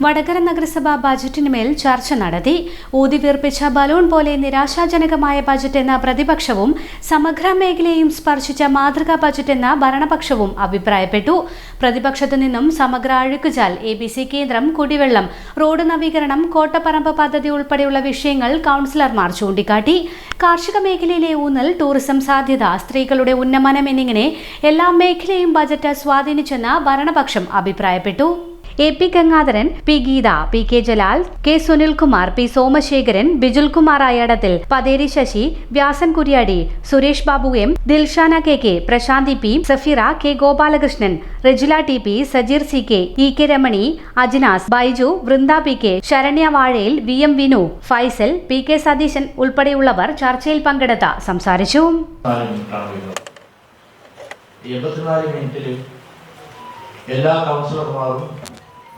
വടകര നഗരസഭ ബജറ്റിനുമേൽ ചർച്ച നടത്തി. ഊതിവീർപ്പിച്ച ബലൂൺ പോലെ നിരാശാജനകമായ ബജറ്റെന്ന പ്രതിപക്ഷവും സമഗ്ര മേഖലയെയും സ്പർശിച്ച മാതൃകാ ബജറ്റെന്ന ഭരണപക്ഷവും അഭിപ്രായപ്പെട്ടു. പ്രതിപക്ഷത്തു നിന്നും സമഗ്ര അഴുക്കുചാൽ, ABC കേന്ദ്രം, കുടിവെള്ളം, റോഡ് നവീകരണം, കോട്ടപ്പറമ്പ് പദ്ധതി ഉൾപ്പെടെയുള്ള വിഷയങ്ങൾ കൗൺസിലർമാർ ചൂണ്ടിക്കാട്ടി. കാർഷിക മേഖലയിലെ ഊന്നൽ, ടൂറിസം സാധ്യത, സ്ത്രീകളുടെ ഉന്നമനം എന്നിങ്ങനെ എല്ലാ മേഖലയും ബജറ്റ് സ്വാധീനിച്ചെന്ന് ഭരണപക്ഷം അഭിപ്രായപ്പെട്ടു. AP Gangadharan, P Geetha, PK Jalal, K Sunilkumar, P Somasekharan, ബിജുൽകുമാർ ആയടത്തിൽ, Patheri Sasi, Vyasan Kuriyadi, Suresh Babu M, Dilshana KK, പ്രശാന്തി P, Safeera, K Gopalakrishnan, Rejila TP, Sajeer CK, EK Ramani, Ajnas, Baiju, Vrinda PK, Saranya വാഴയിൽ, VM വിനു, ഫൈസൽ, PK സതീശൻ ഉൾപ്പെടെയുള്ളവർ ചർച്ചയിൽ പങ്കെടുത്ത് സംസാരിച്ചു. എല്ലാ കൗൺസിലർമാരും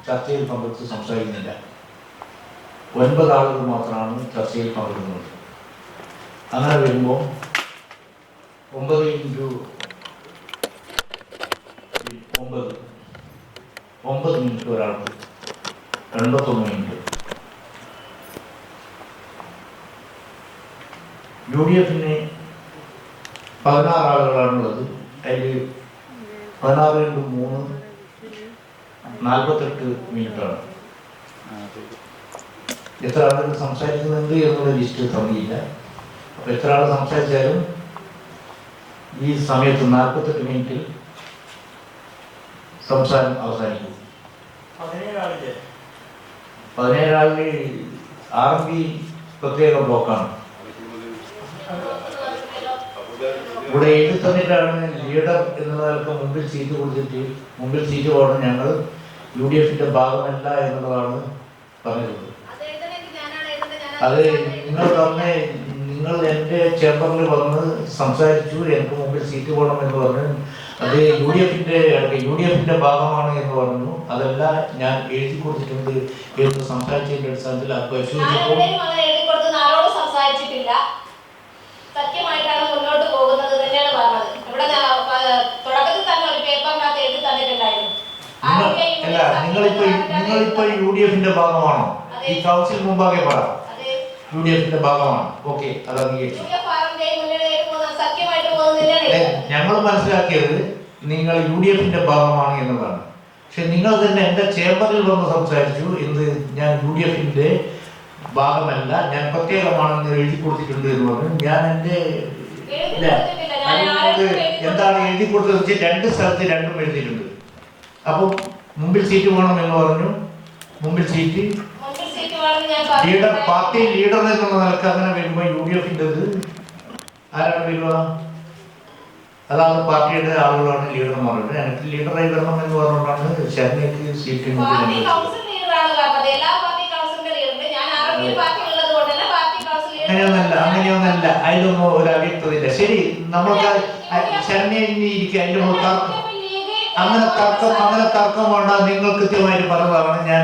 ചർച്ചയിൽ പങ്കെടുത്ത് സംസാരിക്കുന്നില്ല. 9 ആളുകൾ മാത്രമാണ് ചർച്ചയിൽ പങ്കെടുക്കുന്നത്. അങ്ങനെ വരുമ്പോൾ 9 മിനിറ്റ് ഒരാൾക്ക്, 89 മിനിറ്റ്. UDFന് 16 ആളുകളാണുള്ളത്. അതിൽ 16 × 3 48 മിനിറ്റാണ്. എത്ര ആളുകൾ സംസാരിക്കുന്നുണ്ട് എന്നുള്ള ലിസ്റ്റ് തന്നില്ല. അപ്പോൾ എത്ര ആൾ സംസാരിച്ചാലും ഈ സമയത്ത് 48 മിനിറ്റിൽ സംസാരം അവസാനിക്കും. 17 ആളിൽ RMB പ്രത്യേക ബ്ലോക്കാണ്. ഇവിടെ എഴുതി തന്നിട്ടാണ് ലീഡർ എന്നുള്ളവർക്ക് മുമ്പിൽ സീറ്റ് കൊടുത്തിട്ട് മുമ്പിൽ സീറ്റ് പോകണം, ഞങ്ങൾ UDFന്റെ ഭാഗമല്ല എന്നുള്ളതാണ് പറഞ്ഞിട്ടുള്ളത്. അത് നിങ്ങൾ എൻ്റെ ചേംബറിൽ വന്ന് സംസാരിച്ചു, എനിക്ക് മുമ്പിൽ സീറ്റ് പോകണം എന്ന് പറഞ്ഞു. അത് UDFന്റെ ഭാഗമാണ് എന്ന് പറഞ്ഞു. അതല്ല, ഞാൻ എഴുതി കൊടുത്തിട്ടുണ്ട് എന്ന് സംസാരിച്ചതിൻ്റെ അടിസ്ഥാനത്തിൽ പരിശോധിച്ചപ്പോൾ സത്യമായിട്ടാണ് മുന്നോട്ട് പോകുന്നത് തന്നെയാണ് പറഞ്ഞത്. ഇവിടെ തുടക്കത്തിൽ തന്നെ ഒരു പേപ്പറിനകത്ത് എഴുതി തന്നിട്ടുണ്ടായിരുന്നു. നിങ്ങളിപ്പോ UDFന്റെ ഭാഗമാണോ? ഈ കൗൺസിൽ മുമ്പാകെ പറ UDFന്റെ ഭാഗമാണ്. ഓക്കെ, അത് അംഗീകരിച്ചു. ഞങ്ങൾ മനസ്സിലാക്കിയത് നിങ്ങൾ UDFന്റെ ഭാഗമാണ് എന്നതാണ്. പക്ഷെ നിങ്ങൾ തന്നെ എന്റെ ചേംബറിൽ വന്ന് സംസാരിച്ചു എന്ത്, ഞാൻ UDFന്റെ ഭാഗമല്ല, ഞാൻ പ്രത്യേകമാണെന്ന് എഴുതി കൊടുത്തിട്ടുണ്ട് എന്ന് പറഞ്ഞു. ഞാൻ എൻ്റെ എന്താണ് എഴുതി കൊടുത്തത്? 2 സ്ഥലത്ത് 2ഉം എഴുതിയിട്ടുണ്ട്. അപ്പം മുമ്പിൽ സീറ്റ് വേണം എന്ന് പറഞ്ഞു. മുമ്പിൽ സീറ്റ് ലീഡർ, പാർട്ടി ലീഡർ എന്നുള്ള നിലക്ക് അങ്ങനെ വരുമ്പോൾ UDFൻ്റെത് ആരാണ് വരിക? അതാണ് പാർട്ടിയുടെ ആളുകളാണ് ലീഡർ എന്ന് പറയുന്നത്. എനിക്ക് ലീഡറായി വരണം എന്ന് പറഞ്ഞുകൊണ്ടാണ് ശരണ്യക്ക് സീറ്റ്. അങ്ങനെയൊന്നല്ല, അതിലൊന്നും ഒരു അവ്യക്തതയില്ല. ശരി, നമ്മൾക്ക് ശരണ്യ ഇരിക്കുക. അങ്ങനെ തർക്കം വേണ്ട. നിങ്ങൾ കൃത്യമായിട്ട് പറഞ്ഞതാണ്. ഞാൻ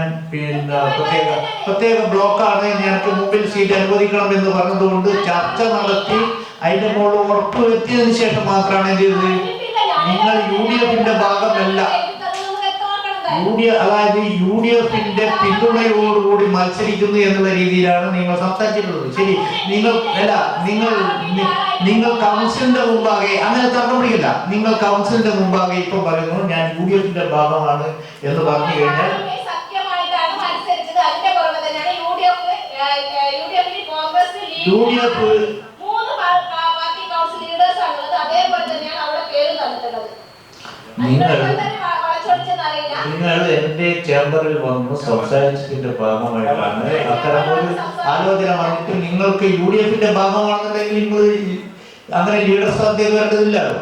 പ്രത്യേക ബ്ലോക്കാണ്, ഞങ്ങൾക്ക് മുമ്പിൽ സീറ്റ് അനുവദിക്കണം എന്ന് പറഞ്ഞതുകൊണ്ട് ചർച്ച നടത്തി അതിന്റെ മുകളിൽ ഉറപ്പ് വരുത്തിയതിനു ശേഷം മാത്രമാണ് എന്ത് ചെയ്തത്. നിങ്ങൾ UDFന്റെ ഭാഗമല്ല, അതായത് UDFന്റെ പിന്തുണയോടുകൂടി മത്സരിക്കുന്നു എന്നുള്ള രീതിയിലാണ് നിങ്ങൾ സംസാരിച്ചിട്ടുള്ളത്. ശരി, നിങ്ങൾ കൗൺസിലിന്റെ മുമ്പാകെ അങ്ങനെ തർക്കം പിടിക്കില്ല. നിങ്ങൾ കൗൺസിലിന്റെ മുമ്പാകെ ഇപ്പൊ പറയുന്നു ഞാൻ UDFന്റെ ഭാഗമാണ് എന്ന് പറഞ്ഞു കഴിഞ്ഞാൽ UDF നിങ്ങൾ എന്റെ ചേംബറിൽ വന്ന് സംസാരിച്ചതിന്റെ ഭാഗമായിട്ടാണ് അത്തരമൊരു ആലോചന വന്നിട്ട് നിങ്ങൾക്ക് UDFന്റെ ഭാഗമാണെന്നുണ്ടെങ്കിൽ നിങ്ങൾ അങ്ങനെ ലീഡർ സാധ്യത വരേണ്ടതില്ലല്ലോ.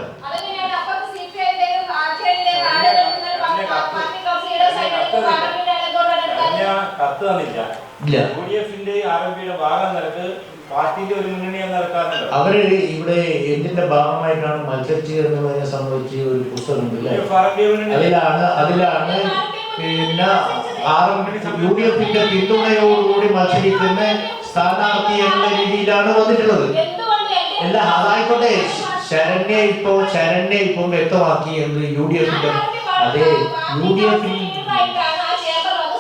അവര് ഇവിടെ എന്തിന്റെ ഭാഗമായിട്ടാണ് മത്സരിച്ചത് എന്നതിനെ സംബന്ധിച്ച് ഒരു പുസ്തകമുണ്ടല്ലേ, അതിലാണ് പിന്നെ UDFന്റെ പിന്തുണയോടുകൂടി മത്സരിക്കുന്ന സ്ഥാനാർത്ഥി എന്ന രീതിയിലാണ് വന്നിട്ടുള്ളത്. അല്ല, അതായിക്കോട്ടെ. ശരണ്യ ഇപ്പം വ്യക്തമാക്കി എന്ത് UDFന്റെ, അതെ UDF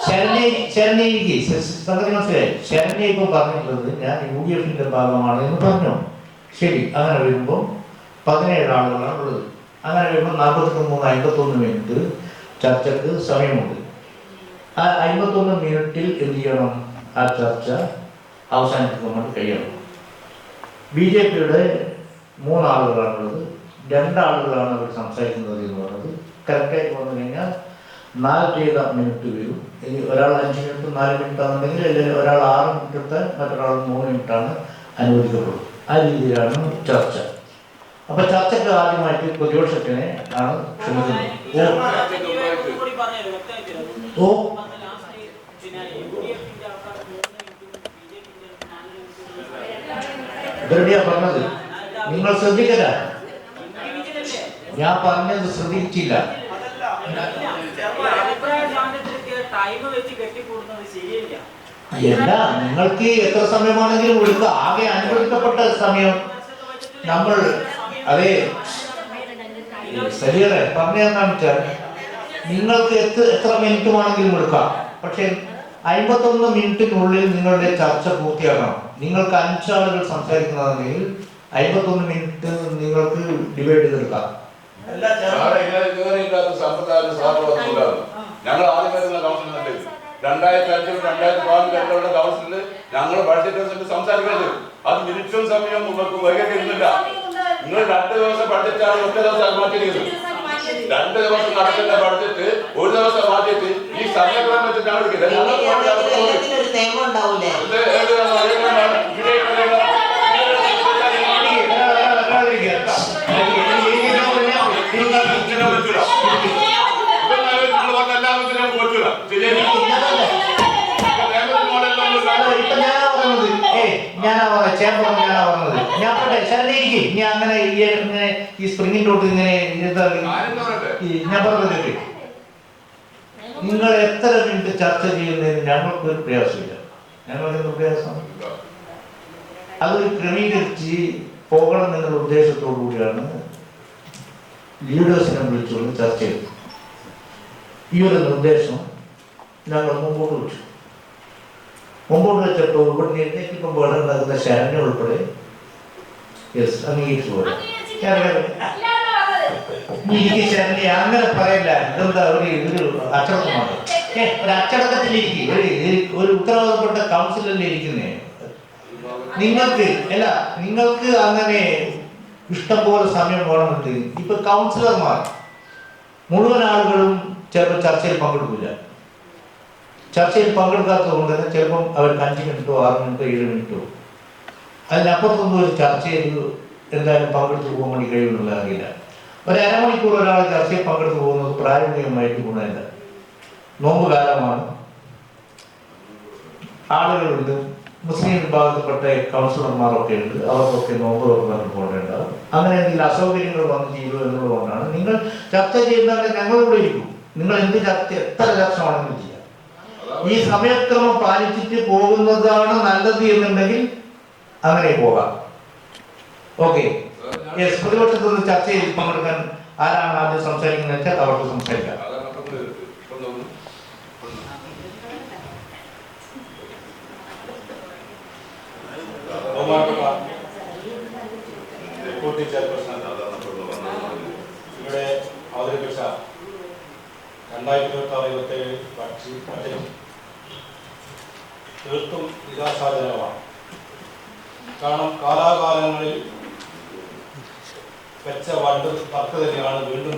ശരണ്യക്ക് സംഗതി മനസ്സിലായി. ശരണ്യ ഇപ്പം പറഞ്ഞിട്ടുള്ളത് ഞാൻ UDF-ന്റെ ഭാഗമാണ് എന്ന് പറഞ്ഞു. ശരി, അങ്ങനെ വരുമ്പോൾ 17 ആളുകളാണ് ഉള്ളത്. അങ്ങനെ വരുമ്പോൾ 43-51 മിനിറ്റ് ചർച്ചക്ക് സമയമുണ്ട്. ആ 51 മിനിറ്റിൽ എന്ത് ചെയ്യണം? ആ ചർച്ച അവസാനിപ്പിക്കാൻ കഴിയണം. BJP-യുടെ 3 ആളുകളാണുള്ളത്. 2 ആളുകളാണ് അവർ സംസാരിക്കുന്നത് എന്ന് പറഞ്ഞത്. കറക്റ്റായിട്ട് വന്നു കഴിഞ്ഞാൽ 4 മിനിറ്റ് വരും. ഇനി ഒരാൾ 5 മിനിറ്റ് 4 മിനിറ്റ് ആണെന്നുണ്ടെങ്കിൽ അല്ലെങ്കിൽ ഒരാൾ 6 മിനിറ്റ് എടുത്താൽ മറ്റൊരാൾ 3 മിനിറ്റാണ് അനുവദിക്കപ്പെടും. ആ രീതിയിലാണ് ചർച്ച. അപ്പൊ ചർച്ചയ്ക്ക് ആദ്യമായിട്ട് പ്രതിപക്ഷത്തിനെ ആണ് ക്ഷണിക്കുന്നത്. ഇവരുടെയാ പറഞ്ഞത്, നിങ്ങൾ ശ്രദ്ധിക്കല. ഞാൻ പറഞ്ഞത് ശ്രദ്ധിച്ചില്ല. അല്ല, നിങ്ങൾക്ക് എത്ര സമയമാണെങ്കിലും എടുക്കുക. ആകെ അനുവദിക്കപ്പെട്ട സമയം നമ്മൾ അതെ ശരിയല്ലേ പറഞ്ഞതെന്നാന്ന് വെച്ചാൽ നിങ്ങൾക്ക് എത്ര മിനിറ്റ് വേണമെങ്കിലും എടുക്കാം. പക്ഷെ 51 മിനിറ്റിനുള്ളിൽ നിങ്ങളുടെ ചർച്ച പൂർത്തിയാക്കണം. നിങ്ങൾക്ക് 5 ആളുകൾ സംസാരിക്കുന്നതാണെങ്കിൽ 51 മിനിറ്റ് നിങ്ങൾക്ക് ഡിവൈഡ് ചെയ്തെടുക്കാം. ഞങ്ങൾ ആദ്യം വരുന്ന കൗൺസിലുണ്ട് 2005-2014 കൗൺസിലിൽ ഞങ്ങൾ ബഡ്ജറ്റ് സംസാരിക്കുന്നത് അത് മിനിറ്റും സമയം നിങ്ങൾക്ക് വൈകിട്ടിരുന്നില്ല. നിങ്ങൾ 2 ദിവസം ബഡ്ജറ്റാണ് 1 ദിവസം മാറ്റിയിരിക്കുന്നത്. 2 ദിവസം നടക്കേണ്ട ബഡ്ജറ്റ് 1 ദിവസം മാറ്റിയിട്ട് ഈ സമയക്രമം വെച്ചിട്ടാണ് ഞാൻ അങ്ങനെ ഈ സ്പ്രിങ്ങിലോട്ട് ഇങ്ങനെ ഞാൻ പറഞ്ഞത് നിങ്ങൾ എത്ര മിനിറ്റ് ചർച്ച ചെയ്യുന്നതിന് ഞങ്ങൾക്കൊരു പ്രയാസമില്ല. ഞങ്ങൾക്ക് പ്രയാസം അതൊരു ക്രമീകരിച്ച് പോകണം എന്നുള്ള ഉദ്ദേശത്തോടു കൂടിയാണ് ലീഡേഴ്സിനെ വിളിച്ചുകൊണ്ട് ചർച്ച ചെയ്തത്. ഈ ഒരു നിർദ്ദേശം ഞങ്ങൾ മുമ്പോട്ട് വെച്ചു. മുമ്പോട്ട് വെച്ചപ്പോൾ ഇവിടെ എഴുന്നേറ്റിപ്പം വേണം നടക്കുന്ന ശരണ്യ ഉൾപ്പെടെ അംഗീകരിച്ചു പോലെ എനിക്ക് ശരണ്യ അങ്ങനെ പറയില്ല. ഇതെന്താ ഒരു അച്ചടക്കമാണ്. ഒരു അച്ചടക്കത്തിലിരിക്കും. ഒരു ഉത്തരവാദപ്പെട്ട കൗൺസിലല്ലേ ഇരിക്കുന്നേ. നിങ്ങൾക്ക് അങ്ങനെ ഇഷ്ടം പോലെ സമയം വേണമെന്നുണ്ട്. ഇപ്പൊ കൗൺസിലർമാർ മുഴുവൻ ആളുകളും ചിലപ്പോൾ ചർച്ചയിൽ പങ്കെടുക്കില്ല. ചർച്ചയിൽ പങ്കെടുക്കാത്തത് കൊണ്ട് തന്നെ ചിലപ്പം അവർക്ക് 5 മിനിറ്റോ 6 മിനിറ്റോ 7 മിനിറ്റോ അതിനപ്പുറത്തൊന്നും ഒരു ചർച്ചയിൽ എന്തായാലും പങ്കെടുത്ത് പോകാൻ വേണ്ടി കഴിയുന്നുള്ള അറിയില്ല. ഒരു അരമണിക്കൂർ ഒരാൾ ചർച്ചയിൽ പങ്കെടുത്ത് പോകുന്നത് പ്രായോഗികമായിട്ട് ഗുണമില്ല. നോമ്പ് കാലമാണ്, ആളുകളുണ്ട്, മുസ്ലിം വിഭാഗത്തിൽപ്പെട്ട കൗൺസിലർമാരൊക്കെ ഉണ്ട്. അവർക്കൊക്കെ നോമ്പ് തുറന്നു പോകേണ്ടത്. അങ്ങനെ എന്തെങ്കിലും അസൗകര്യങ്ങൾ വന്നു ചെയ്തു എന്നുള്ളതുകൊണ്ടാണ് നിങ്ങൾ ചർച്ച ചെയ്യുന്നവരെ ഞങ്ങളിവിടെ ഇരിക്കും. നിങ്ങൾ എന്ത് ചർച്ച എത്ര ചർച്ച ആണെങ്കിലും ചെയ്യാം. ഈ സമയക്രമം പാലിച്ചിട്ട് പോകുന്നതാണ് നല്ലത് എന്നുണ്ടെങ്കിൽ അങ്ങനെ പോകാം. Okay, yes. പ്രതിപക്ഷത്തുനിന്ന് ചർച്ചയിൽ പങ്കെടുക്കാൻ ആരാണ് ആദ്യം സംസാരിക്കുന്നത് വെച്ചാൽ അവർക്ക് സംസാരിക്കാം. ഇവിടെ അവതരിപ്പിച്ച 2026-27 ബഡ്ജറ്റ് തീർത്തും നിരാശാജനകമാണ്. കാരണം കാലാകാലങ്ങളിൽ വെച്ച വർക്ക് തന്നെയാണ് വീണ്ടും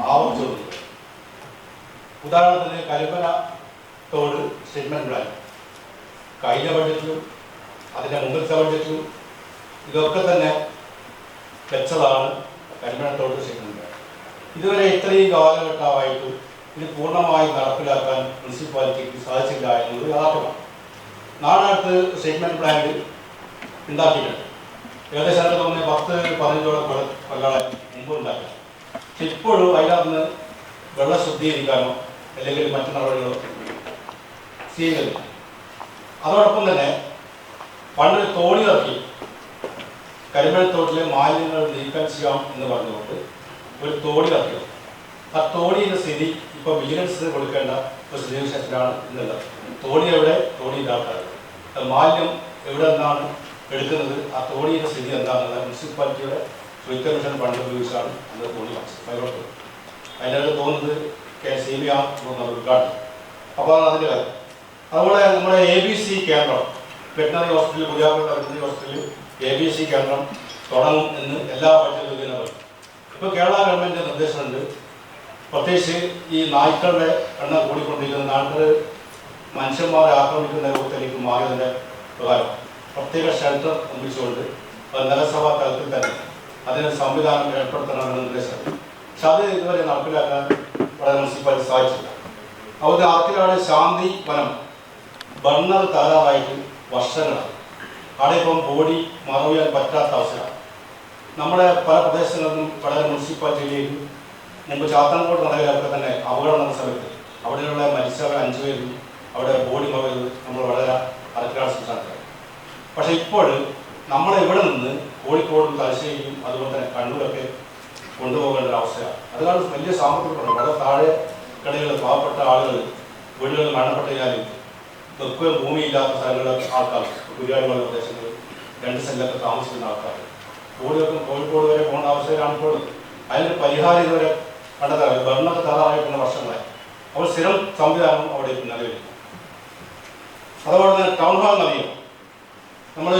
ആവർത്തിച്ചു വരുന്നത്. ഉദാഹരണത്തിന് കരിമല തോട് സ്റ്റേറ്റ്മെന്റ് പ്ലാൻ കഴിഞ്ഞ ബഡ്ജറ്റിലും അതിൻ്റെ മുമ്പത്തെ ബഡ്ജറ്റിലും ഇതൊക്കെ തന്നെ വെച്ചതാണ് കരിമല തോട് സ്റ്റേറ്റ്മെന്റ് പ്ലാൻ. ഇതുവരെ ഇത്രയും കാലഘട്ടമായിട്ടും ഇത് പൂർണ്ണമായി നടപ്പിലാക്കാൻ മുനിസിപ്പാലിറ്റിക്ക് സാധിച്ചില്ല എന്നത് യാഥാർത്ഥ്യമാണ്. നാളത്തെ സ്റ്റേറ്റ്മെന്റ് പ്ലാനിൽ ഉണ്ടാക്കിയിട്ടുണ്ട്. ഏകദേശം 10-15 കൊല്ലങ്ങളെ മുമ്പ് ഉണ്ടാക്കി. പക്ഷെ ഇപ്പോഴും അതിനകത്ത് വെള്ളം ശുദ്ധീകരിക്കാനോ അല്ലെങ്കിൽ മറ്റു നടപടികളോ ചെയ്യുന്നില്ല. അതോടൊപ്പം തന്നെ പണ്ട് തോണി ഇറക്കി കരിമല തോട്ടിലെ മാലിന്യങ്ങൾ നീക്കം ചെയ്യാം എന്ന് പറഞ്ഞുകൊണ്ട് ഒരു തോണി ഇറക്കിയത്. ആ തോണിയുടെ സ്ഥിതി ഇപ്പോൾ വിജിലൻസിന് കൊടുക്കേണ്ട ഒരു സ്ഥിതിവിശേഷത്തിലാണ് ഇന്നുള്ളത്. തോണി എവിടെ, തോണിയുടെ ആൾക്കാർ, മാലിന്യം എവിടെ നിന്നാണ് എടുക്കുന്നത്, ആ തോണിയുടെ സ്ഥിതി എന്താണെന്നുള്ളത് മുനിസിപ്പാലിറ്റിയുടെ ശുചിത്വ മിഷൻ ഫണ്ട് ഉപയോഗിച്ചാണ് അന്ന് തോണി പൈലോട്ട്. അതിനകത്ത് തോന്നുന്നത് CBA ഉദ്ഘാടനം. അപ്പോൾ അതാണ് അതിൻ്റെ കാര്യം. അതുപോലെ നമ്മുടെ ABC കേന്ദ്രം, വെറ്റിനറി ഹോസ്പിറ്റൽ, പുതിയാപ്പുഴ വെറ്റിനറി ഹോസ്പിറ്റലിൽ ABC കേന്ദ്രം തുടങ്ങും എന്ന് എല്ലാ ബഡ്ജറ്റ് പറയും. ഇപ്പോൾ കേരള ഗവൺമെൻറ് നിർദ്ദേശമുണ്ട്, പ്രത്യേകിച്ച് ഈ നായ്ക്കളുടെ എണ്ണം കൂടിക്കൊണ്ടിരിക്കുന്ന, നായ്ക്കൾ മനുഷ്യന്മാരെ ആക്രമിക്കുന്ന രൂപത്തിലേക്ക് മാറിയതിൻ്റെ പ്രകാരം പ്രത്യേക ഷെൽട്ടർ നിർമ്മിച്ചുകൊണ്ട് നഗരസഭാ തലത്തിൽ തന്നെ അതിന് സംവിധാനം ഏർപ്പെടുത്തണമെന്ന നിർദ്ദേശമുണ്ട്. പക്ഷെ അത് ഇതുവരെ നടപ്പിലാക്കാൻ വളരെ മുനിസിപ്പാലിറ്റി സാധിച്ചില്ല. അതുപോലെ ആർക്കിലാണ് ശാന്തി വനം ബർണർ തയ്യാറായിട്ട് വർഷങ്ങളാണ്. അവിടെ ഇപ്പം ബോഡി മറവിയാൻ പറ്റാത്ത അവസരമാണ്. നമ്മുടെ പല പ്രദേശങ്ങളിലും വളരെ മുനിസിപ്പാലിറ്റിയിലേക്ക് മുമ്പ് ചാത്തൻകോട്ട് നടയിലൊക്കെ തന്നെ അപകടം നടന്ന സമയത്ത് അവിടെയുള്ള മരിച്ചവർ 5 പേരും അവിടെ ബോഡി മറവിൽ നമ്മൾ വളരെ അരക്കിലാണ് സംസ്ഥാനത്ത്. പക്ഷേ ഇപ്പോൾ നമ്മളെ ഇവിടെ നിന്ന് കോഴിക്കോടും തലശ്ശേരിയും അതുപോലെ തന്നെ കണ്ണൂരൊക്കെ കൊണ്ടുപോകേണ്ട ഒരു അവസ്ഥയാണ്. അതുകൊണ്ട് വലിയ സാമ്പത്തിക പ്രശ്നം. വളരെ താഴെ കടകളിൽ പാവപ്പെട്ട ആളുകൾ വീടുകളിൽ മരണപ്പെട്ട് കഴിഞ്ഞാലും വെക്കുകയും ഭൂമിയില്ലാത്ത സ്ഥലങ്ങളിലെ ആൾക്കാർ, കുര്യാടി പോലുള്ള പ്രദേശങ്ങളിൽ 2 സെന്റിലൊക്കെ താമസിക്കുന്ന ആൾക്കാർ കോഴിക്കോട് വരെ പോകേണ്ട അവസ്ഥയിലാണ് ഇപ്പോൾ. അതിനൊരു പരിഹാരം ഇതുവരെ കണ്ടെത്താൻ ഭരണത്തെ തയ്യാറായിട്ടുള്ള വർഷങ്ങളായി. അപ്പോൾ സ്ഥിരം സംവിധാനം അവിടെ നിലവിൽ. അതുപോലെ തന്നെ ടൗൺ ഹാൾ നവീകരണം നമ്മൾ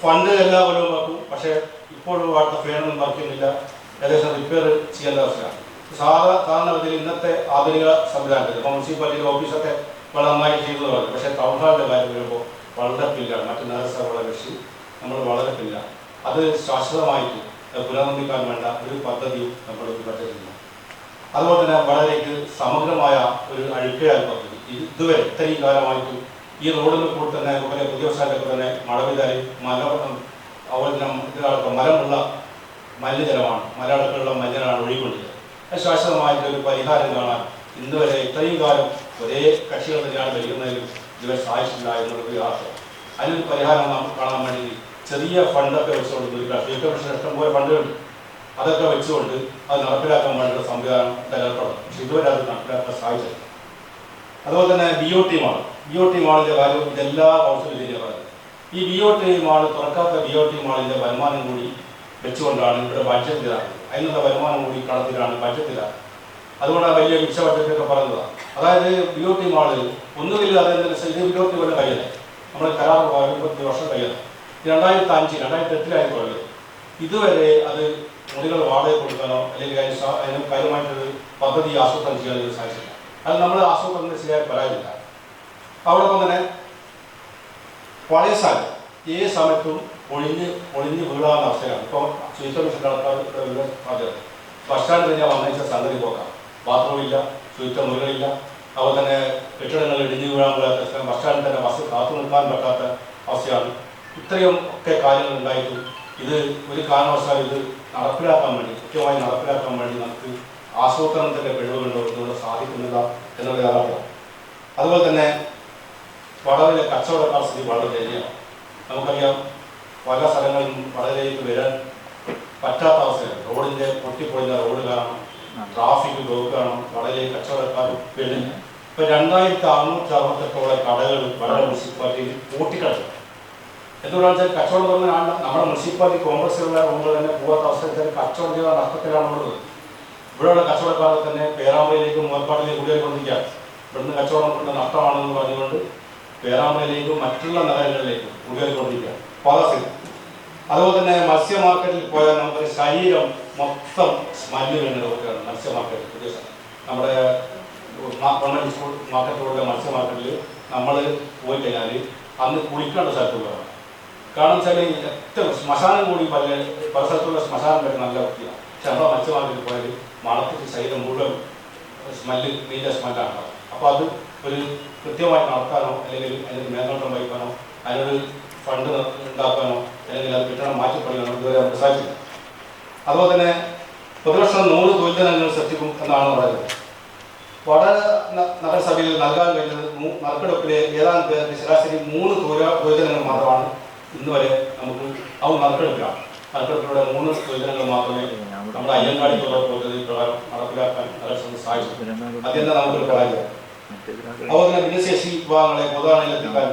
ഫണ്ട് എല്ലാ കൊല്ലവും വെക്കും. പക്ഷേ ഇപ്പോഴും അവിടുത്തെ ഫാനൊന്നും വർക്ക് ചെയ്യുന്നില്ല, ഏകദേശം റിപ്പയർ ചെയ്യേണ്ട അവസ്ഥയാണ്. സാധാരണഗതിയിൽ ഇന്നത്തെ ആധുനിക സംവിധാനത്തിൽ ഇപ്പോൾ മുനിസിപ്പാലിറ്റിയുടെ ഓഫീസൊക്കെ വളരെ നന്നായി ചെയ്തു പറഞ്ഞു. പക്ഷേ ടൗൺ ഹാളിൻ്റെ കാര്യം വരുമ്പോൾ വളരെ പിന്നിലാണ്. മറ്റു നഗരസഭകളെ വെച്ച് നമ്മൾ വളരെ പിന്നിലാണ്. അത് ശാശ്വതമായിട്ട് പുനർനിർമ്മിക്കാൻ വേണ്ട ഒരു പദ്ധതിയും നമ്മൾ പറ്റുന്നില്ല. അതുപോലെ തന്നെ വളരെ സമഗ്രമായ ഒരു അഴുക്കയാൽ പദ്ധതി ഇതുവരെ ഇത്രയും കാലമായിട്ട് ഈ റോഡിൽ കൂടെ തന്നെ അതുപോലെ പുതിയ സ്ഥലത്തൊക്കെ തന്നെ മഴ പെയ്താൽ അതുപോലെ തന്നെ മരമുള്ള മലിനജലമാണ്, മലയടക്കമുള്ള മലിനാണ് ഒഴുകിക്കൊണ്ടിരിക്കുന്നത്. അത് ശാശ്വതമായിട്ടൊരു പരിഹാരം കാണാൻ ഇന്നുവരെ ഇത്രയും കാലം ഒരേ കക്ഷികൾ തന്നെയാണ് ഭരിക്കുന്നതിലും ഇതുവരെ സാധിച്ചില്ല എന്നുള്ളൊരു യാത്ര. അതിനൊരു പരിഹാരം നമുക്ക് കാണാൻ വേണ്ടി ചെറിയ ഫണ്ടൊക്കെ വെച്ചുകൊണ്ട് ശുചിത്വ മിഷൻ ഇഷ്ടംപോലെ ഫണ്ടുകളുണ്ട്, അതൊക്കെ വെച്ചുകൊണ്ട് അത് നടപ്പിലാക്കാൻ വേണ്ടിയുള്ള സംവിധാനം ഏർപ്പെടണം. പക്ഷെ ഇതുവരെ അത് നടപ്പിലാക്കാൻ സാധിച്ചില്ല. അതുപോലെ തന്നെ BOT മാളിൻ്റെ കാര്യം ഇതെല്ലാ കൗൺസിലും ഇതിനെ പറയുന്നത്. ഈ BOT മാൾ തുറക്കാത്ത BOT മാളിൻ്റെ വരുമാനം കൂടി വെച്ചുകൊണ്ടാണ് ഇവിടെ ബഡ്ജറ്റിലാണ്. അതിനുള്ള വരുമാനം കൂടി കണക്കിലാണ് ബഡ്ജറ്റിലാണ്. അതുകൊണ്ടാണ് വലിയ മിച്ച ബഡ്ജറ്റൊക്കെ പറയുന്നതാണ്. അതായത് BOT മാള് ഒന്നുമില്ല, അതായത് ഇത് BOT പോലെ കഴിയുന്നത് നമ്മൾ കരാർ 20 വർഷം കഴിയുന്നത് 2005-2008 തുടങ്ങിയത്. ഇതുവരെ അത് മുറികൾ വാടക കൊടുക്കാനോ അല്ലെങ്കിൽ അതിന് കാര്യമായിട്ടൊരു പദ്ധതി ആസൂത്രണം ചെയ്യാനോ സാധിച്ചില്ല. അത് നമ്മൾ ആസൂത്രണം ശരിയായി പറയാനില്ല. അതോടൊപ്പം തന്നെ പഴയ സ്ഥലം ഏത് സമയത്തും ഒഴിഞ്ഞ് വീഴാവുന്ന അവസ്ഥയാണ്. ഇപ്പോൾ ശുചിത്വ മിഷൻ ആൾക്കാർ സാധ്യത ബസ് സ്റ്റാൻഡ് കഴിഞ്ഞാൽ വന്നേച്ച സംഗതി പോക്കാം. ബാത്റൂമില്ല, ശുചിത്വ മുറികളില്ല, അതുപോലെ തന്നെ കെട്ടിടങ്ങൾ ഇടിഞ്ഞു വീഴാൻ പറ്റാത്ത, ബസ് സ്റ്റാൻഡിൽ തന്നെ ബസ് കാത്തു നിൽക്കാൻ പറ്റാത്ത അവസ്ഥയാണ്. ഇത്രയും ഒക്കെ കാര്യങ്ങൾ ഉണ്ടായിട്ടും ഇത് ഒരു കാരണവശാലും ഇത് നടപ്പിലാക്കാൻ വേണ്ടി, കൃത്യമായി നടപ്പിലാക്കാൻ വേണ്ടി നമുക്ക് ആസൂത്രണത്തിൻ്റെ കഴിവുകളുണ്ടോ ഇതുകൊണ്ട് സാധിക്കുന്നില്ല എന്നുള്ള യാഥാർത്ഥ്യം. അതുപോലെ തന്നെ വടവിലെ കച്ചവടക്കാർ സ്ഥിതി വളരെ ദയനീയമാണ്. നമുക്കറിയാം, പല സ്ഥലങ്ങളിലും വടവിലേക്ക് വരാൻ പറ്റാത്ത അവസ്ഥയാണ്. റോഡിൻ്റെ പൊട്ടിപ്പൊളിഞ്ഞ റോഡ് കാണണം, ട്രാഫിക് ബ്ലോക്ക് കാണണം, വടവിലെ കച്ചവടക്കാർ വരുന്നില്ല. ഇപ്പോൾ 2668 കടകൾ വടകര മുനിസിപ്പാലിറ്റിയിൽ പൂട്ടിക്കിടക്കും. എന്തുകൊണ്ടാണെന്ന് വെച്ചാൽ കച്ചവടം പറഞ്ഞാൽ നമ്മുടെ മുനിസിപ്പാലിറ്റി കോൺഗ്രസിലുള്ള റൂമുകൾ തന്നെ പോകാത്ത അവസ്ഥ വെച്ചാൽ കച്ചവടം ചെയ്ത നഷ്ടത്തിലാണുള്ളത്. ഇവിടെയുള്ള കച്ചവടക്കാരെ തന്നെ പേരാമ്പ്രയിലേക്കും മൂർപ്പാടിലേക്കും കുടിയേറിക്കൊണ്ടിരിക്കുകയാണ്. ഇവിടുന്ന് കച്ചവടം കൊണ്ട് നഷ്ടമാണെന്ന് പറഞ്ഞുകൊണ്ട് പേരാമ്പ്രയിലേക്കും മറ്റുള്ള നഗരങ്ങളിലേക്കും കുടിയേറിക്കൊണ്ടിരിക്കുകയാണ് പല സ്ഥിതി. അതുപോലെ തന്നെ മത്സ്യ മാർക്കറ്റിൽ പോയാൽ നമുക്ക് ശരീരം മൊത്തം സ്മെല്ല് വേണ്ട നോക്കുകയാണ്. മത്സ്യ മാർക്കറ്റ് പുതിയ നമ്മുടെ ഗവൺമെൻറ് സ്കൂൾ മാർക്കറ്റിലുള്ള മത്സ്യ മാർക്കറ്റിൽ നമ്മൾ പോയി കഴിഞ്ഞാൽ അന്ന് കുളിക്കേണ്ട സ്ഥലത്ത് പോകണം. കാരണം വെച്ചാൽ ഏറ്റവും ശ്മശാനം കൂടി പല സ്ഥലത്തുള്ള ശ്മശാനം വരെ നല്ല വൃത്തിയാണ്. പക്ഷെ നമ്മുടെ മത്സ്യ മാർക്കറ്റിൽ പോയാൽ മണത്തിൻ്റെ ശരീരം മുഴുവൻ സ്മെല്ല്, നീല സ്മെല്ലാണ്. അപ്പോൾ അത് ഒരു കൃത്യമായി നടത്താനോ അല്ലെങ്കിൽ അതിന് മേൽനോട്ടം വഹിക്കാനോ അതിനൊരു ഫണ്ട് ഉണ്ടാക്കാനോ അല്ലെങ്കിൽ അത് കിട്ടണം മാറ്റിപ്പണിയാനോ ഇതുവരെ നമുക്ക് സാധിച്ചില്ല. അതുപോലെ തന്നെ പ്രതിവർഷം 100 തൊഴിൽദിനങ്ങൾ സൃഷ്ടിക്കും എന്നാണ് പറയുന്നത്. വടകര നഗരസഭയിൽ നൽകാൻ കഴിഞ്ഞത് നറുക്കെടുപ്പിലെ ഏതാനും പേർക്ക് ശരാശരി 3 തൊഴിൽദിനങ്ങൾ മാത്രമാണ് ഇന്ന് വരെ നമുക്ക് അത് നറുക്കെടുപ്പിലാണ്. മലപ്പുറത്തിലൂടെ 3 യോജനകൾ മാത്രമേ നമ്മുടെ അയ്യങ്കാളിക്കുള്ള പദ്ധതി പ്രകാരം നടപ്പിലാക്കാൻ നഗരസഭ സാധിച്ചു. അതിന്റെ നമുക്കൊരു പരാജയം. അതുപോലെ തന്നെ ഭിന്നശേഷി വിഭാഗങ്ങളെ പൊതുവാണെത്തിക്കാൻ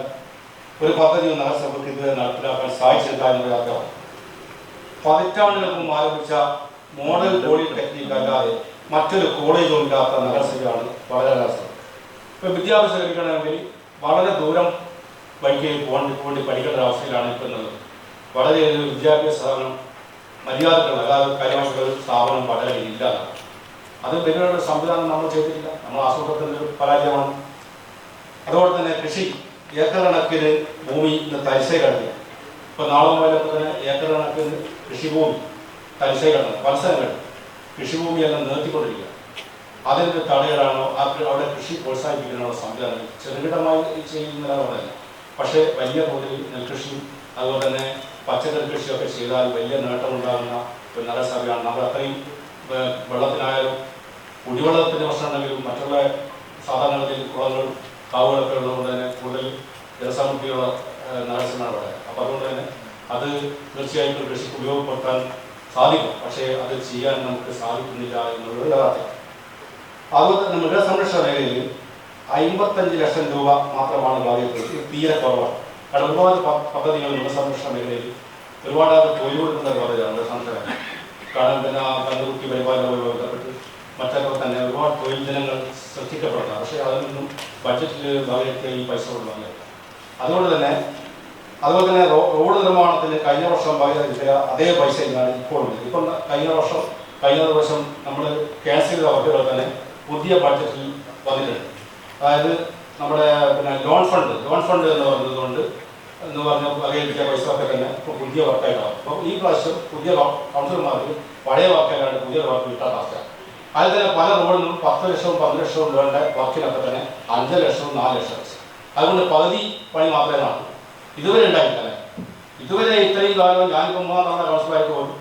ഒരു പദ്ധതി നഗരസഭയ്ക്ക് ഇതുവരെ നടപ്പിലാക്കാൻ സാധിച്ചില്ല എന്നുള്ള യാത്രയാണ്. പതിറ്റാണ്ടുകൾക്ക് മുമ്പ് ആരംഭിച്ച മോഡൽ പോളിടെക്നിക് അല്ലാതെ മറ്റൊരു കോളേജും ഇല്ലാത്ത നഗരസഭയാണ് വളരെ നഗരസഭ. ഇപ്പോൾ വിദ്യാഭ്യാസം ലഭിക്കണമെങ്കിൽ വളരെ ദൂരം വഴിക്ക് പോണ്ടി പഠിക്കേണ്ട അവസ്ഥയിലാണ് ഇപ്പോൾ ഉള്ളത്. വളരെ വിദ്യാഭ്യാസ സ്ഥാപനം മര്യാദകൾ അല്ലാതെ കാര്യമായിട്ടുള്ള സ്ഥാപനം വളരെ ഇല്ലാതെ അത് വലിയൊരു സംവിധാനം നമ്മൾ ചെയ്തിട്ടില്ല. നമ്മൾ ആസൂത്രണത്തിൻ്റെ ഒരു പരാജയമാണ്. അതുപോലെ തന്നെ കൃഷി ഏക്കർ കണക്കിന് ഭൂമി ഇന്ന് തരിശേ കിടക്കുക. ഇപ്പോൾ നാളെ മുതലൊക്കെ തന്നെ ഏക്കർ കണക്കിന് കൃഷിഭൂമി തരിശേ കിടന്നത് പല സ്ഥലങ്ങളിൽ കൃഷിഭൂമിയെല്ലാം നിർത്തിക്കൊണ്ടിരിക്കുക. അതിൻ്റെ തടയിടാനോ അവിടെ കൃഷി പ്രോത്സാഹിപ്പിക്കാനുള്ള സംവിധാനം ചെറുകിടമായി ചെയ്യുന്നതല്ല. പക്ഷേ വലിയ തോതിൽ നെൽകൃഷിയും അതുപോലെ തന്നെ പച്ചക്കറി കൃഷിയൊക്കെ ചെയ്താൽ വലിയ നേട്ടമുണ്ടാകുന്ന ഒരു നഗരസഭയാണ്. നമ്മൾ അത്രയും വെള്ളത്തിനായാലും കുടിവെള്ളത്തിൻ്റെ പ്രശ്നമുണ്ടെങ്കിലും മറ്റുള്ള സാധാരണഗതിയിൽ കുളങ്ങളും കാവുകളൊക്കെ ഉള്ളതുകൊണ്ട് തന്നെ കൂടുതൽ ജലസമൃദ്ധിയുള്ള നഗരസഭയാണ് ഇവിടെ. അപ്പോൾ അതുകൊണ്ട് തന്നെ അത് തീർച്ചയായിട്ടും കൃഷിക്ക് ഉപയോഗപ്പെടുത്താൻ സാധിക്കും. പക്ഷേ അത് ചെയ്യാൻ നമുക്ക് സാധിക്കുന്നില്ല എന്നുള്ളത് യാഥാർത്ഥ്യം. അതുപോലെ തന്നെ മൃഗസംരക്ഷണ മേഖലയിൽ 55 ലക്ഷം രൂപ മാത്രമാണ് ബാധ്യത. തീരെ കുറവാണ്. കാരണം ഒരുപാട് പദ്ധതികൾ മൃഗസംരക്ഷണ മേഖലയിൽ ഒരുപാട് തൊഴിൽ കൊടുക്കുന്ന പദ്ധതിയാണ് മൃഗസംരക്ഷണം. കാരണം പിന്നെ കന്നുകുട്ടി പരിപാലനവുമായി ബന്ധപ്പെട്ട് മറ്റൊക്കെ തന്നെ ഒരുപാട് തൊഴിൽ ദിനങ്ങൾ സൃഷ്ടിക്കപ്പെടുന്നത്. പക്ഷേ അതിനൊന്നും ബഡ്ജറ്റിൽ ഭാഗത്ത് ഈ പൈസ കൊടുക്കാനില്ല. അതുപോലെ തന്നെ റോഡ് നിർമ്മാണത്തിന് കഴിഞ്ഞ വർഷം ഭാഗത്ത് അതേ പൈസ ഇല്ലാതെ ഇപ്പോൾ ഉണ്ട്. ഇപ്പം കഴിഞ്ഞ ദിവസം നമ്മൾ ക്യാൻസൽ ചെയ്ത വർക്കുകൾ തന്നെ പുതിയ ബഡ്ജറ്റിൽ വന്നിട്ടുണ്ട്. അതായത് നമ്മുടെ പിന്നെ ലോൺ ഫണ്ട് എന്ന് പറഞ്ഞതുകൊണ്ട് എന്ന് പറഞ്ഞ വകയിലിരിച്ച പൈസ ഒക്കെ തന്നെ ഇപ്പോൾ പുതിയ വർക്കായിട്ടാണ്. അപ്പോൾ ഈ പ്രാവശ്യം പുതിയ കൗൺസിലർമാർക്ക് പഴയ വർക്കായിട്ടാണ് പുതിയ വർക്ക് കിട്ടാൻ അവസ്ഥയാണ്. അതിൽ തന്നെ പല റോഡിനും 10 ലക്ഷവും 15 ലക്ഷവും വേണ്ട വർക്കിനൊക്കെ തന്നെ 5 ലക്ഷവും 4 ലക്ഷം. അതുകൊണ്ട് പകുതി പണി മാത്രമേ നടക്കൂ. ഇതുവരെ ഉണ്ടായിട്ടില്ല. ഇതുവരെ ഇത്രയും കാലം ഞാനിപ്പോൾ 3 തവണ കൗൺസിലറായിട്ട് പോലും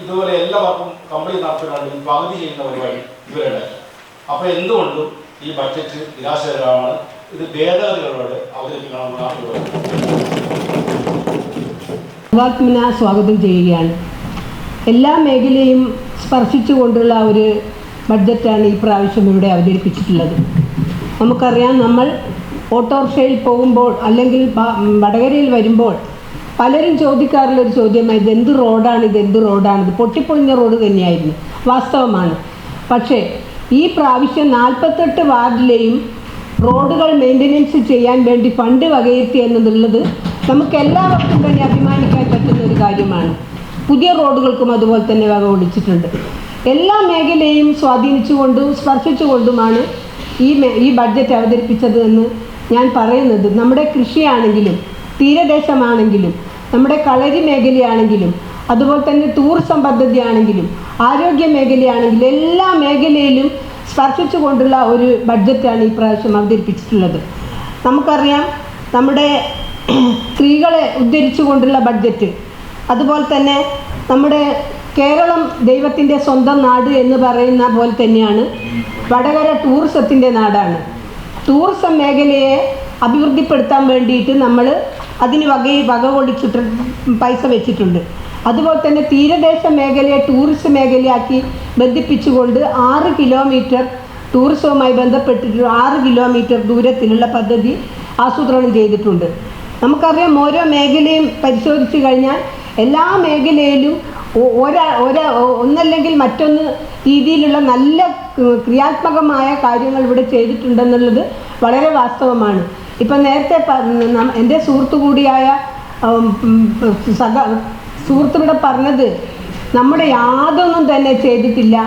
ഇതുവരെ എല്ലാ വർക്കും കംപ്ലീറ്റ് നടത്തുന്നുണ്ട്. പകുതി ചെയ്യുന്ന പരിപാടി ഇതുവരെ ഉണ്ടായിട്ടില്ല. അപ്പോൾ എന്തുകൊണ്ടും ഈ ബഡ്ജറ്റ് നിരാശകരമാണ്. ഇത് ഭേദഗതികളോട് അവതരിപ്പിക്കണമെന്നാണ് സ്വാഗതം ചെയ്യുകയാണ്. എല്ലാ മേഖലയും സ്പർശിച്ചുകൊണ്ടുള്ള ഒരു ബഡ്ജറ്റാണ് ഈ പ്രാവശ്യം ഇവിടെ അവതരിപ്പിച്ചിട്ടുള്ളത്. നമുക്കറിയാം, നമ്മൾ ഓട്ടോറിക്ഷയിൽ പോകുമ്പോൾ അല്ലെങ്കിൽ വടകരയിൽ വരുമ്പോൾ പലരും ചോദിക്കാറുള്ളൊരു ചോദ്യമായി ഇതെന്ത് റോഡാണിത് പൊട്ടിപ്പൊളിഞ്ഞ റോഡ് തന്നെയായിരുന്നു. വാസ്തവമാണ്. പക്ഷേ ഈ പ്രാവശ്യം 48 വാർഡിലെയും റോഡുകൾ മെയിൻ്റനൻസ് ചെയ്യാൻ വേണ്ടി ഫണ്ട് വകയിരുത്തി എന്നുള്ളത് നമുക്ക് എല്ലാവർക്കും തന്നെ അഭിമാനിക്കാൻ പറ്റുന്ന ഒരു കാര്യമാണ്. പുതിയ റോഡുകൾക്കും അതുപോലെ തന്നെ വക ഒടിച്ചിട്ടുണ്ട്. എല്ലാ മേഖലയും സ്വാധീനിച്ചുകൊണ്ടും സ്പർശിച്ചുകൊണ്ടുമാണ് ഈ ബഡ്ജറ്റ് അവതരിപ്പിച്ചത് എന്ന് ഞാൻ പറയുന്നത്. നമ്മുടെ കൃഷിയാണെങ്കിലും തീരദേശമാണെങ്കിലും നമ്മുടെ കളരി മേഖലയാണെങ്കിലും അതുപോലെ തന്നെ ടൂറിസം പദ്ധതിയാണെങ്കിലും ആരോഗ്യ മേഖലയാണെങ്കിലും എല്ലാ മേഖലയിലും സ്പർശിച്ചുകൊണ്ടുള്ള ഒരു ബഡ്ജറ്റാണ് ഈ പ്രാവശ്യം അവതരിപ്പിച്ചിട്ടുള്ളത്. നമുക്കറിയാം, നമ്മുടെ സ്ത്രീകളെ ഉദ്ധരിച്ചുകൊണ്ടുള്ള ബഡ്ജറ്റ്, അതുപോലെ തന്നെ നമ്മുടെ കേരളം ദൈവത്തിൻ്റെ സ്വന്തം നാട് എന്ന് പറയുന്ന പോലെ തന്നെയാണ് വടകര ടൂറിസത്തിൻ്റെ നാടാണ്. ടൂറിസം മേഖലയെ അഭിവൃദ്ധിപ്പെടുത്താൻ വേണ്ടിയിട്ട് നമ്മൾ അതിന് വക കൊടുത്തിട്ട് പൈസ വെച്ചിട്ടുണ്ട്. അതുപോലെ തന്നെ തീരദേശ മേഖലയെ ടൂറിസം മേഖലയാക്കി ബന്ധിപ്പിച്ചുകൊണ്ട് 6 കിലോമീറ്റർ ടൂറിസവുമായി ബന്ധപ്പെട്ടിട്ട് 6 കിലോമീറ്റർ ദൂരത്തിലുള്ള പദ്ധതി ആസൂത്രണം ചെയ്തിട്ടുണ്ട്. നമുക്കറിയാം, ഓരോ മേഖലയും പരിശോധിച്ച് കഴിഞ്ഞാൽ എല്ലാ മേഖലയിലും ഒന്നല്ലെങ്കിൽ മറ്റൊന്ന് രീതിയിലുള്ള നല്ല ക്രിയാത്മകമായ കാര്യങ്ങൾ ഇവിടെ ചെയ്തിട്ടുണ്ടെന്നുള്ളത് വളരെ വാസ്തവമാണ്. ഇപ്പം നേരത്തെ എൻ്റെ സുഹൃത്തു കൂടിയായ സുഹൃത്തിവിടെ പറഞ്ഞത് നമ്മുടെ യാതൊന്നും തന്നെ ചെയ്തിട്ടില്ല.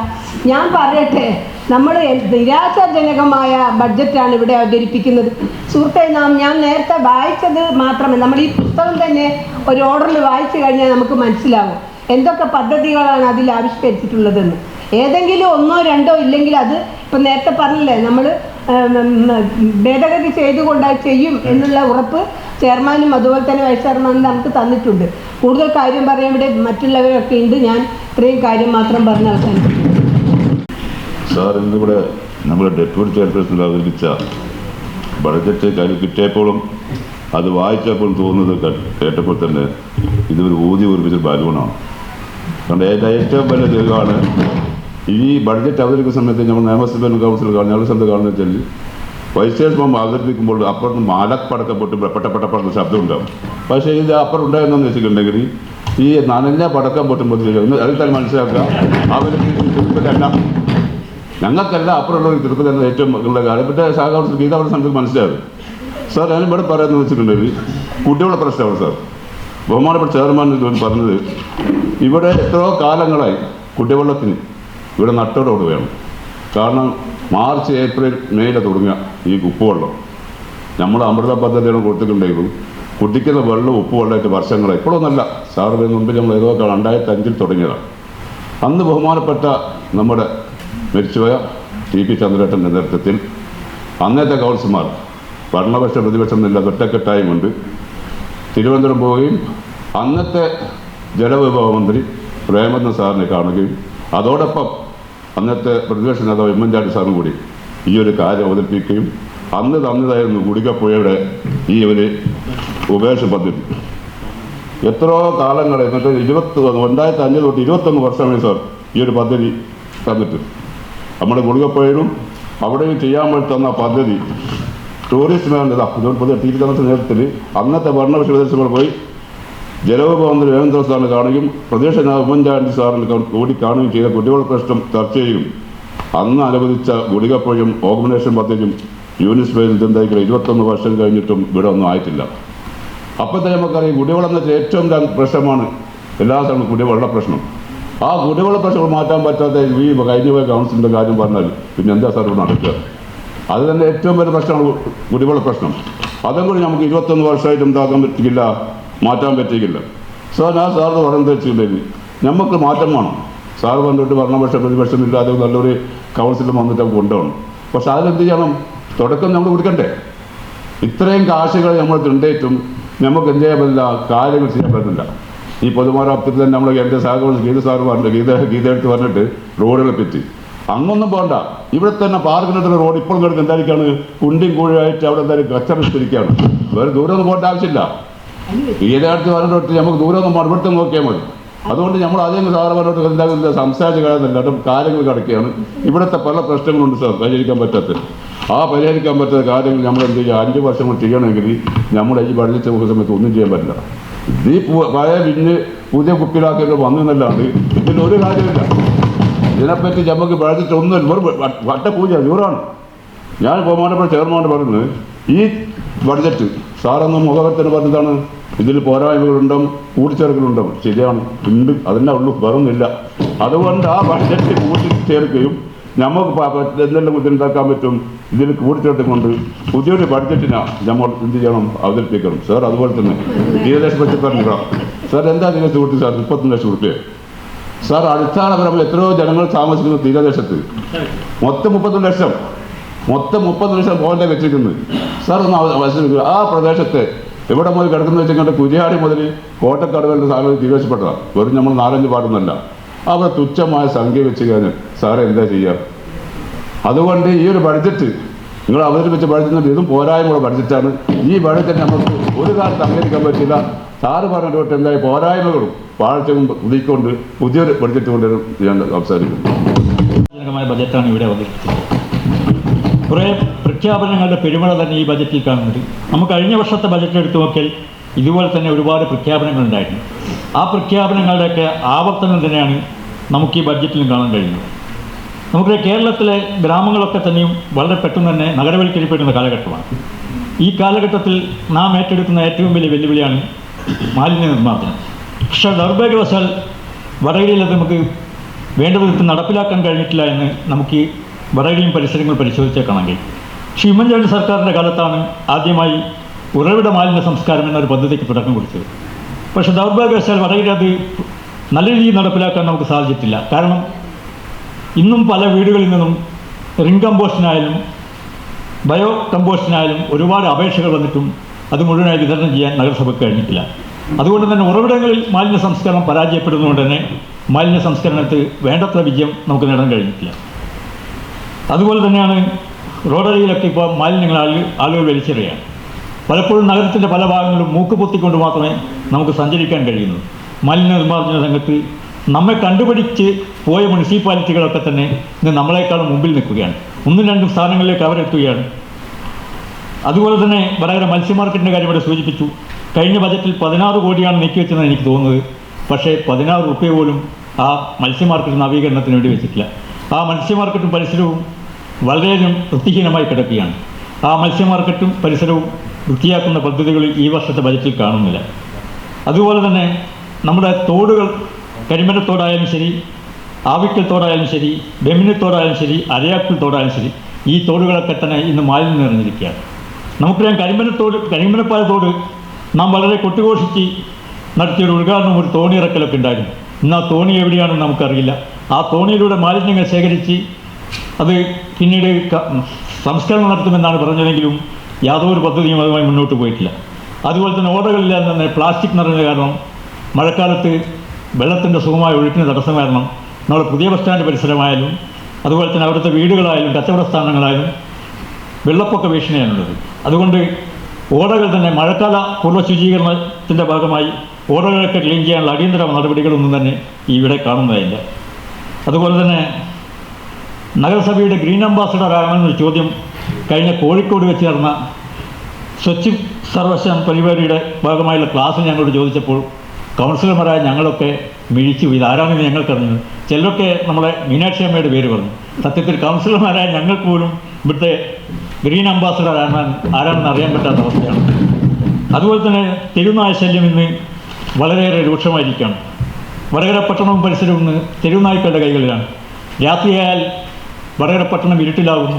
ഞാൻ പറയട്ടെ, നമ്മൾ നിരാശാജനകമായ ബഡ്ജറ്റാണ് ഇവിടെ അവതരിപ്പിക്കുന്നത്. സുഹൃത്തെ, ഞാൻ നേരത്തെ വായിച്ചത് മാത്രമേ, നമ്മൾ ഈ പുസ്തകം തന്നെ ഒരു ഓർഡറിൽ വായിച്ചു കഴിഞ്ഞാൽ നമുക്ക് മനസ്സിലാവും എന്തൊക്കെ പദ്ധതികളാണ് അതിൽ ആവിഷ്കരിച്ചിട്ടുള്ളതെന്ന്. ഏതെങ്കിലും 1 or 2 ഇല്ലെങ്കിൽ അത് ഇപ്പം നേരത്തെ പറഞ്ഞില്ലേ, നമ്മൾ ഭേദഗതി ചെയ്തുകൊണ്ട് ചെയ്യും എന്നുള്ള ഉറപ്പ് ചെയർമാനും അതുപോലെ തന്നെ വൈസ് ചെയർമാനും നമുക്ക് തന്നിട്ടുണ്ട്. കൂടുതൽ കാര്യം പറയാൻ ഇവിടെ മറ്റുള്ളവരൊക്കെ ഉണ്ട്. ഞാൻ ഇത്രയും കാര്യം മാത്രം പറഞ്ഞ് അവസാനിപ്പിക്കും. സാർ, ഇന്നിവിടെ നമ്മുടെ ഡെപ്യൂട്ടി ചെയർപേഴ്സൺ അവതരിപ്പിച്ച ബഡ്ജറ്റ് കാര്യം കിട്ടിയപ്പോഴും അത് വായിച്ചപ്പോൾ തോന്നുന്നത് കേട്ടപ്പോൾ തന്നെ ഇതൊരു ഊതി ഉറപ്പിച്ചൊരു ബലൂണാണ്. അതുകൊണ്ട് ഏറ്റവും വലിയ തെളിവാണ് ഈ ബഡ്ജറ്റ് അവതരിക്കുന്ന സമയത്ത് നമ്മൾ നിയമസഭ കൗൺസിൽ ഞങ്ങളുടെ സ്ഥലത്ത് കാണുന്ന വെച്ചാൽ വൈസ് ചെയർമാൻ അവതരിപ്പിക്കുമ്പോൾ അപ്പുറത്ത് മാലപ്പടക്കം പൊട്ടി പെട്ടപ്പെട്ട ശബ്ദം ഉണ്ടാവും. പക്ഷേ ഇത് അപ്പുറം ഉണ്ടായെന്നു വെച്ചിട്ടുണ്ടെങ്കിൽ ഈ നനഞ്ഞ പടക്കം പൊട്ടുമ്പോൾ അതിൽ തന്നെ മനസ്സിലാക്കുക അവർക്ക് തിരുപ്പതല്ല, ഞങ്ങൾക്കല്ല അപ്പുറമുള്ള തിരുപ്പതല്ല ഏറ്റവും ഉള്ള കാര്യം. പിന്നെ കൗൺസിൽ ഗീത അവിടെ സമയത്ത് മനസ്സിലാകും. സാർ ഞാൻ ഇവിടെ പറയാമെന്ന് വെച്ചിട്ടുണ്ടെങ്കിൽ കുട്ടികളുടെ പ്രശ്നമാണ് സാർ. ബഹുമാനപ്പെട്ട ചെയർമാൻ പറഞ്ഞത് ഇവിടെ എത്രയോ കാലങ്ങളായി കുടിവെള്ളത്തിന് ഇവിടെ നട്ടോടോട് വേണം. കാരണം മാർച്ച് ഏപ്രിൽ മെയ്യിലെ തുടങ്ങിയ ഈ ഉപ്പുവെള്ളം നമ്മൾ അമൃത പദ്ധതിയാണ് കൊടുത്തിട്ടുണ്ടെങ്കിലും കുടിക്കുന്ന വെള്ളം ഉപ്പുവെള്ളമായിട്ട് വർഷങ്ങളായി. ഇപ്പോഴൊന്നല്ല സാറിന് മുമ്പിൽ നമ്മൾ ഏതോ 2005 തുടങ്ങിയതാണ്. അന്ന് ബഹുമാനപ്പെട്ട നമ്മുടെ മരിച്ചുപോയ ടി പി ചന്ദ്രേട്ടൻ്റെ നേതൃത്വത്തിൽ അന്നത്തെ കൗൺസിലർമാർ ഭരണപക്ഷം പ്രതിപക്ഷം എന്നില്ല ഒറ്റക്കെട്ടായും കൊണ്ട് തിരുവനന്തപുരം പോവുകയും അന്നത്തെ ജലവിഭവ മന്ത്രി പ്രേമചന്ദ്രൻ സാറിനെ കാണുകയും അതോടൊപ്പം അന്നത്തെ പ്രതിപക്ഷ നേതാവ് ഉമ്മൻചാണ്ടി സാറും കൂടി ഈ ഒരു കാര്യം അവതരിപ്പിക്കുകയും അന്ന് തന്നതായിരുന്നു ഗുളികപ്പുഴയുടെ ഈ ഒരു ഉപേക്ഷ പദ്ധതി. എത്രയോ കാലങ്ങളെ എന്നിട്ട് 2005 തൊട്ട് 21 വർഷമായി സാർ ഈ ഒരു പദ്ധതി തന്നിട്ട്. നമ്മുടെ ഗുളികപ്പുഴയിലും അവിടെയും ചെയ്യാൻ വേണ്ടി തന്ന പദ്ധതി ടൂറിസ്റ്റ് മേഖല പുതിയ ടി പി ചന്ദ്രൻ്റെ നേതൃത്വത്തിൽ അന്നത്തെ ഭരണപക്ഷ പ്രദേശങ്ങൾ പോയി ജലവിഭവ മന്ത്രി രവീന്ദ്ര സാറിനെ കാണുകയും പ്രതിപക്ഷ നേതാവ് ഉമ്മൻചാണ്ടി സാറിന് കൂടി കാണുകയും ചെയ്ത കുടിവെള്ള പ്രശ്നം ചർച്ച ചെയ്യും. അന്ന് അനുവദിച്ച ഗുളികപ്പുഴയും ഓർഗനൈസേഷൻ പദ്ധതിയും യൂണിസ്പേസിൽ എന്തായിക്കില്ല 21 വർഷം കഴിഞ്ഞിട്ടും ഇവിടെ ഒന്നും ആയിട്ടില്ല. അപ്പോഴത്തെ നമുക്കറിയാം കുടിവെള്ളം എന്ന് വെച്ചാൽ ഏറ്റവും പ്രശ്നമാണ് എല്ലാ സ്ഥലവും കുടിവെള്ള പ്രശ്നം. ആ കുടിവെള്ള പ്രശ്നം മാറ്റാൻ പറ്റാത്ത ഈ കഴിഞ്ഞ പോയ കൗൺസിലിൻ്റെ കാര്യം പറഞ്ഞാൽ പിന്നെ എന്താ സാർ ഇവിടെ നടക്കുക? അത് തന്നെ ഏറ്റവും വലിയ പ്രശ്നമാണ് കുടിവെള്ള പ്രശ്നം. അതും കൂടി നമുക്ക് 21 വർഷമായിട്ട് എന്താക്കാൻ പറ്റില്ല, മാറ്റാൻ പറ്റിയില്ല. സാർ ഞാൻ സാറിന് പറയുന്നത് വെച്ചിട്ടുണ്ടെങ്കിൽ നമുക്ക് മാറ്റം വേണം. സാർ പറഞ്ഞിട്ട് ഭരണപക്ഷം പ്രതിപക്ഷം ഇല്ലാതെ നല്ലൊരു കൗൺസിലും വന്നിട്ട് കൊണ്ടുപോകണം. പക്ഷെ അതിലെന്ത് ചെയ്യണം? തുടക്കം നമ്മൾ കൊടുക്കണ്ടേ? ഇത്രയും കാശുകൾ നമ്മൾ തിണ്ടേറ്റും നമുക്ക് എന്ത് ചെയ്യാൻ പറ്റില്ല, കാര്യങ്ങൾ ചെയ്യാൻ പറ്റില്ല. ഈ പൊതുമരാമത്തിൽ തന്നെ നമ്മൾ എൻ്റെ സഹകൗൺസിൽ ഗീത സാറ് പറഞ്ഞിട്ട് ഗീത എടുത്ത് പറഞ്ഞിട്ട് റോഡുകളെ പറ്റി അങ്ങൊന്നും പോകണ്ട. ഇവിടെ തന്നെ പാർക്കിനടുത്തുള്ള റോഡ് ഇപ്പോഴും കിടക്കും എന്തായിരിക്കാണ് കുണ്ടിയും കൂഴിയായിട്ട് അവിടെ എന്തായാലും കച്ചറിച്ചിരിക്കുകയാണ്. വേറെ ദൂരമൊന്നും പോകേണ്ട ആവശ്യമില്ല. ഗീതടുത്ത് പറഞ്ഞിട്ട് നമുക്ക് ദൂരമൊന്നും പോകണം, ഇവിടുത്തെ നോക്കിയാൽ മതി. അതുകൊണ്ട് നമ്മൾ അതേ സാറ് പറഞ്ഞിട്ട് എന്താ സംസാരിച്ച് കഴിയുന്നില്ല, അതും കാര്യങ്ങൾ കിടക്കുകയാണ്. ഇവിടുത്തെ പല പ്രശ്നങ്ങളുണ്ട് സാർ പരിഹരിക്കാൻ പറ്റാത്തത്. ആ പരിഹരിക്കാൻ പറ്റാത്ത കാര്യങ്ങൾ നമ്മൾ എന്ത് ചെയ്യുക, 5 വർഷം കൊണ്ട് ചെയ്യണമെങ്കിൽ നമ്മുടെ ഈ ബഡ്ജറ്റ് സമയത്ത് ഒന്നും ചെയ്യാൻ പറ്റില്ല. ഈ പഴയ പിന്നെ പുതിയ കുപ്പിയിലാക്കിയിട്ട് വന്നതല്ലാണ്ട് ഇതിലൊരു കാര്യമില്ല. ഇതിനെപ്പറ്റി നമുക്ക് ബഡ്ജറ്റ് ഒന്നും വട്ടപൂജ ദൂരമാണ്. ഞാൻ ബഹുമാനപ്പെട്ട ചെയർമാൻ പറയുന്നത് ഈ ബഡ്ജറ്റ് സാറൊന്നും മുഖവർത്തന പറഞ്ഞതാണ് ഇതിൽ പോരായ്മകളുണ്ടാവും കൂട്ടിച്ചേർക്കലുണ്ടാവും. ശരിയാണ്, ഉണ്ട്, അതന്നെ ഉള്ളൂ, വേറൊന്നുമില്ല. അതുകൊണ്ട് ആ ബഡ്ജറ്റ് കൂട്ടിച്ചേർക്കുകയും നമുക്ക് എന്തെല്ലാം ബുദ്ധിമുട്ടാക്കാൻ പറ്റും ഇതിൽ കൂട്ടിച്ചേർത്തുകൊണ്ട് പുതിയൊരു ബഡ്ജറ്റിനാ നമ്മൾ എന്ത് ചെയ്യണം, അവതരിപ്പിക്കണം. സാർ അതുപോലെ തന്നെ 2 ലക്ഷം വെച്ച് പറഞ്ഞില്ല സാർ. എന്താ നിങ്ങൾ കൂട്ടി സാർ? 30 ലക്ഷം റുപ്യ സാർ. അടിസ്ഥാനപരമായി എത്രയോ ജനങ്ങൾ താമസിക്കുന്ന തീരദേശത്ത് മൊത്തം 30 ലക്ഷം പോയിന്റ് വെച്ചിരിക്കുന്നത് സാർ. ഒന്ന് ആ പ്രദേശത്തെ എവിടെ മുതൽ കിടക്കുന്ന വെച്ചിട്ട് കുരിയാടി മുതൽ കോട്ടക്കടകളുടെ സാധനം തീരുമാനിച്ചപ്പെട്ടതാണ്. വെറും നമ്മൾ 4-5 പാടുന്നല്ല. അവിടെ തുച്ഛമായ സംഖ്യ വെച്ച് കഴിഞ്ഞാൽ സാറ് എന്താ ചെയ്യുക? അതുകൊണ്ട് ഈ ഒരു ബഡ്ജറ്റ് നിങ്ങൾ അവതരിപ്പിച്ച ബഡ്ജറ്റ് ഇതും പോരായ്മയുള്ള ബഡ്ജറ്റാണ്. ഈ ബഡ്ജറ്റ് നമുക്ക് ഒരു കാലത്ത് അംഗീകരിക്കാൻ പറ്റില്ല. സാറ് പറഞ്ഞിട്ട് എന്തായ പോരായ്മകളും പാഴ്ചകളും ഉദിക്കൊണ്ട് പുതിയൊരു ബഡ്ജറ്റ് കൊണ്ട് ഞാൻ സംസാരിക്കുന്നു. ബജറ്റാണ് ഇവിടെ അവതരിപ്പിച്ചത്. കുറേ പ്രഖ്യാപനങ്ങളുടെ പെരുമഴ തന്നെ ഈ ബജറ്റിൽ കാണുന്നുണ്ട്. നമുക്ക് കഴിഞ്ഞ വർഷത്തെ ബജറ്റ് എടുത്തു നോക്കിയാൽ ഇതുപോലെ തന്നെ ഒരുപാട് പ്രഖ്യാപനങ്ങളുണ്ടായിരുന്നു. ആ പ്രഖ്യാപനങ്ങളുടെയൊക്കെ ആവർത്തനം തന്നെയാണ് നമുക്ക് ഈ ബഡ്ജറ്റിലും കാണാൻ കഴിയുന്നത്. നമുക്ക് കേരളത്തിലെ ഗ്രാമങ്ങളൊക്കെ തന്നെയും വളരെ പെട്ടെന്ന് തന്നെ നഗരവൽക്കരിക്കപ്പെടുന്ന കാലഘട്ടമാണ്. ഈ കാലഘട്ടത്തിൽ നാം ഏറ്റെടുക്കുന്ന ഏറ്റവും വലിയ വെല്ലുവിളിയാണ് മാലിന്യ നിർമ്മാർജ്ജനം. പക്ഷേ ദൗർഭാഗ്യവശാൽ വടകരയിൽ അത് നമുക്ക് വേണ്ട വിധത്തിൽ നടപ്പിലാക്കാൻ കഴിഞ്ഞിട്ടില്ല എന്ന് നമുക്ക് ഈ വടകരയും പരിസരങ്ങൾ പരിശോധിച്ചാൽ കാണാൻ കഴിയും. പക്ഷേ ഉമ്മൻചാണ്ടി സർക്കാരിൻ്റെ കാലത്താണ് ആദ്യമായി ഉറവിട മാലിന്യ സംസ്കാരം എന്നൊരു പദ്ധതിക്ക് തുടക്കം കുറിച്ചത്. പക്ഷേ ദൗർഭാഗ്യവശാൽ വടകര അത് നല്ല രീതിയിൽ നടപ്പിലാക്കാൻ നമുക്ക് സാധിച്ചിട്ടില്ല. കാരണം ഇന്നും പല വീടുകളിൽ നിന്നും റിംഗ് കമ്പോസ്റ്റിനായാലും ബയോ കമ്പോസ്റ്റിനായാലും ഒരുപാട് അപേക്ഷകൾ വന്നിട്ടും അത് മുഴുവനായി വിതരണം ചെയ്യാൻ നഗരസഭയ്ക്ക് കഴിഞ്ഞിട്ടില്ല. അതുകൊണ്ട് തന്നെ ഉറവിടങ്ങളിൽ മാലിന്യ സംസ്കരണം പരാജയപ്പെടുന്നതുകൊണ്ട് തന്നെ മാലിന്യ സംസ്കരണത്തിൽ വേണ്ടത്ര വിജയം നമുക്ക് നേടാൻ കഴിഞ്ഞിട്ടില്ല. അതുപോലെ തന്നെയാണ് റോഡരിയിലൊക്കെ ഇപ്പോൾ മാലിന്യങ്ങൾ ആളുകൾ വലിച്ചെറിയുകയാണ്. പലപ്പോഴും നഗരത്തിൻ്റെ പല ഭാഗങ്ങളും മൂക്ക് പൊത്തിക്കൊണ്ട് മാത്രമേ നമുക്ക് സഞ്ചരിക്കാൻ കഴിയുന്നു. മാലിന്യ നിർമ്മാർജ്ജന രംഗത്ത് നമ്മെ കണ്ടുപിടിച്ച് പോയ മുനിസിപ്പാലിറ്റികളൊക്കെ തന്നെ ഇന്ന് നമ്മളെക്കാളും മുമ്പിൽ നിൽക്കുകയാണ്. 1-2 സ്ഥാനങ്ങളിലേക്ക് അവരെത്തുകയാണ്. അതുപോലെ തന്നെ വടകര മത്സ്യ മാർക്കറ്റിൻ്റെ കാര്യം ഇവിടെ സൂചിപ്പിച്ചു. കഴിഞ്ഞ ബജറ്റിൽ 16 കോടിയാണ് നീക്കിവെച്ചതെന്ന് എനിക്ക് തോന്നുന്നത്. പക്ഷേ 16 റുപ്യ പോലും ആ മത്സ്യ മാർക്കറ്റ് നവീകരണത്തിന് വേണ്ടി വെച്ചിട്ടില്ല. ആ മത്സ്യ മാർക്കറ്റും പരിസരവും വളരെയധികം വൃത്തിഹീനമായി കിടക്കുകയാണ്. ആ മത്സ്യ മാർക്കറ്റും പരിസരവും വൃത്തിയാക്കുന്ന പദ്ധതികൾ ഈ വർഷത്തെ ബജറ്റിൽ കാണുന്നില്ല. അതുപോലെ തന്നെ നമ്മുടെ തോടുകൾ, കരിമനത്തോടായാലും ശരി, ആവിക്കൽ തോടായാലും ശരി, ബെമിനിത്തോടായാലും ശരി, അരയാപ്പിൽ തോടായാലും ശരി, ഈ തോടുകളൊക്കെ തന്നെ ഇന്ന് മാലിന്യം നിറഞ്ഞിരിക്കുകയാണ്. നമുക്കറിയാം കരിമനപ്പാല തോട് നാം വളരെ കൊട്ടുഘോഷിച്ച് നടത്തിയൊരു ഉദ്ഘാടനം, ഒരു തോണി ഇറക്കലൊക്കെ ഉണ്ടായിരുന്നു. ഇന്ന് ആ തോണി എവിടെയാണെന്ന് നമുക്കറിയില്ല. ആ തോണിയിലൂടെ മാലിന്യങ്ങൾ ശേഖരിച്ച് അത് പിന്നീട് സംസ്കരണം നടത്തുമെന്നാണ് പറഞ്ഞതെങ്കിലും യാതൊരു പദ്ധതിയും അതുമായി മുന്നോട്ട് പോയിട്ടില്ല. അതുപോലെ തന്നെ ഓടകളില്ലാതെ തന്നെ പ്ലാസ്റ്റിക് നിറഞ്ഞ കാരണം മഴക്കാലത്ത് വെള്ളത്തിൻ്റെ സുഖമായ ഒഴുക്കിന് തടസ്സം കാരണം നമ്മുടെ പുതിയ ബസ് സ്റ്റാൻഡ് പരിസരമായാലും അതുപോലെ തന്നെ അവിടുത്തെ വീടുകളായാലും കച്ചവട സ്ഥാനങ്ങളായാലും വെള്ളപ്പൊക്ക ഭീഷണിയാണുള്ളത്. അതുകൊണ്ട് ഓടകൾ തന്നെ മഴക്കാല പൂർവ്വ ശുചീകരണത്തിൻ്റെ ഭാഗമായി ഓടകളൊക്കെ ക്ലീൻ ചെയ്യാനുള്ള അടിയന്തര നടപടികളൊന്നും തന്നെ ഇവിടെ കാണുന്നതില്ല. അതുപോലെ തന്നെ നഗരസഭയുടെ ഗ്രീൻ അംബാസഡർ ആകണമെന്നൊരു ചോദ്യം കഴിഞ്ഞ കോഴിക്കോട് വെച്ച് നടന്ന സ്വച്ഛ് സർവേക്ഷൺ പരിപാടിയുടെ ഭാഗമായുള്ള ക്ലാസ്സിൽ ഞങ്ങളോട് ചോദിച്ചപ്പോൾ കൗൺസിലർമാരായ ഞങ്ങളൊക്കെ മിഴിച്ചു. ഇതാരാണെന്ന് ഞങ്ങൾക്കറിഞ്ഞത്. ചിലരൊക്കെ നമ്മളെ മീനാക്ഷി അമ്മയുടെ പേര് പറഞ്ഞു. സത്യത്തിൽ കൗൺസിലർമാരായ ഞങ്ങൾക്ക് പോലും ഇവിടുത്തെ ഗ്രീൻ അംബാസഡർ ആരാണെന്ന് അറിയാൻ പറ്റാത്ത അവസ്ഥയാണ്. അതുപോലെ തന്നെ തെരുവുനായ ശല്യം ഇന്ന് വളരെയേറെ രൂക്ഷമായിരിക്കുകയാണ്. വടകര പട്ടണവും പരിസരവും ഇന്ന് തെരുവുനായ്ക്കളുടെ കൈകളിലാണ്. രാത്രിയായാൽ വടകര പട്ടണം ഇരുട്ടിലാകുന്നു.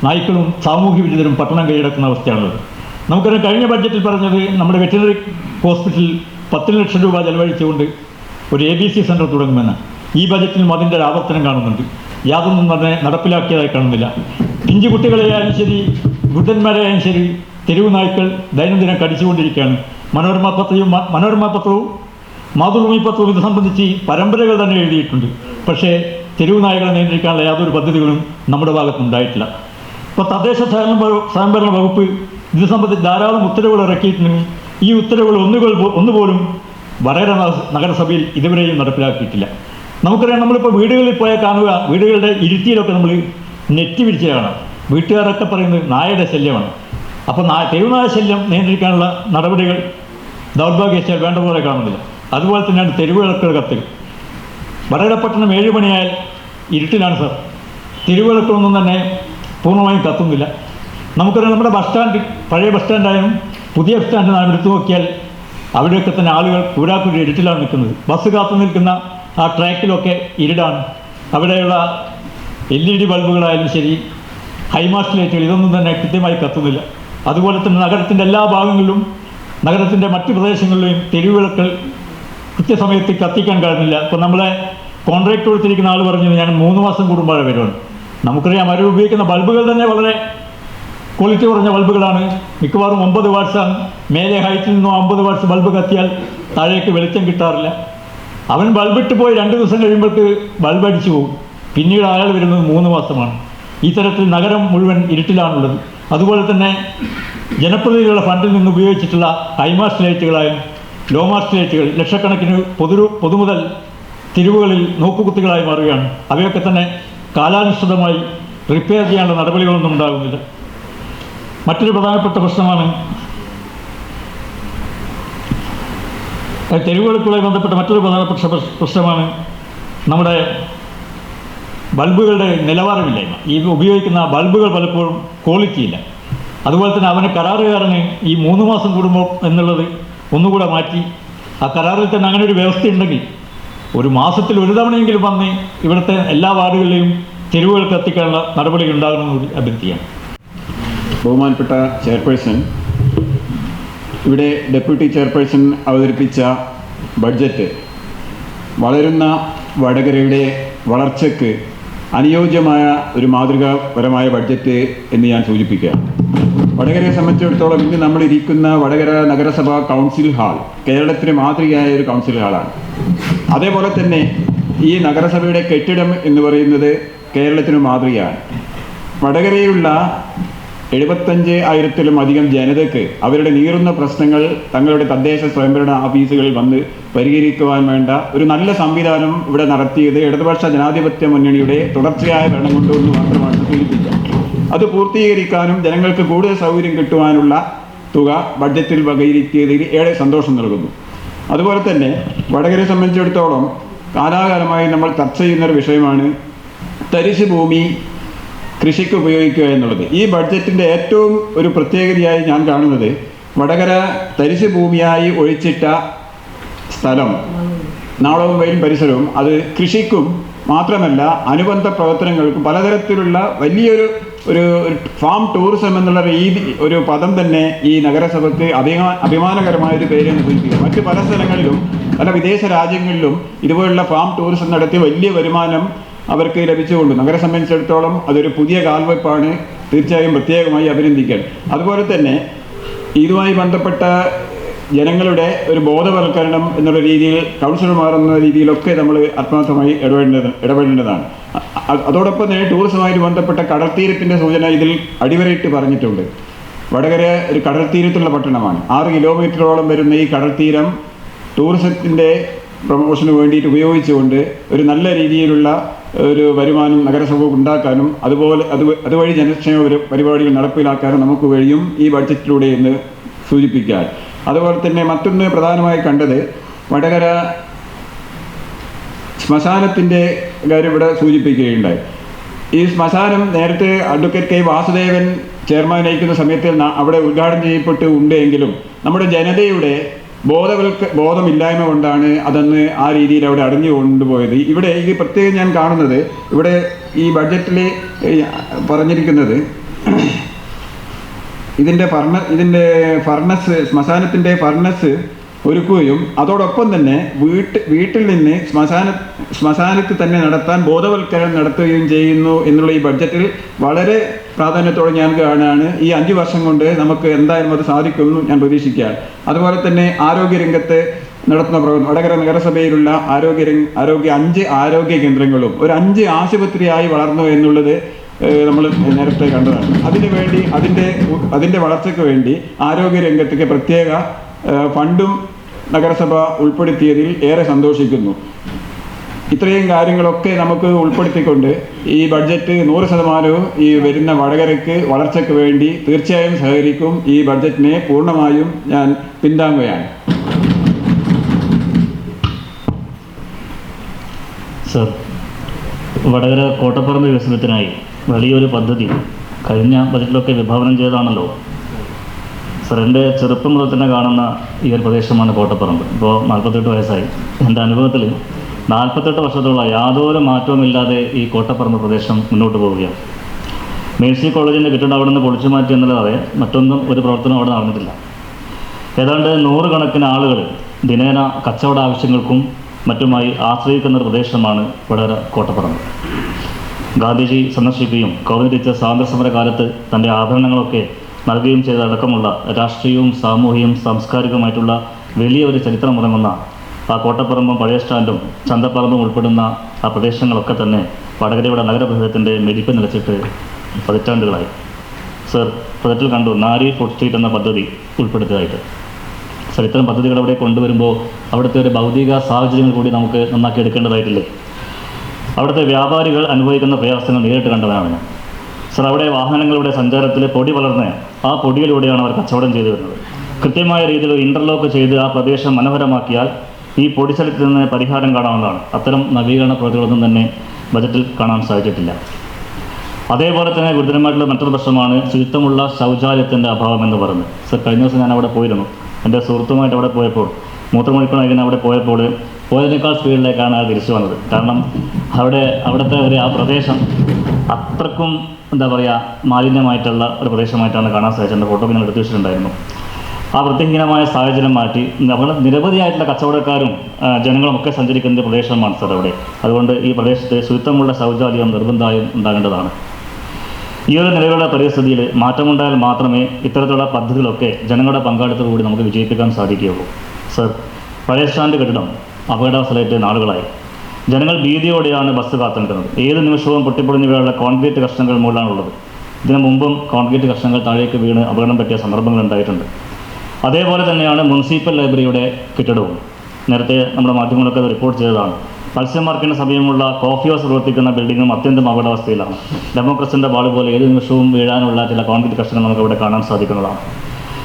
നായ്ക്കളും സാമൂഹ്യ വിരുദ്ധരും പട്ടണം കൈയടക്കുന്ന അവസ്ഥയാണുള്ളത്. നമുക്കറിയാം, കഴിഞ്ഞ ബഡ്ജറ്റിൽ പറഞ്ഞത് നമ്മുടെ വെറ്റിനറി ഹോസ്പിറ്റലിൽ 10 ലക്ഷം രൂപ ചെലവഴിച്ചുകൊണ്ട് ഒരു ABC സെൻറ്റർ തുടങ്ങുമെന്ന്. ഈ ബജറ്റിലും അതിൻ്റെ ഒരു ആവർത്തനം കാണുന്നുണ്ട്. യാതൊന്നും തന്നെ നടപ്പിലാക്കിയതായി കാണുന്നില്ല. പിഞ്ചു കുട്ടികളെയായാലും ശരി, വൃദ്ധന്മാരെയായാലും ശരി, തെരുവ് നായ്ക്കൾ ദൈനംദിനം കടിച്ചുകൊണ്ടിരിക്കുകയാണ്. മനോരമ പത്രവും മാതൃഭൂമി പത്രവും ഇത് സംബന്ധിച്ച് പരമ്പരകൾ തന്നെ എഴുതിയിട്ടുണ്ട്. പക്ഷേ തെരുവ് നായ്ക്കളെ നിയന്ത്രിക്കാനുള്ള യാതൊരു പദ്ധതികളും നമ്മുടെ ഭാഗത്തുണ്ടായിട്ടില്ല. ഇപ്പോൾ തദ്ദേശ സ്വയംഭരണ വകുപ്പ് ഇത് സംബന്ധിച്ച് ധാരാളം ഉത്തരവുകൾ ഇറക്കിയിട്ടുണ്ടെങ്കിൽ ഈ ഉത്തരവുകൾ ഒന്നുപോലും വടകര നഗരസഭയിൽ ഇതുവരെയും നടപ്പിലാക്കിയിട്ടില്ല. നമുക്കറിയാം, നമ്മളിപ്പോൾ വീടുകളിൽ പോയാൽ കാണുക, വീടുകളുടെ ഇരുത്തിയിലൊക്കെ നമ്മൾ നെറ്റ് വിരിച്ച് കാണാം. വീട്ടുകാരൊക്കെ പറയുന്നത് നായയുടെ ശല്യമാണ്. അപ്പോൾ തെരുവുനായ ശല്യം നിയന്ത്രിക്കാനുള്ള നടപടികൾ ദൗർഭാഗ്യവശാൽ വേണ്ട പോലെ കാണുന്നില്ല. അതുപോലെ തന്നെയാണ് തെരുവ് വിളക്കുകൾ കത്തുക. വടകര പട്ടണം 7 മണിയായാൽ ഇരുട്ടിലാണ് സാർ. തെരുവിളക്കൊന്നും തന്നെ പൂർണ്ണമായും കത്തുന്നില്ല. നമുക്കറിയാം, നമ്മുടെ ബസ് സ്റ്റാൻഡ്, പഴയ ബസ് സ്റ്റാൻഡായാലും പുതിയ ബസ് സ്റ്റാൻഡ് നാം എടുത്തു നോക്കിയാൽ അവിടെയൊക്കെ തന്നെ ആളുകൾ കൂരാക്കൂരി ഇരുട്ടിലാണ് നിൽക്കുന്നത്. ബസ് കാത്തു നിൽക്കുന്ന ആ ട്രാക്കിലൊക്കെ ഇരുടാണ്. അവിടെയുള്ള LED ബൾബുകളായാലും ശരി, ഹൈമാസ്റ്റ് ലൈറ്റുകൾ, ഇതൊന്നും തന്നെ കൃത്യമായി കത്തുന്നില്ല. അതുപോലെ തന്നെ നഗരത്തിൻ്റെ എല്ലാ ഭാഗങ്ങളിലും നഗരത്തിൻ്റെ മറ്റ് പ്രദേശങ്ങളിലെയും തെരുവിളക്കൾ കൃത്യസമയത്ത് കത്തിക്കാൻ കഴിയുന്നില്ല. ഇപ്പോൾ നമ്മളെ കോൺട്രാക്ട് കൊടുത്തിരിക്കുന്ന ആൾ പറഞ്ഞത് ഞാൻ 3 മാസം കൂടുമ്പോഴേ വരുവാണ്. നമുക്കറിയാം, അവർ ഉപയോഗിക്കുന്ന ബൾബുകൾ തന്നെ വളരെ ക്വാളിറ്റി കുറഞ്ഞ ബൾബുകളാണ്. മിക്കവാറും 9 വാട്ട്സാണ്. മേലെ ഹൈറ്റിൽ നിന്നും 50 വാട്ട്സ് ബൾബ് കത്തിയാൽ താഴേക്ക് വെളിച്ചം കിട്ടാറില്ല. അവൻ ബൾബിട്ട് പോയി 2 ദിവസം കഴിയുമ്പോഴേക്ക് ബൾബ് അടിച്ചു പോകും. പിന്നീട് അയാൾ വരുന്നത് 3 മാസമാണ്. ഈ തരത്തിൽ നഗരം മുഴുവൻ ഇരുട്ടിലാണുള്ളത്. അതുപോലെ തന്നെ ജനപ്രതിനിധികളുടെ ഫണ്ടിൽ നിന്ന് ഉപയോഗിച്ചിട്ടുള്ള ഹൈമാസ്റ്റ് ലൈറ്റുകളായും ലോമാസ്റ്റ് ലൈറ്റുകൾ ലക്ഷക്കണക്കിന് പൊതുമുതൽ തെരുവുകളിൽ നോക്കുകുത്തികളായി മാറുകയാണ്. അവയൊക്കെ തന്നെ കാലാനുസൃതമായി റിപ്പയർ ചെയ്യാനുള്ള നടപടികളൊന്നും ഉണ്ടാകുന്നില്ല. മറ്റൊരു പ്രധാനപ്പെട്ട പ്രശ്നമാണ് തെരുവുകൾക്കുമായി ബന്ധപ്പെട്ട മറ്റൊരു പ്രധാനപ്പെട്ട പ്രശ്നമാണ് നമ്മുടെ ബൾബുകളുടെ നിലവാരമില്ലായ്മ. ഈ ഉപയോഗിക്കുന്ന ബൾബുകൾ പലപ്പോഴും ക്വാളിറ്റിയില്ല. അതുപോലെ തന്നെ അവന് കരാറുകാരന് ഈ 3 മാസം കൂടുമ്പോൾ എന്നുള്ളത് ഒന്നുകൂടെ മാറ്റി ആ കരാറിൽ തന്നെ അങ്ങനെ ഒരു വ്യവസ്ഥയുണ്ടെങ്കിൽ ഒരു മാസത്തിൽ ഒരു തവണയെങ്കിലും വന്ന് ഇവിടുത്തെ എല്ലാ വാർഡുകളിലെയും തെരുവുകൾക്ക് എത്തിക്കാനുള്ള നടപടികൾ ഉണ്ടാകണമെന്ന് അഭ്യർത്ഥിക്കുകയാണ്. ബഹുമാനപ്പെട്ട ചെയർപേഴ്സൺ, ഇവിടെ ഡെപ്യൂട്ടി ചെയർപേഴ്സൺ അവതരിപ്പിച്ച ബഡ്ജറ്റ് വളരുന്ന വടകരയുടെ വളർച്ചയ്ക്ക് അനുയോജ്യമായ ഒരു മാതൃകാപരമായ ബഡ്ജറ്റ് എന്ന് ഞാൻ സൂചിപ്പിക്കുകയാണ്. വടകരയെ സംബന്ധിച്ചിടത്തോളം ഇന്ന് നമ്മളിരിക്കുന്ന വടകര നഗരസഭാ കൗൺസിൽ ഹാൾ കേരളത്തിന് മാതൃകയായ ഒരു കൗൺസിൽ ഹാളാണ്. അതേപോലെ തന്നെ ഈ നഗരസഭയുടെ കെട്ടിടം എന്ന് പറയുന്നത് കേരളത്തിന് മാതൃകയാണ്. വടകരയിലുള്ള 75,000-ത്തിലും അധികം ജനതയ്ക്ക് അവരുടെ നീറുന്ന പ്രശ്നങ്ങൾ തങ്ങളുടെ തദ്ദേശ സ്വയംഭരണ ഓഫീസുകളിൽ വന്ന് പരിഹരിക്കുവാൻ വേണ്ട ഒരു നല്ല സംവിധാനം ഇവിടെ നടത്തിയത് ഇടതുപക്ഷ ജനാധിപത്യ മുന്നണിയുടെ തുടർച്ചയായ ഭരണം കൊണ്ടുവന്ന് മാത്രമാണ് സൂചിപ്പിക്കുക. അത് പൂർത്തീകരിക്കാനും ജനങ്ങൾക്ക് കൂടുതൽ സൗകര്യം കിട്ടുവാനുള്ള തുക ബഡ്ജറ്റിൽ വകയിരുത്തിയതിൽ ഏറെ സന്തോഷം നൽകുന്നു. അതുപോലെ തന്നെ വടകരയെ സംബന്ധിച്ചിടത്തോളം കാലാകാലമായി നമ്മൾ ചർച്ച ചെയ്യുന്നൊരു വിഷയമാണ് തരിശ് ഭൂമി കൃഷിക്ക് ഉപയോഗിക്കുക എന്നുള്ളത്. ഈ ബഡ്ജറ്റിൻ്റെ ഏറ്റവും ഒരു പ്രത്യേകതയായി ഞാൻ കാണുന്നത് വടകര തരിശ് ഭൂമിയായി ഒഴിച്ചിട്ട സ്ഥലം നാളവും വയലും പരിസരവും അത് കൃഷിക്കും മാത്രമല്ല അനുബന്ധ പ്രവർത്തനങ്ങൾക്കും പലതരത്തിലുള്ള വലിയൊരു ഒരു ഫാം ടൂറിസം എന്നുള്ള ഒരു പദം തന്നെ ഈ നഗരസഭയ്ക്ക് അഭിമാനകരമായൊരു പേര് സൂചിപ്പിക്കുക. മറ്റ് പല സ്ഥലങ്ങളിലും പല വിദേശ രാജ്യങ്ങളിലും ഇതുപോലുള്ള ഫാം ടൂറിസം നടത്തി വലിയ വരുമാനം അവർക്ക് ലഭിച്ചുകൊണ്ട് നഗരം സംബന്ധിച്ചിടത്തോളം അതൊരു പുതിയ കാൽവയ്പ്പാണ്. തീർച്ചയായും പ്രത്യേകമായി അഭിനന്ദിക്കാൻ. അതുപോലെ തന്നെ ഇതുമായി ബന്ധപ്പെട്ട ജനങ്ങളുടെ ഒരു ബോധവൽക്കരണം എന്നുള്ള രീതിയിൽ കൗൺസിലർമാർ എന്ന രീതിയിലൊക്കെ നമ്മൾ ആത്മാർത്ഥമായി ഇടപെടേണ്ടതാണ്. അതോടൊപ്പം തന്നെ ടൂറിസവുമായി ബന്ധപ്പെട്ട കടൽത്തീരത്തിൻ്റെ സൂചന ഇതിൽ അടിവരയിട്ട് പറഞ്ഞിട്ടുണ്ട്. വടകര ഒരു കടൽത്തീരത്തുള്ള പട്ടണമാണ്. 6 കിലോമീറ്ററോളം വരുന്ന ഈ കടൽത്തീരം ടൂറിസത്തിൻ്റെ പ്രൊമോഷന് വേണ്ടിയിട്ട് ഉപയോഗിച്ചുകൊണ്ട് ഒരു നല്ല രീതിയിലുള്ള ഒരു വരുമാനം നഗരസഭ ഉണ്ടാക്കാനും അതുവഴി ജനക്ഷേമ പരിപാടികൾ നടപ്പിലാക്കാനും നമുക്ക് കഴിയും ഈ ബഡ്ജറ്റിലൂടെ എന്ന് സൂചിപ്പിക്കാൻ. അതുപോലെ തന്നെ മറ്റൊന്ന് പ്രധാനമായി കണ്ടത് വടകര ശ്മശാനത്തിൻ്റെ കാര്യം ഇവിടെ സൂചിപ്പിക്കുകയുണ്ടായി. ഈ ശ്മശാനം നേരത്തെ അഡ്വക്കേറ്റ് കെ വാസുദേവൻ ചെയർമാൻ നയിക്കുന്ന സമയത്ത് അവിടെ ഉദ്ഘാടനം ചെയ്യപ്പെട്ട് ഉണ്ടെങ്കിലും നമ്മുടെ ജനതയുടെ ബോധമില്ലായ്മ കൊണ്ടാണ് അതന്ന് ആ രീതിയിൽ അവിടെ അടഞ്ഞു കൊണ്ടുപോയത്. ഇവിടെ ഈ പ്രത്യേകം ഞാൻ കാണുന്നത് ഇവിടെ ഈ ബഡ്ജറ്റിൽ പറഞ്ഞിരിക്കുന്നത് ഇതിൻ്റെ ഫർണസ് ശ്മശാനത്തിൻ്റെ ഫർണസ് ഒരുക്കുകയും അതോടൊപ്പം തന്നെ വീട്ടിൽ നിന്ന് ശ്മശാനത്തിൽ തന്നെ നടത്താൻ ബോധവൽക്കരണം നടത്തുകയും ചെയ്യുന്നു എന്നുള്ള ഈ ബഡ്ജറ്റിൽ വളരെ പ്രാധാന്യത്തോടെ ഞാൻ കാണുകയാണ്. ഈ 5 വർഷം കൊണ്ട് നമുക്ക് എന്തായാലും അത് സാധിക്കുമെന്ന് ഞാൻ പ്രതീക്ഷിക്കുകയാണ്. അതുപോലെ തന്നെ ആരോഗ്യരംഗത്ത് നടത്തുന്ന പ്രവർത്തനം വടകര നഗരസഭയിലുള്ള 5 ആരോഗ്യ കേന്ദ്രങ്ങളും ഒരു 5 ആശുപത്രിയായി വളർന്നു എന്നുള്ളത് നമ്മൾ നേരത്തെ കണ്ടതാണ്. അതിനുവേണ്ടി അതിൻ്റെ വളർച്ചയ്ക്ക് വേണ്ടി ആരോഗ്യരംഗത്തേക്ക് പ്രത്യേക ഫണ്ടും നഗരസഭ ഉൾപ്പെടുത്തിയതിൽ ഏറെ സന്തോഷിക്കുന്നു. ഇത്രയും കാര്യങ്ങളൊക്കെ നമുക്ക് ഉൾപ്പെടുത്തിക്കൊണ്ട് ഈ ബഡ്ജറ്റ് 100% ഈ വരുന്ന വടകരയ്ക്ക് വളർച്ചയ്ക്ക് വേണ്ടി തീർച്ചയായും സഹകരിക്കും. ഈ ബഡ്ജറ്റിനെ പൂർണ്ണമായും ഞാൻ പിന്താങ്ങുകയാണ്. സർ, വടകര കോട്ടപ്പറമ്പ് വികസനത്തിനായി വലിയൊരു പദ്ധതി കഴിഞ്ഞ ബജറ്റിലൊക്കെ വിഭാവനം ചെയ്തതാണല്ലോ. സർ, എൻ്റെ ചെറുപ്പം മുതൽ തന്നെ കാണുന്ന ഈ ഒരു പ്രദേശമാണ് കോട്ടപ്പറമ്പ്. ഇപ്പോൾ 48 വയസ്സായി. എൻ്റെ അനുഭവത്തിൽ 48 വർഷത്തോളം യാതൊരു മാറ്റവുമില്ലാതെ ഈ കോട്ടപ്പറമ്പ് പ്രദേശം മുന്നോട്ട് പോവുകയാണ്. മേഴ്സി കോളേജിൻ്റെ കെട്ടിടം അവിടെ നിന്ന് പൊളിച്ചു മാറ്റി എന്നല്ലാതെ മറ്റൊന്നും ഒരു പ്രവർത്തനം അവിടെ നടന്നിട്ടില്ല. ഏതാണ്ട് 100 കണക്കിന് ആളുകൾ ദിനേന കച്ചവട ആവശ്യങ്ങൾക്കും മറ്റുമായി ആശ്രയിക്കുന്ന ഒരു പ്രദേശമാണ് വടകര കോട്ടപ്പറമ്പ്. ഗാന്ധിജി സന്ദർശിക്കുകയും കോളേജ് ടീച്ചർ സ്വാതന്ത്ര്യസമര കാലത്ത് തൻ്റെ ആഭരണങ്ങളൊക്കെ നൽകുകയും ചെയ്തടക്കമുള്ള രാഷ്ട്രീയവും സാമൂഹികവും സാംസ്കാരികവുമായിട്ടുള്ള വലിയൊരു ചരിത്രമുറങ്ങുന്ന ആ കോട്ടപ്പറമ്പും പഴയ സ്റ്റാൻഡും ചന്തപ്പറമ്പും ഉൾപ്പെടുന്ന ആ പ്രദേശങ്ങളൊക്കെ തന്നെ വടകരയുടെ നഗരപ്രദേശത്തിൻ്റെ മെരിപ്പ് നിലച്ചിട്ട് പതിറ്റാണ്ടുകളായി. സർ, പ്രൊജക്റ്റിൽ കണ്ടു നാരി ഫുഡ് സ്ട്രീറ്റ് എന്ന പദ്ധതി ഉൾപ്പെടുത്തിയതായിട്ട്. സർ, ഇത്തരം പദ്ധതികൾ അവിടെ കൊണ്ടുവരുമ്പോൾ അവിടുത്തെ ഒരു ഭൗതിക സാഹചര്യങ്ങൾ കൂടി നമുക്ക് നന്നാക്കി എടുക്കേണ്ടതായിട്ടില്ലേ? അവിടുത്തെ വ്യാപാരികൾ അനുഭവിക്കുന്ന പ്രയാസങ്ങൾ നേരിട്ട് കണ്ടവനാണ് ഞാൻ. സർ, അവിടെ വാഹനങ്ങളുടെ സഞ്ചാരത്തിൽ പൊടി വളർന്ന് ആ പൊടിയിലൂടെയാണ് അവർ കച്ചവടം ചെയ്തു വരുന്നത്. കൃത്യമായ രീതിയിൽ ഇൻ്റർലോക്ക് ചെയ്ത് ആ പ്രദേശം മനോഹരമാക്കിയാൽ ഈ പൊടിസ്ഥലത്തിൽ നിന്ന് പരിഹാരം കാണാവുന്നതാണ്. അത്തരം നവീകരണ പ്രവൃത്തികളൊന്നും തന്നെ ബജറ്റിൽ കാണാൻ സാധിച്ചിട്ടില്ല. അതേപോലെ തന്നെ ഗുരുതരമായിട്ടുള്ള മറ്റൊരു പ്രശ്നമാണ് ശുചിത്വമുള്ള ശൗചാലയത്തിൻ്റെ അഭാവം എന്ന് പറയുന്നത്. സർ, കഴിഞ്ഞ ദിവസം ഞാൻ അവിടെ പോയിരുന്നു. എൻ്റെ സുഹൃത്തുമായിട്ട് അവിടെ പോയപ്പോൾ മൂത്രമൊഴിക്കണമായിരുന്നു. അവിടെ പോയതിനേക്കാൾ സ്പീഡിലേക്കാണ് അത് തിരിച്ചു വന്നത്. കാരണം അവിടുത്തെ ആ പ്രദേശം അത്രക്കും എന്താ പറയുക മാലിന്യമായിട്ടുള്ള ഒരു പ്രദേശമായിട്ടാണ് കാണാൻ സാധിച്ചത്. എൻ്റെ ഫോട്ടോ ഞാൻ എടുത്തു വെച്ചിട്ടുണ്ടായിരുന്നു. ആ വൃത്തിഹീനമായ സാഹചര്യം മാറ്റി നമ്മൾ നിരവധിയായിട്ടുള്ള കച്ചവടക്കാരും ജനങ്ങളും ഒക്കെ സഞ്ചരിക്കുന്ന പ്രദേശമാണ് സർ അവിടെ. അതുകൊണ്ട് ഈ പ്രദേശത്ത് ശുചിത്വമുള്ള ശൗചാലയം നിർബന്ധമായും ഉണ്ടാകേണ്ടതാണ്. ഈ ഒരു നിലവിലുള്ള പരിസ്ഥിതിയിൽ മാറ്റമുണ്ടായാൽ മാത്രമേ ഇത്തരത്തിലുള്ള പദ്ധതികളൊക്കെ ജനങ്ങളുടെ പങ്കാളിത്തത്തോടുകൂടി നമുക്ക് വിജയിപ്പിക്കാൻ സാധിക്കുകയുള്ളൂ. സർ, പഴയ സ്റ്റാൻഡ് കെട്ടിടം അപകടാവസ്ഥയിലേറ്റ് നാളുകളായി. ജനങ്ങൾ ഭീതിയോടെയാണ് ബസ് കാത്തുനിൽക്കുന്നത്. ഏത് നിമിഷവും പൊട്ടിപ്പൊളിഞ്ഞു വീഴാനുള്ള കോൺക്രീറ്റ് കഷ്ണങ്ങൾ മുകളിലാണുള്ളത്. ഇതിനു മുമ്പും കോൺക്രീറ്റ് കഷ്ണങ്ങൾ താഴേക്ക് വീണ് അപകടം പറ്റിയ സന്ദർഭങ്ങൾ ഉണ്ടായിട്ടുണ്ട്. അതേപോലെ തന്നെയാണ് മുനിസിപ്പൽ ലൈബ്രറിയുടെ കെട്ടിടവും. നേരത്തെ നമ്മുടെ മാധ്യമങ്ങളൊക്കെ അത് റിപ്പോർട്ട് ചെയ്തതാണ്. മത്സ്യം മാർക്കറ്റിന് സമീപമുള്ള കോഫി ഹൗസ് പ്രവർത്തിക്കുന്ന ബിൽഡിങ്ങും അത്യന്തം അപകടാവസ്ഥയിലാണ്. ഡെമോക്രസിൻ്റെ ബാൾ പോലെ ഏത് നിമിഷവും വീഴാനുള്ള ചില കോൺക്രീറ്റ് കഷ്ണങ്ങൾ നമുക്ക് ഇവിടെ കാണാൻ സാധിക്കുന്നതാണ്.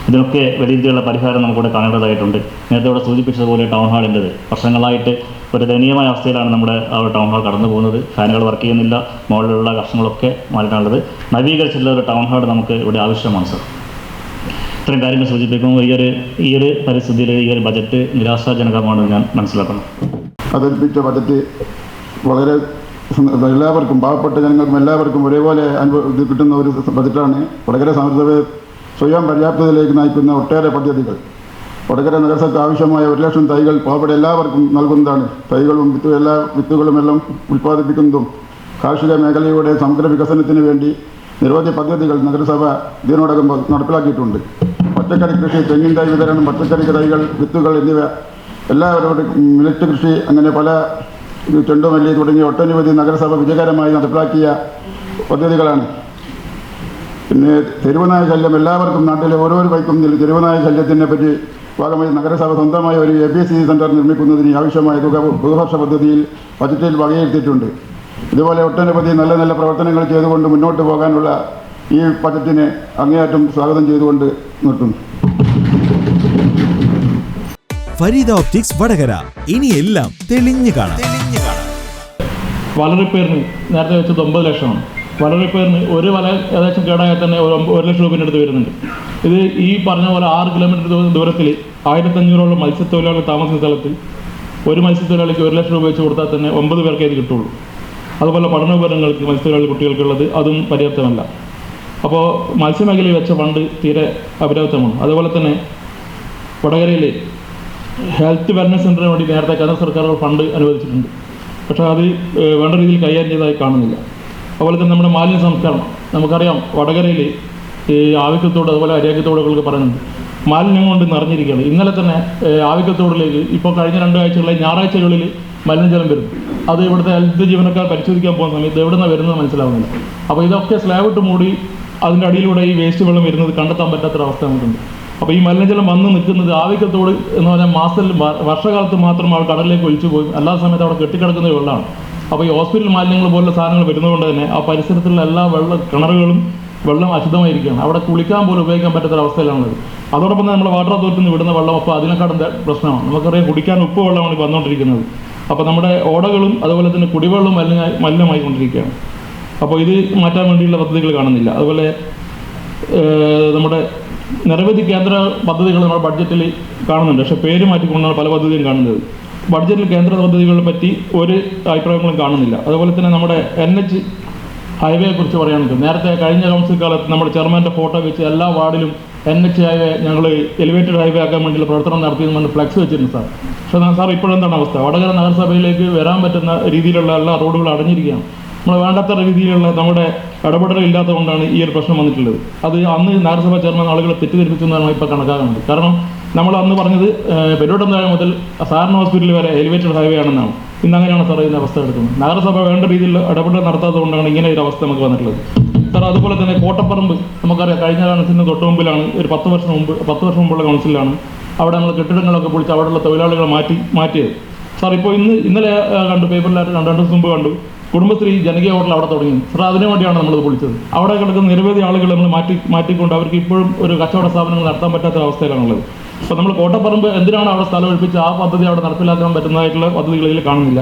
ഇതിനൊക്കെ വലിയ രീതിയിലുള്ള പരിഹാരം നമുക്കിവിടെ കാണേണ്ടതായിട്ടുണ്ട്. നേരത്തെ ഇവിടെ സൂചിപ്പിച്ചതുപോലെ ടൗൺ ഹാളിൻ്റെത് വർഷങ്ങളായിട്ട് ഒരു ദയനീയമായ അവസ്ഥയിലാണ് നമ്മുടെ ആ ഒരു ടൗൺ ഹാൾ കടന്നു പോകുന്നത്. ഫാനുകൾ വർക്ക് ചെയ്യുന്നില്ല, മുകളിലുള്ള കഷ്ണങ്ങളൊക്കെ മാറ്റാനുള്ളത്. നവീകരിച്ചിട്ടുള്ള ഒരു ടൗൺ ഹാൾ നമുക്ക് ഇവിടെ ആവശ്യമാണ് സർ. ഇത്രയും കാര്യങ്ങൾ സൂചിപ്പിക്കുമ്പോൾ ഈ ഒരു പരിസ്ഥിതിയിൽ ഈ ഒരു ബജറ്റ് നിരാശാജനകമാണെന്ന് ഞാൻ മനസ്സിലാക്കുന്നു. അവതരിപ്പിച്ച ബജറ്റ് വളരെ എല്ലാവർക്കും, പാവപ്പെട്ട ജനങ്ങൾക്കും എല്ലാവർക്കും ഒരേപോലെ ഇത് കിട്ടുന്ന ഒരു ബജറ്റാണ്. വടകര സമൃദ്ധയെ സ്വയം പര്യാപ്തതയിലേക്ക് നയിക്കുന്ന ഒട്ടേറെ പദ്ധതികൾ. വടകര നഗരസഭയ്ക്ക് ആവശ്യമായ 1,00,000 തൈകൾ പാവപ്പെട്ട എല്ലാവർക്കും നൽകുന്നതാണ്. തൈകളും വിത്തുകളുമെല്ലാം ഉൽപ്പാദിപ്പിക്കുന്നതും കാർഷിക മേഖലയുടെ സമഗ്ര വികസനത്തിന് വേണ്ടി നിരവധി പദ്ധതികൾ നഗരസഭ ഇതിനോടകം നടപ്പിലാക്കിയിട്ടുണ്ട്. പച്ചക്കറി കൃഷി, തെങ്ങിൻ തൈ വിതരണം, പച്ചക്കറി തൈകൾ, വിത്തുകൾ എന്നിവ എല്ലാവരോടും മില്ലറ്റ് കൃഷി, അങ്ങനെ പല ചെണ്ടുമല്ലി തുടങ്ങിയ ഒട്ടനവധി നഗരസഭ വിജയകരമായി നടപ്പിലാക്കിയ പദ്ധതികളാണ്. പിന്നെ തെരുവുനായ ശല്യം എല്ലാവർക്കും, നാട്ടിലെ ഓരോരു വൈക്കും തെരുവുനായ ശല്യത്തിനെ പറ്റി ഭാഗമായി നഗരസഭ സ്വന്തമായ ഒരു ABCD സെൻറ്റർ നിർമ്മിക്കുന്നതിന് ആവശ്യമായ തുക ബഹുവർഷ പദ്ധതിയിൽ ബജറ്റിൽ വകയിരുത്തിയിട്ടുണ്ട്. ഇതുപോലെ ഒട്ടനവധി നല്ല നല്ല പ്രവർത്തനങ്ങൾ ചെയ്തുകൊണ്ട് മുന്നോട്ട് പോകാനുള്ള ഈ ബജറ്റിനെ അങ്ങേയറ്റം സ്വാഗതം ചെയ്തുകൊണ്ട് നിർത്തുന്നു. ഫരീദ ഓപ്റ്റിക്സ് വടകര, ഇനി എല്ലാം തെളിഞ്ഞു കാണാം. വല റിപ്പയറിന് നേരത്തെ വെച്ചത് 9 ലക്ഷമാണ്. വല റിപ്പയറിന് ഒരു വല ഏകദേശം കേടായാൽ തന്നെ 1 ലക്ഷം രൂപയുടെ അടുത്ത് വരുന്നുണ്ട്. ഇത് ഈ പറഞ്ഞ പോലെ 6 കിലോമീറ്റർ ദൂരത്തിൽ 1500ഓളം മത്സ്യത്തൊഴിലാളികൾ താമസിക്കുന്ന സ്ഥലത്ത് ഒരു മത്സ്യത്തൊഴിലാളിക്ക് 1 ലക്ഷം രൂപ വെച്ച് കൊടുത്താൽ തന്നെ 9 പേർക്കേ ഇത് കിട്ടുള്ളൂ. അതുപോലെ പഠനോപകരണങ്ങൾക്ക് മത്സ്യത്തൊഴിലാളി കുട്ടികൾക്കുള്ളത് അതും പര്യാപ്തമല്ല. അപ്പോൾ മത്സ്യമേഖലയിൽ വെച്ച ഫണ്ട് തീരെ അപര്യാപ്തമാണ്. അതുപോലെ തന്നെ വടകരയിൽ ഹെൽത്ത് വെൽനസ് സെൻ്ററിന് വേണ്ടി നേരത്തെ കേന്ദ്ര സർക്കാർ ഫണ്ട് അനുവദിച്ചിട്ടുണ്ട്. പക്ഷേ അത് വേണ്ട രീതിയിൽ കൈകാര്യം ചെയ്തതായി കാണുന്നില്ല. അതുപോലെ തന്നെ നമ്മുടെ മാലിന്യ സംസ്കരണം, നമുക്കറിയാം വടകരയിൽ ഈ ആവിക്കത്തോട് അതുപോലെ അരിയാക്കത്തോടുകളൊക്കെ പറയുന്നുണ്ട്, മാലിന്യം കൊണ്ട് നിറഞ്ഞിരിക്കുകയാണ്. ഇന്നലെ തന്നെ ആവിക്കത്തോടിലേക്ക് ഇപ്പോൾ കഴിഞ്ഞ 2 ആഴ്ചകളിൽ ഞായറാഴ്ചകളിൽ മലിനജലം വരുന്നു. അത് ഇവിടുത്തെ ഹെൽത്ത് ജീവനക്കാർ പരിശോധിക്കാൻ പോകുന്ന സമയത്ത് എവിടെ നിന്നാണ് വരുന്നത് മനസ്സിലാവുന്നില്ല. അപ്പോൾ ഇതൊക്കെ സ്ലാബിട്ട് മൂടി അതിൻ്റെ അടിയിലൂടെ ഈ വേസ്റ്റ് വെള്ളം വരുന്നത് കണ്ടെത്താൻ പറ്റാത്തൊരവസ്ഥ നമുക്കുണ്ട്. അപ്പോൾ ഈ മലിനജലം വന്ന് നിൽക്കുന്നത് ആവിക്കത്തോട് എന്ന് പറഞ്ഞാൽ മാസത്തിൽ വർഷകാലത്ത് മാത്രം അവിടെ കടലിലേക്ക് ഒഴിച്ചു പോയി, അല്ലാത്ത സമയത്ത് അവിടെ കെട്ടിക്കിടക്കുന്ന വെള്ളമാണ്. അപ്പോൾ ഈ ഹോസ്പിറ്റൽ മാലിന്യങ്ങൾ പോലുള്ള സാധനങ്ങൾ വരുന്നതുകൊണ്ട് തന്നെ ആ പരിസരത്തുള്ള എല്ലാ കിണറുകളും വെള്ളം അശുദ്ധമായിരിക്കുകയാണ്. അവിടെ കുളിക്കാൻ പോലും ഉപയോഗിക്കാൻ പറ്റാത്തൊരവസ്ഥയിലാണുള്ളത്. അതോടൊപ്പം തന്നെ നമ്മുടെ വാട്ടർ അതോറിറ്റിയിൽ നിന്ന് വിടുന്ന വെള്ളം അപ്പോൾ അതിനെക്കാളും പ്രശ്നമാണ്. നമുക്കറിയാം കുടിക്കാൻ ഉപ്പ് വെള്ളമാണ് വന്നുകൊണ്ടിരിക്കുന്നത്. അപ്പോൾ നമ്മുടെ ഓടകളും അതുപോലെ തന്നെ കുടിവെള്ളവും മലിനമായിക്കൊണ്ടിരിക്കുകയാണ്. അപ്പോൾ ഇത് മാറ്റാൻ വേണ്ടിയുള്ള പദ്ധതികൾ കാണുന്നില്ല. അതുപോലെ നമ്മുടെ നിരവധി കേന്ദ്ര പദ്ധതികൾ നമ്മുടെ ബഡ്ജറ്റിൽ കാണുന്നുണ്ട്. പക്ഷേ പേര് മാറ്റിക്കൊണ്ടാണ് പല പദ്ധതിയും കാണുന്നത്. ബഡ്ജറ്റിൽ കേന്ദ്ര പദ്ധതികളെ പറ്റി ഒരു അഭിപ്രായങ്ങളും കാണുന്നില്ല. അതുപോലെ തന്നെ നമ്മുടെ NH ഹൈവേയെ കുറിച്ച് പറയുകയാണെങ്കിൽ നേരത്തെ കഴിഞ്ഞ കൗൺസിൽ കാലത്ത് നമ്മുടെ ചെയർമാൻ്റെ ഫോട്ടോ വെച്ച് എല്ലാ വാർഡിലും NH ഹൈവേ ഞങ്ങൾ എലിവേറ്റഡ് ഹൈവേ ആക്കാൻ വേണ്ടിയുള്ള പ്രവർത്തനം നടത്തിയെന്ന് ഫ്ലെക്സ് വെച്ചിരുന്നു സാർ. പക്ഷേ സാർ ഇപ്പോഴെന്താണ് അവസ്ഥ? വടകര നഗരസഭയിലേക്ക് വരാൻ പറ്റുന്ന രീതിയിലുള്ള എല്ലാ റോഡുകളും അടഞ്ഞിരിക്കുകയാണ്. നമ്മൾ വേണ്ടാത്ത രീതിയിലുള്ള നമ്മുടെ ഇടപെടൽ ഇല്ലാത്തതുകൊണ്ടാണ് ഈ ഒരു പ്രശ്നം വന്നിട്ടുള്ളത്. അത് അന്ന് നഗരസഭാ ചെയർമാൻ ആളുകളെ തെറ്റിദ്ധരിപ്പിച്ചെന്നാണ് ഇപ്പോൾ കണക്കാക്കുന്നത്. കാരണം നമ്മൾ അന്ന് പറഞ്ഞത് പെരുവട്ടംതാഴ മുതൽ സാറിന് ഹോസ്പിറ്റൽ വരെ എലിവേറ്റഡ് ഹൈവേ ആണെന്നാണ്. ഇന്ന് അങ്ങനെയാണ് സാർ ഇതിൻ്റെ അവസ്ഥ എടുക്കുന്നത്. നഗരസഭ വേണ്ട രീതിയിൽ ഇടപെടൽ നടത്താത്തതുകൊണ്ടാണ് ഇങ്ങനെ ഒരു അവസ്ഥ നമുക്ക് വന്നിട്ടുള്ളത് സാർ. അതുപോലെ തന്നെ കോട്ടപ്പറമ്പ് നമുക്കറിയാം, കഴിഞ്ഞ കൗൺസിലിന് തൊട്ട് മുമ്പിലാണ്, ഒരു 10 വർഷം മുമ്പുള്ള കൗൺസിലാണ് അവിടെ നമ്മൾ കെട്ടിടങ്ങളൊക്കെ പൊളിച്ച് അവിടെയുള്ള തൊഴിലാളികളെ മാറ്റിയത് സാർ. ഇപ്പോൾ ഇന്നലെ കണ്ടു, പേപ്പറിലായിട്ട് 2 ദിവസം മുമ്പ് കണ്ടു, കുടുംബശ്രീ ജനകീയ ഹോട്ടൽ അവിടെ തുടങ്ങി സാർ. അതിനു വേണ്ടിയാണ് നമ്മളത് പൊളിച്ചത്. അവിടെ കിടക്കുന്ന നിരവധി ആളുകൾ നമ്മൾ മാറ്റിക്കൊണ്ട് അവർക്ക് ഇപ്പോഴും ഒരു കച്ചവട സ്ഥാപനങ്ങൾ നടത്താൻ പറ്റാത്ത അവസ്ഥയിലാണുള്ളത്. അപ്പോൾ നമ്മൾ കോട്ടപ്പറമ്പ് എന്തിനാണ് അവിടെ സ്ഥലം ഒഴിപ്പിച്ച് ആ പദ്ധതി അവിടെ നടപ്പിലാക്കാൻ പറ്റുന്നതായിട്ടുള്ള പദ്ധതികളിൽ കാണുന്നില്ല.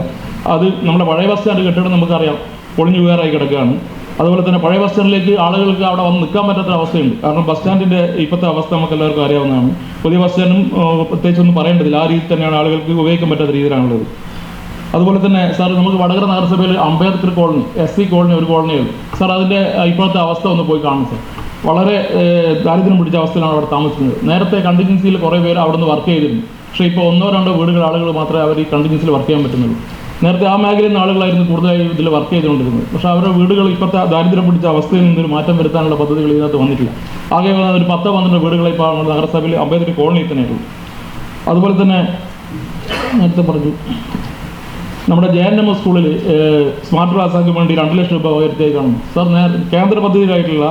അത് നമ്മുടെ പഴയ ബസ് സ്റ്റാൻഡ് കെട്ടിടം നമുക്കറിയാം പൊളിഞ്ഞു വേറായി കിടക്കുകയാണ്. അതുപോലെ തന്നെ പഴയ ബസ് സ്റ്റാൻഡിലേക്ക് ആളുകൾക്ക് അവിടെ വന്ന് നിൽക്കാൻ പറ്റാത്ത അവസ്ഥയുണ്ട്. കാരണം ബസ് സ്റ്റാൻഡിൻ്റെ ഇപ്പോഴത്തെ അവസ്ഥ നമുക്ക് എല്ലാവർക്കും അറിയാവുന്നതാണ്. പുതിയ ബസ് സ്റ്റാൻഡും പ്രത്യേകിച്ചൊന്നും പറയേണ്ടതില്ല. ആ രീതിയിൽ തന്നെയാണ് ആളുകൾക്ക് ഉപയോഗിക്കാൻ പറ്റാത്ത രീതിയിലാണുള്ളത്. അതുപോലെ തന്നെ സാർ നമുക്ക് വടകര നഗരസഭയിൽ അംബേദ്കർ കോളനി, SC കോളനി ഒരു കോളനിയുള്ളൂ സാർ. അതിൻ്റെ ഇപ്പോഴത്തെ അവസ്ഥ ഒന്ന് പോയി കാണും സാർ. വളരെ ദാരിദ്ര്യം പിടിച്ച അവസ്ഥയിലാണ് അവിടെ താമസിക്കുന്നത്. നേരത്തെ കണ്ടിജൻസിയിൽ കുറേ പേര് അവിടെ നിന്ന് വർക്ക് ചെയ്തിരുന്നു. പക്ഷേ ഇപ്പോൾ 1-2 വീടുകൾ ആളുകൾ മാത്രമേ അവർ ഈ കണ്ടിജൻസിയിൽ വർക്ക് ചെയ്യാൻ പറ്റുന്നുള്ളൂ. നേരത്തെ ആ മേഖലയിൽ നിന്ന് ആളുകളായിരുന്നു കൂടുതലായി ഇതിൽ വർക്ക് ചെയ്തുകൊണ്ടിരുന്നത്. പക്ഷേ അവരുടെ വീടുകൾ ഇപ്പോഴത്തെ ദാരിദ്ര്യം പിടിച്ച അവസ്ഥയിൽ നിന്നൊരു മാറ്റം വരുത്താനുള്ള പദ്ധതികൾ ഇതിനകത്ത് വന്നിട്ടില്ല. ആകെ ഒരു 10-12 വീടുകളെ ഇപ്പോൾ നഗരസഭയിൽ അംബേദ്കർ കോളനിയിൽ തന്നെയുള്ളൂ. അതുപോലെ തന്നെ നേരത്തെ പറഞ്ഞു നമ്മുടെ JNM സ്കൂളിൽ സ്മാർട്ട് ക്ലാസ് ആക്കി വേണ്ടി 2 ലക്ഷം രൂപ ഉയർത്തിയായി കാണുന്നു. സാർ കേന്ദ്ര പദ്ധതിയിലായിട്ടുള്ള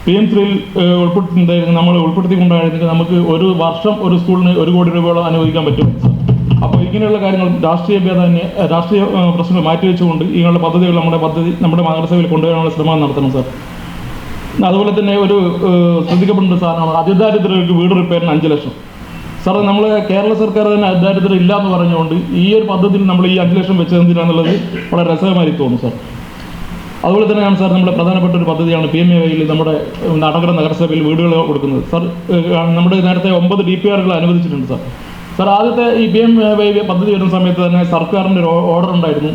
PM3 നമ്മൾ ഉൾപ്പെടുത്തിക്കൊണ്ടായിരുന്നെങ്കിൽ നമുക്ക് ഒരു വർഷം ഒരു സ്കൂളിന് 1 കോടി രൂപയോളം അനുവദിക്കാൻ പറ്റും സാർ. അപ്പോൾ ഇങ്ങനെയുള്ള കാര്യങ്ങൾ രാഷ്ട്രീയ പ്രശ്നങ്ങൾ മാറ്റിവെച്ചുകൊണ്ട് ഇങ്ങനെയുള്ള പദ്ധതികൾ നമ്മുടെ നഗരസഭയിൽ കൊണ്ടുവരാനുള്ള ശ്രമം നടത്തണം സാർ. അതുപോലെ തന്നെ ഒരു ശ്രദ്ധിക്കപ്പെടുന്ന സാധനമാണ് അതിദാരിദ്ര്യർക്ക് വീട് റിപ്പയറിന് 5 ലക്ഷം. സാർ നമ്മൾ കേരള സർക്കാർ തന്നെ അതിദാരിദ്ര്യം ഇല്ല എന്ന് പറഞ്ഞുകൊണ്ട് ഈ ഒരു പദ്ധതിയിൽ നമ്മൾ ഈ 5 ലക്ഷം വെച്ചത് എന്തിനാന്നുള്ളത് വളരെ രസകരമായി തോന്നുന്നു സാർ. അതുപോലെ തന്നെയാണ് സാർ നമ്മുടെ പ്രധാനപ്പെട്ട ഒരു പദ്ധതിയാണ് PMAYയിൽ നമ്മുടെ വടകര നഗരസഭയിൽ വീടുകൾ കൊടുക്കുന്നത് സാർ. നമ്മുടെ നേരത്തെ 9 DPRകൾ അനുവദിച്ചിട്ടുണ്ട് സാർ. സാർ ആദ്യത്തെ ഈ PMAY പദ്ധതി വരുന്ന സമയത്ത് തന്നെ സർക്കാരിൻ്റെ ഒരു ഓർഡർ ഉണ്ടായിരുന്നു.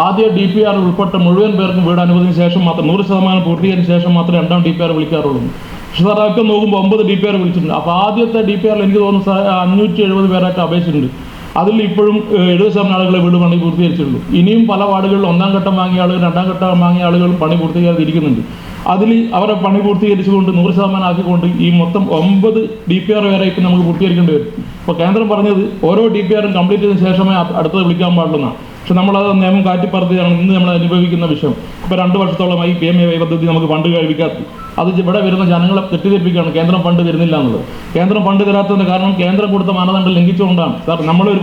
ആദ്യ DPR ഉൾപ്പെട്ട മുഴുവൻ പേർക്കും വീട് അനുവദിച്ചതിന് ശേഷം മാത്രം 100% പൂർത്തീകരിച്ച ശേഷം മാത്രമേ 2ാം DPR വിളിക്കാറുള്ളൂ. പക്ഷേ സാർ അതൊക്കെ നോക്കുമ്പോൾ 9 DPR വിളിച്ചിട്ടുണ്ട്. അപ്പോൾ ആദ്യത്തെ DPRൽ എനിക്ക് തോന്നുന്നു സാർ 570 പേരായിട്ട് അപേക്ഷിച്ചിട്ടുണ്ട്. അതിൽ ഇപ്പോഴും 70% ആളുകളെ വീട് പണി പൂർത്തീകരിച്ചിട്ടുള്ളൂ. ഇനിയും പല വാർഡുകളിൽ 1ാം ഘട്ടം വാങ്ങിയ ആളുകൾ 2ാം ഘട്ടം വാങ്ങിയ ആളുകൾ പണി പൂർത്തീകരിച്ചിരിക്കുന്നുണ്ട്. അതിൽ അവരെ പണി പൂർത്തീകരിച്ചുകൊണ്ട് 100% ആക്കിക്കൊണ്ട് ഈ മൊത്തം 9 DPR വരെ ഇപ്പം നമുക്ക് പൂർത്തീകരിക്കേണ്ടി വരും. അപ്പോൾ കേന്ദ്രം പറഞ്ഞത് ഓരോ DPRും കംപ്ലീറ്റ് ചെയ്തതിന് ശേഷമേ അടുത്തത് വിളിക്കാൻ പാടുള്ളൂന്നാണ്. പക്ഷെ നമ്മളത് നിയമം കാറ്റിപ്പറത്തിയാണ് ഇന്ന് നമ്മൾ അനുഭവിക്കുന്ന വിഷയം. ഇപ്പോൾ 2 വർഷത്തോളമായി PMAY പദ്ധതി നമുക്ക് ഫണ്ട് കഴിവിക്കാത്ത അത് ഇവിടെ വരുന്ന ജനങ്ങളെ തെറ്റിദ്ധരിപ്പിക്കുകയാണ് കേന്ദ്രം ഫണ്ട് തരുന്നില്ല എന്നുള്ളത്. കേന്ദ്രം ഫണ്ട് തരാത്തതിൻ്റെ കാരണം കേന്ദ്രം കൊടുത്ത മാനദണ്ഡം ലംഘിച്ചുകൊണ്ടാണ് സാർ. നമ്മളൊരു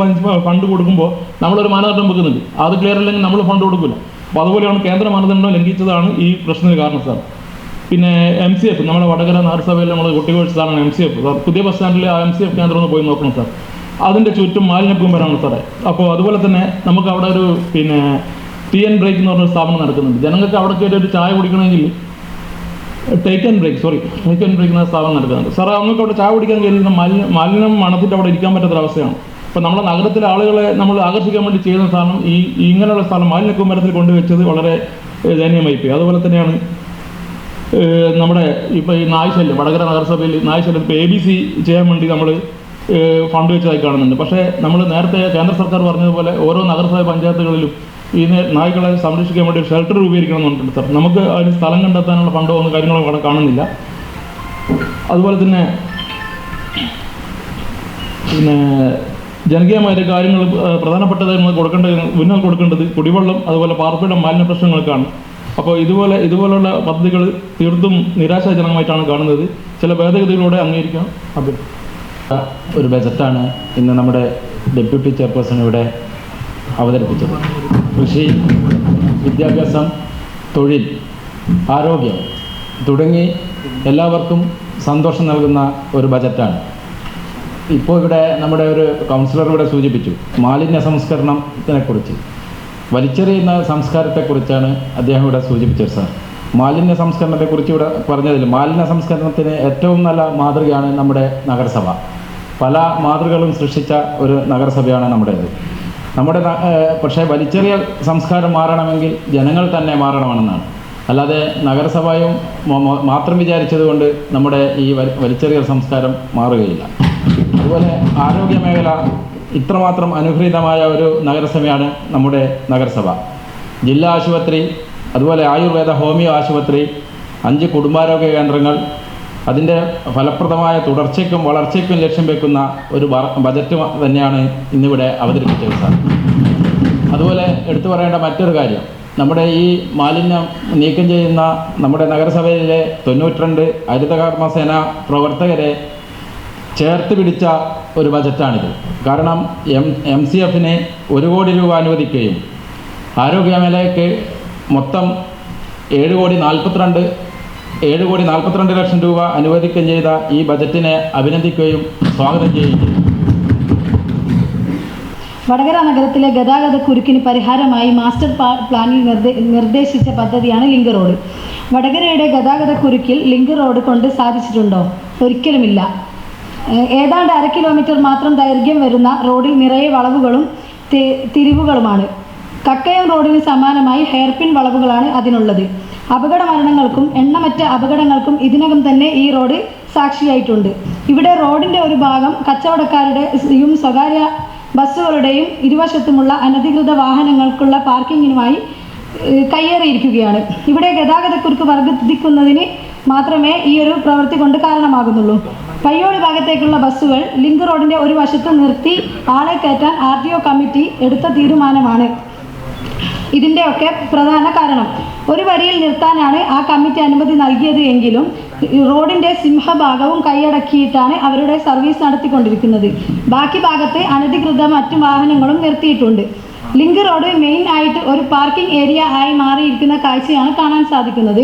ഫണ്ട് കൊടുക്കുമ്പോൾ നമ്മളൊരു മാനദണ്ഡം വെക്കുന്നുണ്ട്, അത് ക്ലിയർ അല്ലെങ്കിൽ നമ്മൾ ഫണ്ട് കൊടുക്കില്ല. അപ്പോൾ അതുപോലെയാണ് കേന്ദ്ര മാനദണ്ഡം ലംഘിച്ചതാണ് ഈ പ്രശ്നത്തിന് കാരണം സാർ. പിന്നെ MCF നമ്മുടെ വടകര നഗരസഭയിൽ നമ്മൾ കുട്ടികൾക്ക് സാറാണ് MCF സാർ. പുതിയ ബസ് സ്റ്റാൻഡിലെ ആ MCF കേന്ദ്രം ഒന്ന് പോയി നോക്കണം സാർ. അതിൻ്റെ ചുറ്റും മാലിന്യക്കൂമ്പരാണ് സാറേ. അപ്പോൾ അതുപോലെ തന്നെ നമുക്ക് അവിടെ ഒരു ടീ ആൻഡ് ബ്രേക്ക് എന്ന് പറഞ്ഞൊരു സ്ഥാപനം നടക്കുന്നുണ്ട്. ജനങ്ങൾക്ക് അവിടെ കയറി ഒരു ചായ കുടിക്കണമെങ്കിൽ ടേക്ക് ആൻഡ് ബ്രേക്ക് എന്ന സ്ഥാപനം നടക്കുന്നുണ്ട് സാറേ. നമുക്ക് അവിടെ ചായ കുടിക്കാൻ കയറുന്ന മാലിന്യം മണത്തിട്ട് അവിടെ ഇരിക്കാൻ പറ്റാത്തൊരവസ്ഥയാണ്. അപ്പോൾ നമ്മുടെ നഗരത്തിലെ ആളുകളെ നമ്മൾ ആകർഷിക്കാൻ വേണ്ടി ചെയ്യുന്ന സാധനം ഇങ്ങനെയുള്ള സ്ഥലം മാലിന്യക്കൂമ്പരത്തിൽ കൊണ്ടുവച്ചത് വളരെ ദയനീയമായി പോയി. അതുപോലെ തന്നെയാണ് നമ്മുടെ ഇപ്പോൾ ഈ നായ്ശല്യം വടകര നഗരസഭയിൽ നായ്ശല്യം ഇപ്പോൾ ABC ചെയ്യാൻ വേണ്ടി നമ്മൾ ഫണ്ട് വെച്ചതായി കാണുന്നുണ്ട്. പക്ഷേ നമ്മൾ നേരത്തെ കേന്ദ്ര സർക്കാർ പറഞ്ഞതുപോലെ ഓരോ നഗരസഭ പഞ്ചായത്തുകളിലും ഈ നായ്ക്കളെ സംരക്ഷിക്കാൻ വേണ്ടി ഒരു ഷെൽട്ടർ രൂപീകരിക്കണം എന്ന് പറഞ്ഞിട്ടുണ്ട് സാർ. നമുക്ക് അതിന് സ്ഥലം കണ്ടെത്താനുള്ള ഫണ്ടോ ഒന്നും കാര്യങ്ങളോ അവിടെ കാണുന്നില്ല. അതുപോലെ തന്നെ ജനകീയമായ കാര്യങ്ങൾ പ്രധാനപ്പെട്ടതായി നമ്മൾ കൊടുക്കേണ്ടത് കുടിവെള്ളം അതുപോലെ പാർപ്പിടം മാലിന്യ പ്രശ്നങ്ങൾക്കാണ്. അപ്പോൾ ഇതുപോലുള്ള പദ്ധതികൾ തീർത്തും നിരാശാജനകമായിട്ടാണ് കാണുന്നത്. ചില ഭേദഗതികളോടെ അംഗീകരിക്കാം. ഒരു ബജറ്റാണ് ഇന്ന് നമ്മുടെ ഡെപ്യൂട്ടി ചെയർപേഴ്സൺ ഇവിടെ അവതരിപ്പിച്ചത്. കൃഷി, വിദ്യാഭ്യാസം, തൊഴിൽ, ആരോഗ്യം തുടങ്ങി എല്ലാവർക്കും സന്തോഷം നൽകുന്ന ഒരു ബജറ്റാണ്. ഇപ്പോൾ ഇവിടെ നമ്മുടെ ഒരു കൗൺസിലർ ഇവിടെ സൂചിപ്പിച്ചു മാലിന്യ സംസ്കരണത്തിനെക്കുറിച്ച്, വലിച്ചെറിയുന്ന സംസ്കാരത്തെക്കുറിച്ചാണ് അദ്ദേഹം ഇവിടെ സൂചിപ്പിച്ചത് സാർ. മാലിന്യ സംസ്കരണത്തെക്കുറിച്ച് ഇവിടെ പറഞ്ഞതിൽ മാലിന്യ സംസ്കരണത്തിന് ഏറ്റവും നല്ല മാതൃകയാണ് നമ്മുടെ നഗരസഭ. പല മാതൃകകളും സൃഷ്ടിച്ച ഒരു നഗരസഭയാണ് നമ്മുടേത്. പക്ഷേ വലിച്ചെറിയ സംസ്കാരം മാറണമെങ്കിൽ ജനങ്ങൾ തന്നെ മാറണമെന്നാണ്. അല്ലാതെ നഗരസഭയും മാത്രം വിചാരിച്ചതുകൊണ്ട് നമ്മുടെ ഈ വലിച്ചെറിയൽ സംസ്കാരം മാറുകയില്ല. അതുപോലെ ആരോഗ്യ മേഖല ഇത്രമാത്രം അനുഗ്രഹീതമായ ഒരു നഗരസഭയാണ് നമ്മുടെ നഗരസഭ. ജില്ലാ ആശുപത്രി, അതുപോലെ ആയുർവേദ ഹോമിയോ ആശുപത്രി, 5 കുടുംബാരോഗ്യ കേന്ദ്രങ്ങൾ, അതിൻ്റെ ഫലപ്രദമായ തുടർച്ചയ്ക്കും വളർച്ചയ്ക്കും ലക്ഷ്യം വെക്കുന്ന ഒരു ബജറ്റ് തന്നെയാണ് ഇന്നിവിടെ അവതരിപ്പിച്ചത് സാർ. അതുപോലെ എടുത്തു പറയേണ്ട മറ്റൊരു കാര്യം, നമ്മുടെ ഈ മാലിന്യം നീക്കം ചെയ്യുന്ന നമ്മുടെ നഗരസഭയിലെ 92 ഹരിതകർമ്മസേന പ്രവർത്തകരെ ചേർത്ത് പിടിച്ച ഒരു ബജറ്റാണിത്. കാരണം MCFന് 1 കോടി രൂപ അനുവദിക്കുകയും ആരോഗ്യമേഖലയ്ക്ക് മൊത്തം 7 കോടി 42 ലക്ഷം രൂപ അനുവദിക്കുകയും ചെയ്ത ഈ ബജറ്റിനെ അഭിനന്ദിക്കുകയും സ്വാഗതം ചെയ്യുകയും ചെയ്തു. വടകര നഗരത്തിലെ ഗതാഗത കുരുക്കിന് പരിഹാരമായി മാസ്റ്റർ പ്ലാനിൽ നിർദ്ദേശിച്ച പദ്ധതിയാണ് ലിങ്ക് റോഡ്. വടകരയുടെ ഗതാഗത കുരുക്കിൽ ലിങ്ക് റോഡ് കൊണ്ട് സാധിച്ചിട്ടുണ്ടോ? ഒരിക്കലുമില്ല. ഏതാണ്ട് 1/2 കിലോമീറ്റർ മാത്രം ദൈർഘ്യം വരുന്ന റോഡിൽ നിറയെ വളവുകളും തിരിവുകളുമാണ്. കക്കയം റോഡിന് സമാനമായി ഹെയർപിൻ വളവുകളാണ് അതിനുള്ളത്. അപകട മരണങ്ങൾക്കും എണ്ണമറ്റ അപകടങ്ങൾക്കും ഇതിനകം തന്നെ ഈ റോഡ് സാക്ഷിയായിട്ടുണ്ട്. ഇവിടെ റോഡിൻ്റെ ഒരു ഭാഗം കച്ചവടക്കാരുടെയും സ്വകാര്യ ബസ്സുകളുടെയും ഇരുവശത്തുമുള്ള അനധികൃത വാഹനങ്ങൾക്കുള്ള പാർക്കിങ്ങിനുമായി കയ്യേറിയിരിക്കുകയാണ്. ഇവിടെ ഗതാഗതക്കുരുക്ക് വർദ്ധിക്കുന്നതിന് മാത്രമേ ഈ ഒരു പ്രവൃത്തി കൊണ്ട് കാരണമാകുന്നുള്ളൂ. പയ്യോളി ഭാഗത്തേക്കുള്ള ബസ്സുകൾ ലിങ്ക് റോഡിൻ്റെ ഒരു വശത്ത് നിർത്തി ആളെ കയറ്റാൻ RTO കമ്മിറ്റി എടുത്ത തീരുമാനമാണ്. ഇതിൻ്റെയൊക്കെ പ്രധാന കാരണം. ഒരു വരിയിൽ നിർത്താനാണ് ആ കമ്മിറ്റി അനുമതി നൽകിയത് എങ്കിലും റോഡിൻ്റെ സിംഹഭാഗവും കൈയടക്കിയിട്ടാണ് അവരുടെ സർവീസ് നടത്തിക്കൊണ്ടിരിക്കുന്നത്. ബാക്കി ഭാഗത്ത് അനധികൃത മറ്റു വാഹനങ്ങളും നിർത്തിയിട്ടുണ്ട്. ലിങ്ക് റോഡ് മെയിൻ ആയിട്ട് ഒരു പാർക്കിംഗ് ഏരിയ ആയി മാറിയിരിക്കുന്ന കാഴ്ചയാണ് കാണാൻ സാധിക്കുന്നത്.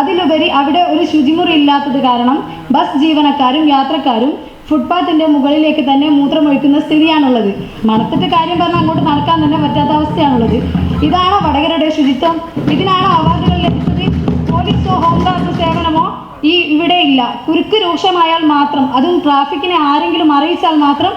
അതിലുപരി അവിടെ ഒരു ശുചിമുറി ഇല്ലാത്തത് കാരണം ബസ് ജീവനക്കാരും യാത്രക്കാരും ഫുട്പാത്തിൻ്റെ മുകളിലേക്ക് തന്നെ മൂത്രമൊഴിക്കുന്ന സ്ഥിതിയാണുള്ളത്. മണത്തിട്ട് കാര്യം പറഞ്ഞാൽ അങ്ങോട്ട് നടക്കാൻ തന്നെ പറ്റാത്ത അവസ്ഥയാണുള്ളത്. ഇതാണോ വടകരയുടെ ശുചിത്വം? ഇതിനാണോ അവാർഡുകൾ ലഭിച്ചത്? പോലീസോ ഹോംഗാർഡ് സേവനമോ ഇവിടെ ഇല്ല. കുരുക്ക് രൂക്ഷമായാൽ മാത്രം, അതും ട്രാഫിക്കിനെ ആരെങ്കിലും അറിയിച്ചാൽ മാത്രം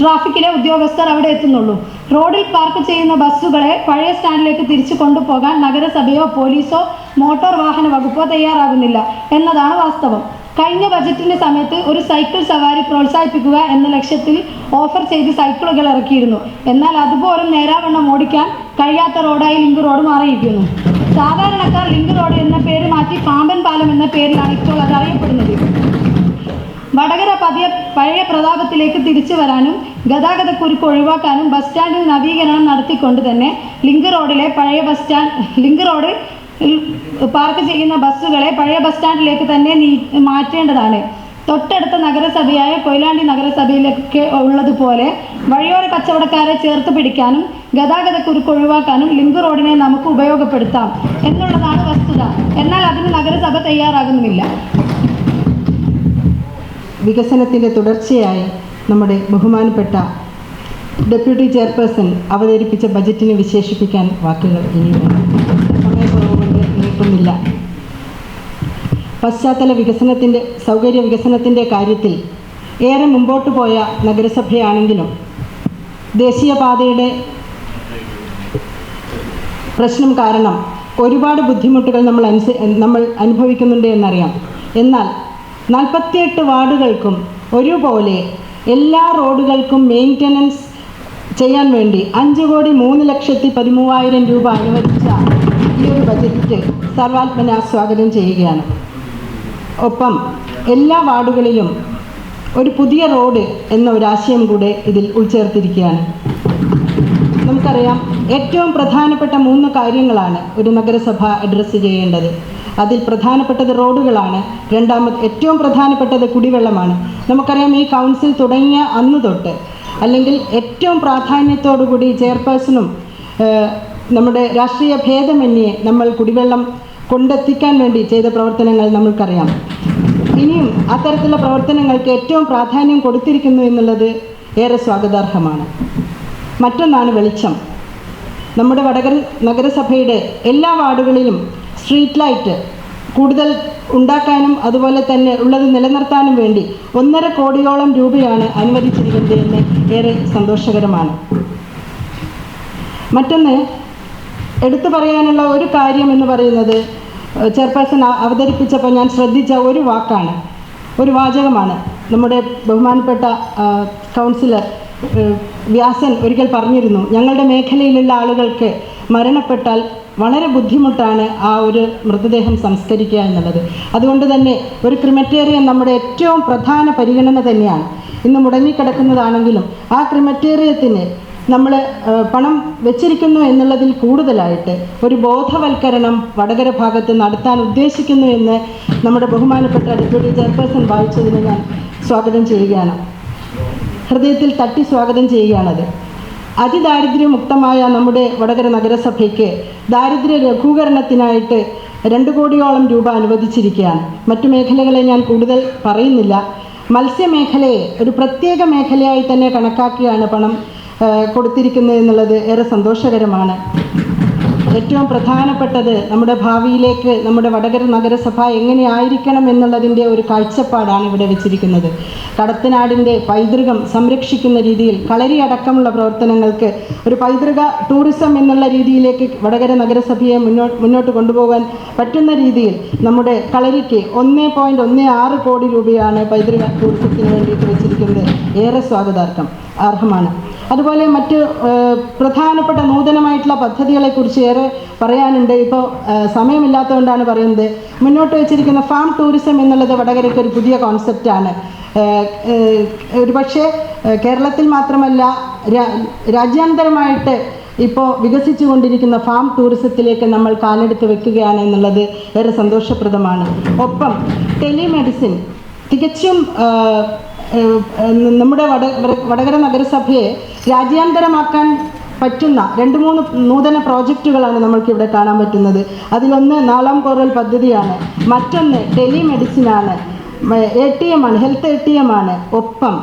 ട്രാഫിക്കിലെ ഉദ്യോഗസ്ഥർ അവിടെ എത്തുന്നുള്ളൂ. റോഡിൽ പാർക്ക് ചെയ്യുന്ന ബസ്സുകളെ പഴയ സ്റ്റാൻഡിലേക്ക് തിരിച്ചു കൊണ്ടുപോകാൻ നഗരസഭയോ പോലീസോ മോട്ടോർ വാഹന വകുപ്പോ തയ്യാറാകുന്നില്ല എന്നതാണ് വാസ്തവം. കഴിഞ്ഞ ബജറ്റിൻ്റെ സമയത്ത് ഒരു സൈക്കിൾ സവാരി പ്രോത്സാഹിപ്പിക്കുക എന്ന ലക്ഷ്യത്തിൽ ഓഫർ ചെയ്ത് സൈക്കിളുകൾ ഇറക്കിയിരുന്നു. എന്നാൽ അതുപോലും നേരാവണ്ണം ഓടിക്കാൻ കഴിയാത്ത റോഡായി ലിങ്ക് റോഡ് മാറിയിരിക്കുന്നു. സാധാരണക്കാർ ലിങ്ക് റോഡ് എന്ന പേര് മാറ്റി പാമ്പൻ പാലം എന്ന പേരിലാണ് ഇപ്പോൾ അത് അറിയപ്പെടുന്നത്. വടകര പഴയ പ്രതാപത്തിലേക്ക് തിരിച്ചു വരാനും ഗതാഗതക്കുരുക്ക് ഒഴിവാക്കാനും ബസ് സ്റ്റാൻഡിൽ നവീകരണം നടത്തിക്കൊണ്ട് തന്നെ ലിങ്ക് റോഡ് പാർക്ക് ചെയ്യുന്ന ബസ്സുകളെ പഴയ ബസ് സ്റ്റാൻഡിലേക്ക് തന്നെ മാറ്റേണ്ടതാണ്. തൊട്ടടുത്ത നഗരസഭയായ കൊയിലാണ്ടി നഗരസഭയിലൊക്കെ ഉള്ളതുപോലെ വഴിയോര കച്ചവടക്കാരെ ചേർത്ത് പിടിക്കാനും ഗതാഗതക്കുരുക്ക് ഒഴിവാക്കാനും ലിങ്ക് റോഡിനെ നമുക്ക് ഉപയോഗപ്പെടുത്താം എന്നുള്ളതാണ് വസ്തുത. എന്നാൽ അതിന് നഗരസഭ തയ്യാറാകുന്നുമില്ല. വികസനത്തിൻ്റെ തുടർച്ചയായി നമ്മുടെ ബഹുമാനപ്പെട്ട ഡെപ്യൂട്ടി ചെയർപേഴ്സൺ അവതരിപ്പിച്ച ബജറ്റിനെ വിശേഷിപ്പിക്കാൻ വാക്കുകൾ ഇനിയുണ്ട്. സമയക്കുറവുകൊണ്ട് നീട്ടുന്നില്ല. പശ്ചാത്തല വികസനത്തിൻ്റെ സൗകര്യ വികസനത്തിൻ്റെ കാര്യത്തിൽ ഏറെ മുമ്പോട്ട് പോയ നഗരസഭയാണെങ്കിലും ദേശീയപാതയുടെ പ്രശ്നം കാരണം ഒരുപാട് ബുദ്ധിമുട്ടുകൾ നമ്മൾ അനുഭവിക്കുന്നുണ്ട് എന്നറിയാം. എന്നാൽ 48 വാർഡുകൾക്കും ഒരുപോലെ എല്ലാ റോഡുകൾക്കും മെയിൻ്റനൻസ് ചെയ്യാൻ വേണ്ടി 5,03,13,000 രൂപ അനുവദിച്ച ഈ ഒരു ബജറ്റ് സർവാത്മന സ്വാഗതം ചെയ്യുകയാണ്. ഒപ്പം എല്ലാ വാർഡുകളിലും ഒരു പുതിയ റോഡ് എന്ന ഒരാശയം കൂടെ ഇതിൽ ഉൾച്ചേർത്തിരിക്കുകയാണ്. നമുക്കറിയാം, ഏറ്റവും പ്രധാനപ്പെട്ട 3 കാര്യങ്ങളാണ് ഒരു നഗരസഭ അഡ്രസ്സ് ചെയ്യേണ്ടത്. അതിൽ പ്രധാനപ്പെട്ടത് റോഡുകളാണ്. ഏറ്റവും പ്രധാനപ്പെട്ടത് കുടിവെള്ളമാണ്. നമുക്കറിയാം, ഈ കൗൺസിൽ തുടങ്ങിയ അന്ന് തൊട്ട്, അല്ലെങ്കിൽ ഏറ്റവും പ്രാധാന്യത്തോടുകൂടി ചെയർപേഴ്സണും നമ്മുടെ രാഷ്ട്രീയ ഭേദമന്യേ നമ്മൾ കുടിവെള്ളം കൊണ്ടെത്തിക്കാൻ വേണ്ടി ചെയ്ത പ്രവർത്തനങ്ങൾ നമ്മൾക്കറിയാം. ഇനിയും അത്തരത്തിലുള്ള പ്രവർത്തനങ്ങൾക്ക് ഏറ്റവും പ്രാധാന്യം കൊടുത്തിരിക്കുന്നു എന്നുള്ളത് ഏറെ സ്വാഗതാർഹമാണ്. മറ്റൊന്നാണ് വെളിച്ചം. നമ്മുടെ വടകര നഗരസഭയുടെ എല്ലാ വാർഡുകളിലും സ്ട്രീറ്റ് ലൈറ്റ് കൂടുതൽ ഉണ്ടാക്കാനും അതുപോലെ തന്നെ ഉള്ളത് നിലനിർത്താനും വേണ്ടി 1.5 കോടിയോളം രൂപയാണ് അനുവദിച്ചിരിക്കുന്നത് എന്ന് ഏറെ സന്തോഷകരമാണ്. മറ്റൊന്ന് എടുത്തു പറയാനുള്ള ഒരു കാര്യം എന്ന് പറയുന്നത്, ചെയർപേഴ്സൺ അവതരിപ്പിച്ചപ്പോൾ ഞാൻ ശ്രദ്ധിച്ച ഒരു വാക്കാണ്, ഒരു വാചകമാണ്. നമ്മുടെ ബഹുമാനപ്പെട്ട കൗൺസിലർ വ്യാസൻ ഒരിക്കൽ പറഞ്ഞിരുന്നു, ഞങ്ങളുടെ മേഖലയിലുള്ള ആളുകൾക്ക് മരണപ്പെട്ടാൽ വളരെ ബുദ്ധിമുട്ടാണ് ആ ഒരു മൃതദേഹം സംസ്കരിക്കുക എന്നുള്ളത്. അതുകൊണ്ട് തന്നെ ഒരു ക്രിമറ്റേറിയം നമ്മുടെ ഏറ്റവും പ്രധാന പരിഗണന തന്നെയാണ്. ഇന്ന് മുടങ്ങിക്കിടക്കുന്നതാണെങ്കിലും ആ ക്രിമറ്റേറിയത്തിന് നമ്മൾ പണം വെച്ചിരിക്കുന്നു എന്നുള്ളതിൽ കൂടുതലായിട്ട് ഒരു ബോധവൽക്കരണം വടകര ഭാഗത്ത് നടത്താൻ ഉദ്ദേശിക്കുന്നു എന്ന് നമ്മുടെ ബഹുമാനപ്പെട്ട ഡെപ്യൂട്ടി ചെയർപേഴ്സൺ വായിച്ചതിന് ഞാൻ സ്വാഗതം ചെയ്യുകയാണ്. ഹൃദയത്തിൽ തട്ടി സ്വാഗതം ചെയ്യുകയാണത്. അതിദാരിദ്ര്യമുക്തമായ നമ്മുടെ വടകര നഗരസഭയ്ക്ക് ദാരിദ്ര്യ ലഘൂകരണത്തിനായിട്ട് 2 കോടിയോളം രൂപ അനുവദിച്ചിരിക്കുകയാണ്. മറ്റു മേഖലകളെ ഞാൻ കൂടുതൽ പറയുന്നില്ല. മത്സ്യമേഖലയെ ഒരു പ്രത്യേക മേഖലയായി തന്നെ കണക്കാക്കിയാണ് പണം കൊടുത്തിരിക്കുന്നത് എന്നുള്ളത് ഏറെ സന്തോഷകരമാണ്. ഏറ്റവും പ്രധാനപ്പെട്ടത് നമ്മുടെ ഭാവിയിലേക്ക് നമ്മുടെ വടകര നഗരസഭ എങ്ങനെയായിരിക്കണം എന്നുള്ളതിൻ്റെ ഒരു കാഴ്ചപ്പാടാണ് ഇവിടെ വെച്ചിരിക്കുന്നത്. കടത്തനാടിൻ്റെ പൈതൃകം സംരക്ഷിക്കുന്ന രീതിയിൽ കളരി അടക്കമുള്ള പ്രവർത്തനങ്ങൾക്ക് ഒരു പൈതൃക ടൂറിസം എന്നുള്ള രീതിയിലേക്ക് വടകര നഗരസഭയെ മുന്നോട്ട് കൊണ്ടുപോകാൻ പറ്റുന്ന രീതിയിൽ നമ്മുടെ കളരിക്ക് 1.16 കോടി രൂപയാണ് പൈതൃക ടൂറിസത്തിന് വേണ്ടിയിട്ട് വെച്ചിരിക്കുന്നത്. ഏറെ അർഹമാണ്. അതുപോലെ മറ്റ് പ്രധാനപ്പെട്ട നൂതനമായിട്ടുള്ള പദ്ധതികളെക്കുറിച്ച് ഏറെ പറയാനുണ്ട്. ഇപ്പോൾ സമയമില്ലാത്തതുകൊണ്ടാണ് പറയുന്നത്. മുന്നോട്ട് വെച്ചിരിക്കുന്ന ഫാം ടൂറിസം എന്നുള്ളത് വടകരയ്ക്ക് ഒരു പുതിയ കോൺസെപ്റ്റാണ്. ഒരുപക്ഷെ കേരളത്തിൽ മാത്രമല്ല രാജ്യാന്തരമായിട്ട് ഇപ്പോൾ വികസിച്ചു കൊണ്ടിരിക്കുന്ന ഫാം ടൂറിസത്തിലേക്ക് നമ്മൾ കാലെടുത്ത് വെക്കുകയാണ് എന്നുള്ളത് ഏറെ സന്തോഷപ്രദമാണ്. ഒപ്പം ടെലിമെഡിസിൻ തികച്ചും നമ്മുടെ വടകര നഗരസഭയെ രാജ്യാന്തരമാക്കാൻ പറ്റുന്ന 2-3 നൂതന പ്രോജക്റ്റുകളാണ് നമ്മൾക്കിവിടെ കാണാൻ പറ്റുന്നത്. അതിലൊന്ന് നാലാം കോറൽ പദ്ധതിയാണ്, മറ്റൊന്ന് ടെലിമെഡിസിനാണ്, ATM ആണ്, ഹെൽത്ത് ATM ആണ്. ഒപ്പം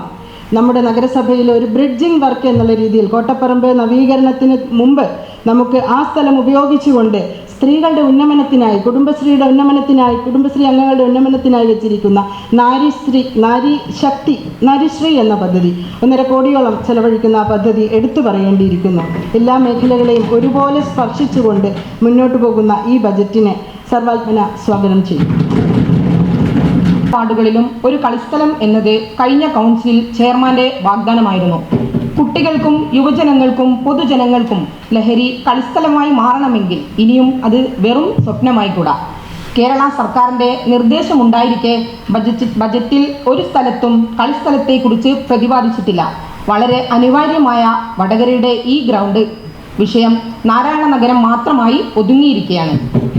നമ്മുടെ നഗരസഭയിൽ ഒരു ബ്രിഡ്ജിംഗ് വർക്ക് എന്നുള്ള രീതിയിൽ കോട്ടപ്പറമ്പ് നവീകരണത്തിന് മുമ്പ് നമുക്ക് ആ സ്ഥലം ഉപയോഗിച്ചുകൊണ്ട് സ്ത്രീകളുടെ ഉന്നമനത്തിനായി, കുടുംബശ്രീയുടെ ഉന്നമനത്തിനായി, കുടുംബശ്രീ അംഗങ്ങളുടെ ഉന്നമനത്തിനായി വെച്ചിരിക്കുന്ന നാരീശ്രീ എന്ന പദ്ധതി 1.5 കോടിയോളം ചെലവഴിക്കുന്ന ആ പദ്ധതി എടുത്തു പറയേണ്ടിയിരിക്കുന്നു. എല്ലാ മേഖലകളെയും ഒരുപോലെ സ്പർശിച്ചുകൊണ്ട് മുന്നോട്ട് പോകുന്ന ഈ ബജറ്റിനെ സർവാത്മന സ്വാഗതം ചെയ്യും. വാർഡുകളിലും ഒരു കളിസ്ഥലം എന്നത് കഴിഞ്ഞ കൗൺസിൽ ചെയർമാന്റെ വാഗ്ദാനമായിരുന്നു. കുട്ടികൾക്കും യുവജനങ്ങൾക്കും പൊതുജനങ്ങൾക്കും ലഹരി കളിസ്ഥലമായി മാറണമെങ്കിൽ ഇനിയും അത് വെറും സ്വപ്നമായിക്കൂടാ. കേരള സർക്കാരിൻ്റെ നിർദ്ദേശമുണ്ടായിരിക്കെ ബജറ്റിൽ ഒരു സ്ഥലത്തും കളിസ്ഥലത്തെക്കുറിച്ച് പ്രതിപാദിച്ചിട്ടില്ല. വളരെ അനിവാര്യമായ വടകരയുടെ ഈ ഗ്രൗണ്ട് വിഷയം നാരായണ നഗരം മാത്രമായി ഒതുങ്ങിയിരിക്കുകയാണ്.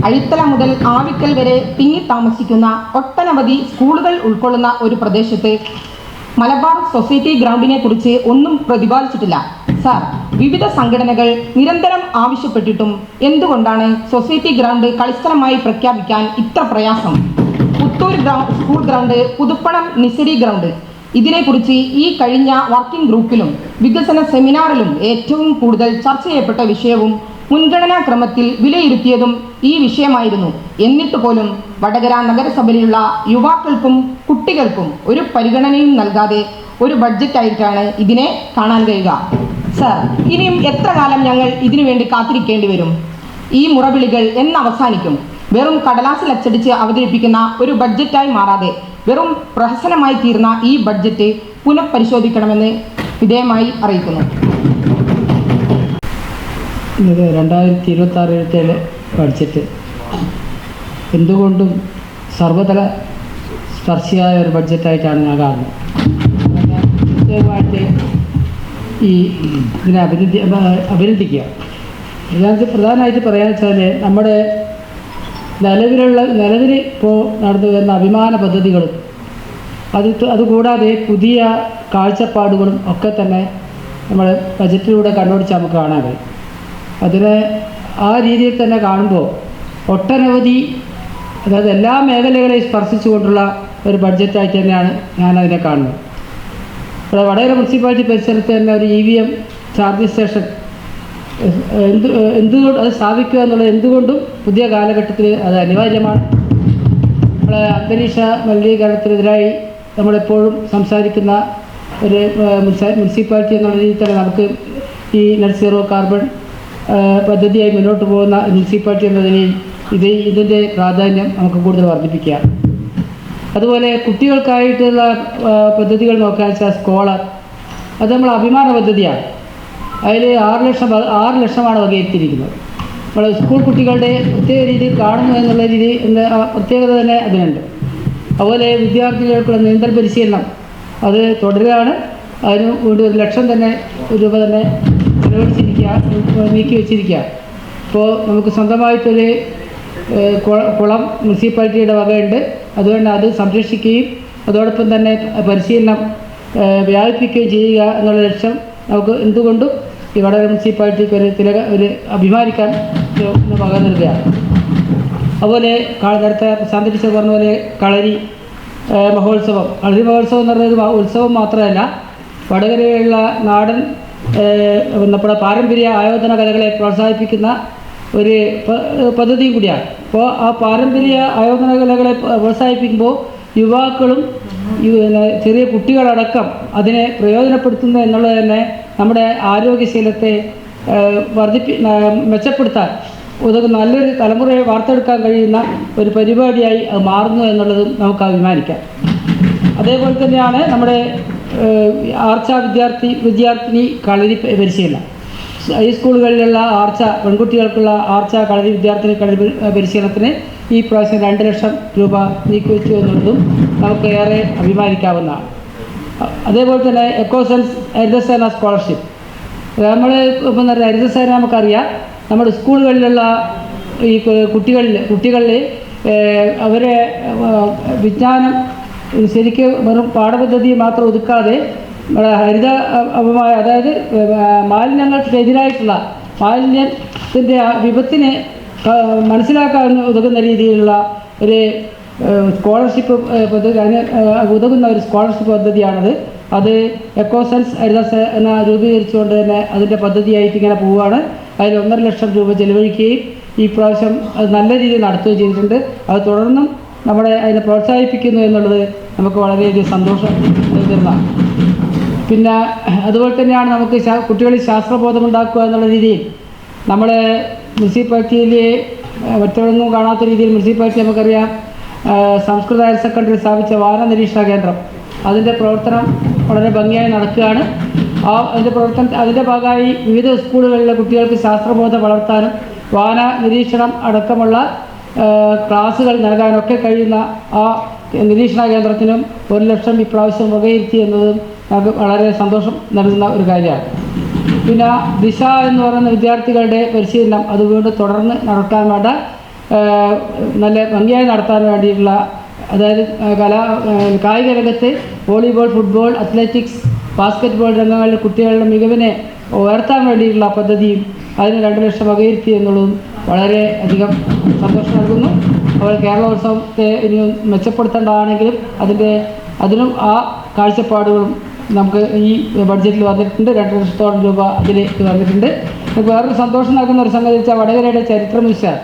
അഴിത്തല മുതൽ ആവിക്കൽ വരെ തിങ്ങി താമസിക്കുന്ന ഒട്ടനവധി സ്കൂളുകൾ ഉൾക്കൊള്ളുന്ന ഒരു പ്രദേശത്ത് മലബാർ സൊസൈറ്റി ഗ്രൗണ്ടിനെ കുറിച്ച് ഒന്നും പ്രതിപാദിച്ചിട്ടില്ല. സാർ, വിവിധ സംഘടനകൾ നിരന്തരം ആവശ്യപ്പെട്ടിട്ടും എന്തുകൊണ്ടാണ് സൊസൈറ്റി ഗ്രൗണ്ട് കളിസ്ഥലമായി പ്രഖ്യാപിക്കാൻ ഇത്ര പ്രയാസം? Puthur school ground, Puthuppanam Nisari ground, ഇതിനെക്കുറിച്ച് ഈ കഴിഞ്ഞ വർക്കിംഗ് ഗ്രൂപ്പിലും വികസന സെമിനാറിലും ഏറ്റവും കൂടുതൽ ചർച്ച ചെയ്യപ്പെട്ട വിഷയവും മുൻഗണനാ ക്രമത്തിൽ വിലയിരുത്തിയതും ഈ വിഷയമായിരുന്നു. എന്നിട്ട് പോലും വടകര നഗരസഭയിലുള്ള യുവാക്കൾക്കും കുട്ടികൾക്കും ഒരു പരിഗണനയും നൽകാതെ ഒരു ബഡ്ജറ്റായിട്ടാണ് ഇതിനെ കാണാൻ കഴിയുക. സർ, ഇനിയും എത്ര കാലം ഞങ്ങൾ ഇതിനു വേണ്ടി കാത്തിരിക്കേണ്ടി വരും? ഈ മുറവിളികൾ എന്നവസാനിക്കും? വെറും കടലാസിൽ അച്ചടിച്ച് അവതരിപ്പിക്കുന്ന ഒരു ബഡ്ജറ്റായി മാറാതെ വെറും പ്രഹസനമായി തീർന്ന ഈ ബഡ്ജറ്റ് പുനഃപരിശോധിക്കണമെന്ന് വിധേയമായി അറിയിക്കുന്നു. 2026-27 ബഡ്ജറ്റ് എന്തുകൊണ്ടും സർവതല സ്പർശിയായ ഒരു ബഡ്ജറ്റായിട്ടാണ് ഞാൻ കാണുന്നത്. പ്രത്യേകമായിട്ട് ഈ ഇതിനെ അഭിനന്ദിക്കുക. ഇതിനകത്ത് പ്രധാനമായിട്ട് പറയാന്ന് വെച്ചാൽ നമ്മുടെ നിലവിൽ ഇപ്പോൾ നടന്നു വരുന്ന അഭിമാന പദ്ധതികളും അതുകൂടാതെ പുതിയ കാഴ്ചപ്പാടുകളും ഒക്കെ തന്നെ നമ്മൾ ബജറ്റിലൂടെ കണ്ടുപിടിച്ച് നമുക്ക് കാണാൻ കഴിയും. അതിനെ ആ രീതിയിൽ തന്നെ കാണുമ്പോൾ ഒട്ടനവധി, അതായത് എല്ലാ മേഖലകളെയും സ്പർശിച്ചുകൊണ്ടുള്ള ഒരു ബഡ്ജറ്റായിട്ട് തന്നെയാണ് ഞാനതിനെ കാണുന്നത്. ഇവിടെ വടകര മുനിസിപ്പാലിറ്റി പരിസരത്ത് തന്നെ ഒരു EVM ചാർജിങ് സ്റ്റേഷൻ എന്തുകൊണ്ട് അത് സ്ഥാപിക്കുക എന്നുള്ളത് എന്തുകൊണ്ടും പുതിയ കാലഘട്ടത്തിൽ അത് അനിവാര്യമാണ്. നമ്മളെ അന്തരീക്ഷ മലിനീകരണത്തിനെതിരായി നമ്മളെപ്പോഴും സംസാരിക്കുന്ന ഒരു മുനിസിപ്പാലിറ്റി എന്നുള്ള രീതിയിൽ തന്നെ നമുക്ക് ഈ നെറ്റ് സീറോ കാർബൺ പദ്ധതിയായി മുന്നോട്ട് പോകുന്ന മുനിസിപ്പാലിറ്റി എന്നതിന് ഇതിൻ്റെ പ്രാധാന്യം നമുക്ക് കൂടുതൽ വർദ്ധിപ്പിക്കുക. അതുപോലെ കുട്ടികൾക്കായിട്ടുള്ള പദ്ധതികൾ നോക്കുകയാണെന്ന് വെച്ചാൽ സ്കോളർ, അത് നമ്മൾ അഭിമാന പദ്ധതിയാണ്. അതിൽ 6 ലക്ഷമാണ് വകയിരുത്തിയിരിക്കുന്നത്. നമ്മൾ സ്കൂൾ കുട്ടികളുടെ പ്രത്യേക രീതിയിൽ കാണുന്നു എന്നുള്ള രീതി പ്രത്യേകത തന്നെ അതിനുണ്ട്. അതുപോലെ വിദ്യാർത്ഥികൾക്കുള്ള നീന്തൽ പരിശീലനം അത് തുടരുകയാണ്. അതിന് വേണ്ടി 1 ലക്ഷം തന്നെ രൂപ തന്നെ നീക്കി വെച്ചിരിക്കുക. ഇപ്പോൾ നമുക്ക് സ്വന്തമായിട്ടൊരു കുളം മുനിസിപ്പാലിറ്റിയുടെ വകയുണ്ട്. അതുകൊണ്ട് അത് സംരക്ഷിക്കുകയും അതോടൊപ്പം തന്നെ പരിശീലനം വ്യാപിപ്പിക്കുകയും ചെയ്യുക എന്നുള്ള ലക്ഷ്യം നമുക്ക് എന്തുകൊണ്ടും ഈ വടകര മുനിസിപ്പാലിറ്റിക്ക് ഒരു അഭിമാനിക്കാൻ വക നൽകുകയാണ്. അതുപോലെ നേരത്തെ സാന്ത്വനിച്ച് പറഞ്ഞ പോലെ കളരി മഹോത്സവം എന്ന് പറയുന്നത് ഉത്സവം മാത്രമല്ല, വടകരയിലുള്ള നാടൻ നമ്മുടെ പാരമ്പര്യ ആയോധന കലകളെ പ്രോത്സാഹിപ്പിക്കുന്ന ഒരു പദ്ധതിയും കൂടിയാണ്. അപ്പോൾ ആ പാരമ്പര്യ ആയോധന കലകളെ പ്രോത്സാഹിപ്പിക്കുമ്പോൾ യുവാക്കളും ചെറിയ കുട്ടികളടക്കം അതിനെ പ്രയോജനപ്പെടുത്തുന്നു എന്നുള്ളത് തന്നെ നമ്മുടെ ആരോഗ്യശീലത്തെ മെച്ചപ്പെടുത്താൻ ഉതകുന്ന നല്ലൊരു തലമുറയെ വാർത്തെടുക്കാൻ കഴിയുന്ന ഒരു പരിപാടിയായി അത് മാറുന്നു എന്നുള്ളതും നമുക്ക് അഭിമാനിക്കാം. അതേപോലെ തന്നെയാണ് നമ്മുടെ ആർച്ച വിദ്യാർത്ഥിനി കളരി പരിശീലനം. ഹൈസ്കൂളുകളിലുള്ള പെൺകുട്ടികൾക്കുള്ള കളരി വിദ്യാർത്ഥിനി കളരി പരിശീലനത്തിന് ഈ പ്രാവശ്യം 2 ലക്ഷം രൂപ നീക്കിവെച്ചു എന്നുള്ളതും നമുക്ക് ഏറെ അഭിമാനിക്കാവുന്നതാണ്. അതേപോലെ തന്നെ എക്കോസെൻസ് ഹരിതസേന സ്കോളർഷിപ്പ് നമ്മൾ ഇപ്പം എന്താ പറയുക ഹരിതസേന നമുക്കറിയാം നമ്മുടെ സ്കൂളുകളിലുള്ള ഈ കുട്ടികളിൽ അവരെ വിജ്ഞാനം ശരിക്കും വെറും പാഠപദ്ധതി മാത്രം ഒതുക്കാതെ അതായത് മാലിന്യങ്ങൾക്കെതിരായിട്ടുള്ള മാലിന്യത്തിൻ്റെ വിപത്തിനെ മനസ്സിലാക്കാൻ ഉതകുന്ന രീതിയിലുള്ള ഒരു സ്കോളർഷിപ്പ് പദ്ധതി, അതിന് ഉതകുന്ന ഒരു സ്കോളർഷിപ്പ് പദ്ധതിയാണത്. അത് എക്കോസെൻസ് ഹരിതസേന രൂപീകരിച്ചുകൊണ്ട് തന്നെ അതിൻ്റെ പദ്ധതിയായിട്ട് ഇങ്ങനെ പോവുകയാണ്. അതിൽ 1.5 ലക്ഷം രൂപ ചെലവഴിക്കുകയും ഈ പ്രാവശ്യം അത് നല്ല രീതിയിൽ നടത്തുകയും ചെയ്തിട്ടുണ്ട്. അത് തുടർന്നും അതിനെ പ്രോത്സാഹിപ്പിക്കുന്നു എന്നുള്ളത് നമുക്ക് വളരെയധികം സന്തോഷം നൽകുന്നതാണ്. പിന്നെ അതുപോലെ തന്നെയാണ് നമുക്ക് കുട്ടികളിൽ ശാസ്ത്രബോധമുണ്ടാക്കുക എന്നുള്ള രീതിയിൽ നമ്മുടെ മുനിസിപ്പാലിറ്റിയിൽ മറ്റൊന്നും കാണാത്ത രീതിയിൽ മുനിസിപ്പാലിറ്റി നമുക്കറിയാം സംസ്കൃത ഹയർ സെക്കൻഡറി സ്ഥാപിച്ച വാഹന നിരീക്ഷണ കേന്ദ്രം, അതിൻ്റെ പ്രവർത്തനം വളരെ ഭംഗിയായി നടക്കുകയാണ്. അതിൻ്റെ ഭാഗമായി വിവിധ സ്കൂളുകളിലെ കുട്ടികൾക്ക് ശാസ്ത്രബോധം വളർത്താനും വാഹന നിരീക്ഷണം അടക്കമുള്ള ക്ലാസുകൾ നൽകാനൊക്കെ കഴിയുന്ന ആ നിരീക്ഷണ കേന്ദ്രത്തിനും 1 ലക്ഷം ഇപ്രാവശ്യം വകയിരുത്തി എന്നതും നമുക്ക് വളരെ സന്തോഷം നൽകുന്ന ഒരു കാര്യമാണ്. പിന്നെ ദിശ എന്ന് പറയുന്ന വിദ്യാർത്ഥികളുടെ പരിശീലനം അത് വീണ്ടും തുടർന്ന് നടക്കാൻ വേണ്ട നല്ല ഭംഗിയായി നടത്താൻ വേണ്ടിയിട്ടുള്ള, അതായത് കായിക രംഗത്ത് വോളിബോൾ, ഫുട്ബോൾ, അത്ലറ്റിക്സ്, ബാസ്കറ്റ്ബോൾ രംഗങ്ങളിൽ കുട്ടികളുടെ മികവിനെ ഉയർത്താൻ വേണ്ടിയിട്ടുള്ള പദ്ധതിയും അതിന് 2 ലക്ഷം വകയിരുത്തി എന്നുള്ളതും വളരെ അധികം സന്തോഷം നൽകുന്നു. അവർ കേരളോത്സവത്തെ ഇനിയും മെച്ചപ്പെടുത്തേണ്ടതാണെങ്കിലും അതിനും ആ കാഴ്ചപ്പാടുകളും നമുക്ക് ഈ ബഡ്ജറ്റിൽ വന്നിട്ടുണ്ട്. 2 ലക്ഷത്തോളം രൂപ അതിലേക്ക് വന്നിട്ടുണ്ട്. വേറൊരു സന്തോഷം നൽകുന്ന ഒരു സംഗതി വെച്ചാൽ വടകരയുടെ ചരിത്ര മ്യൂസിയം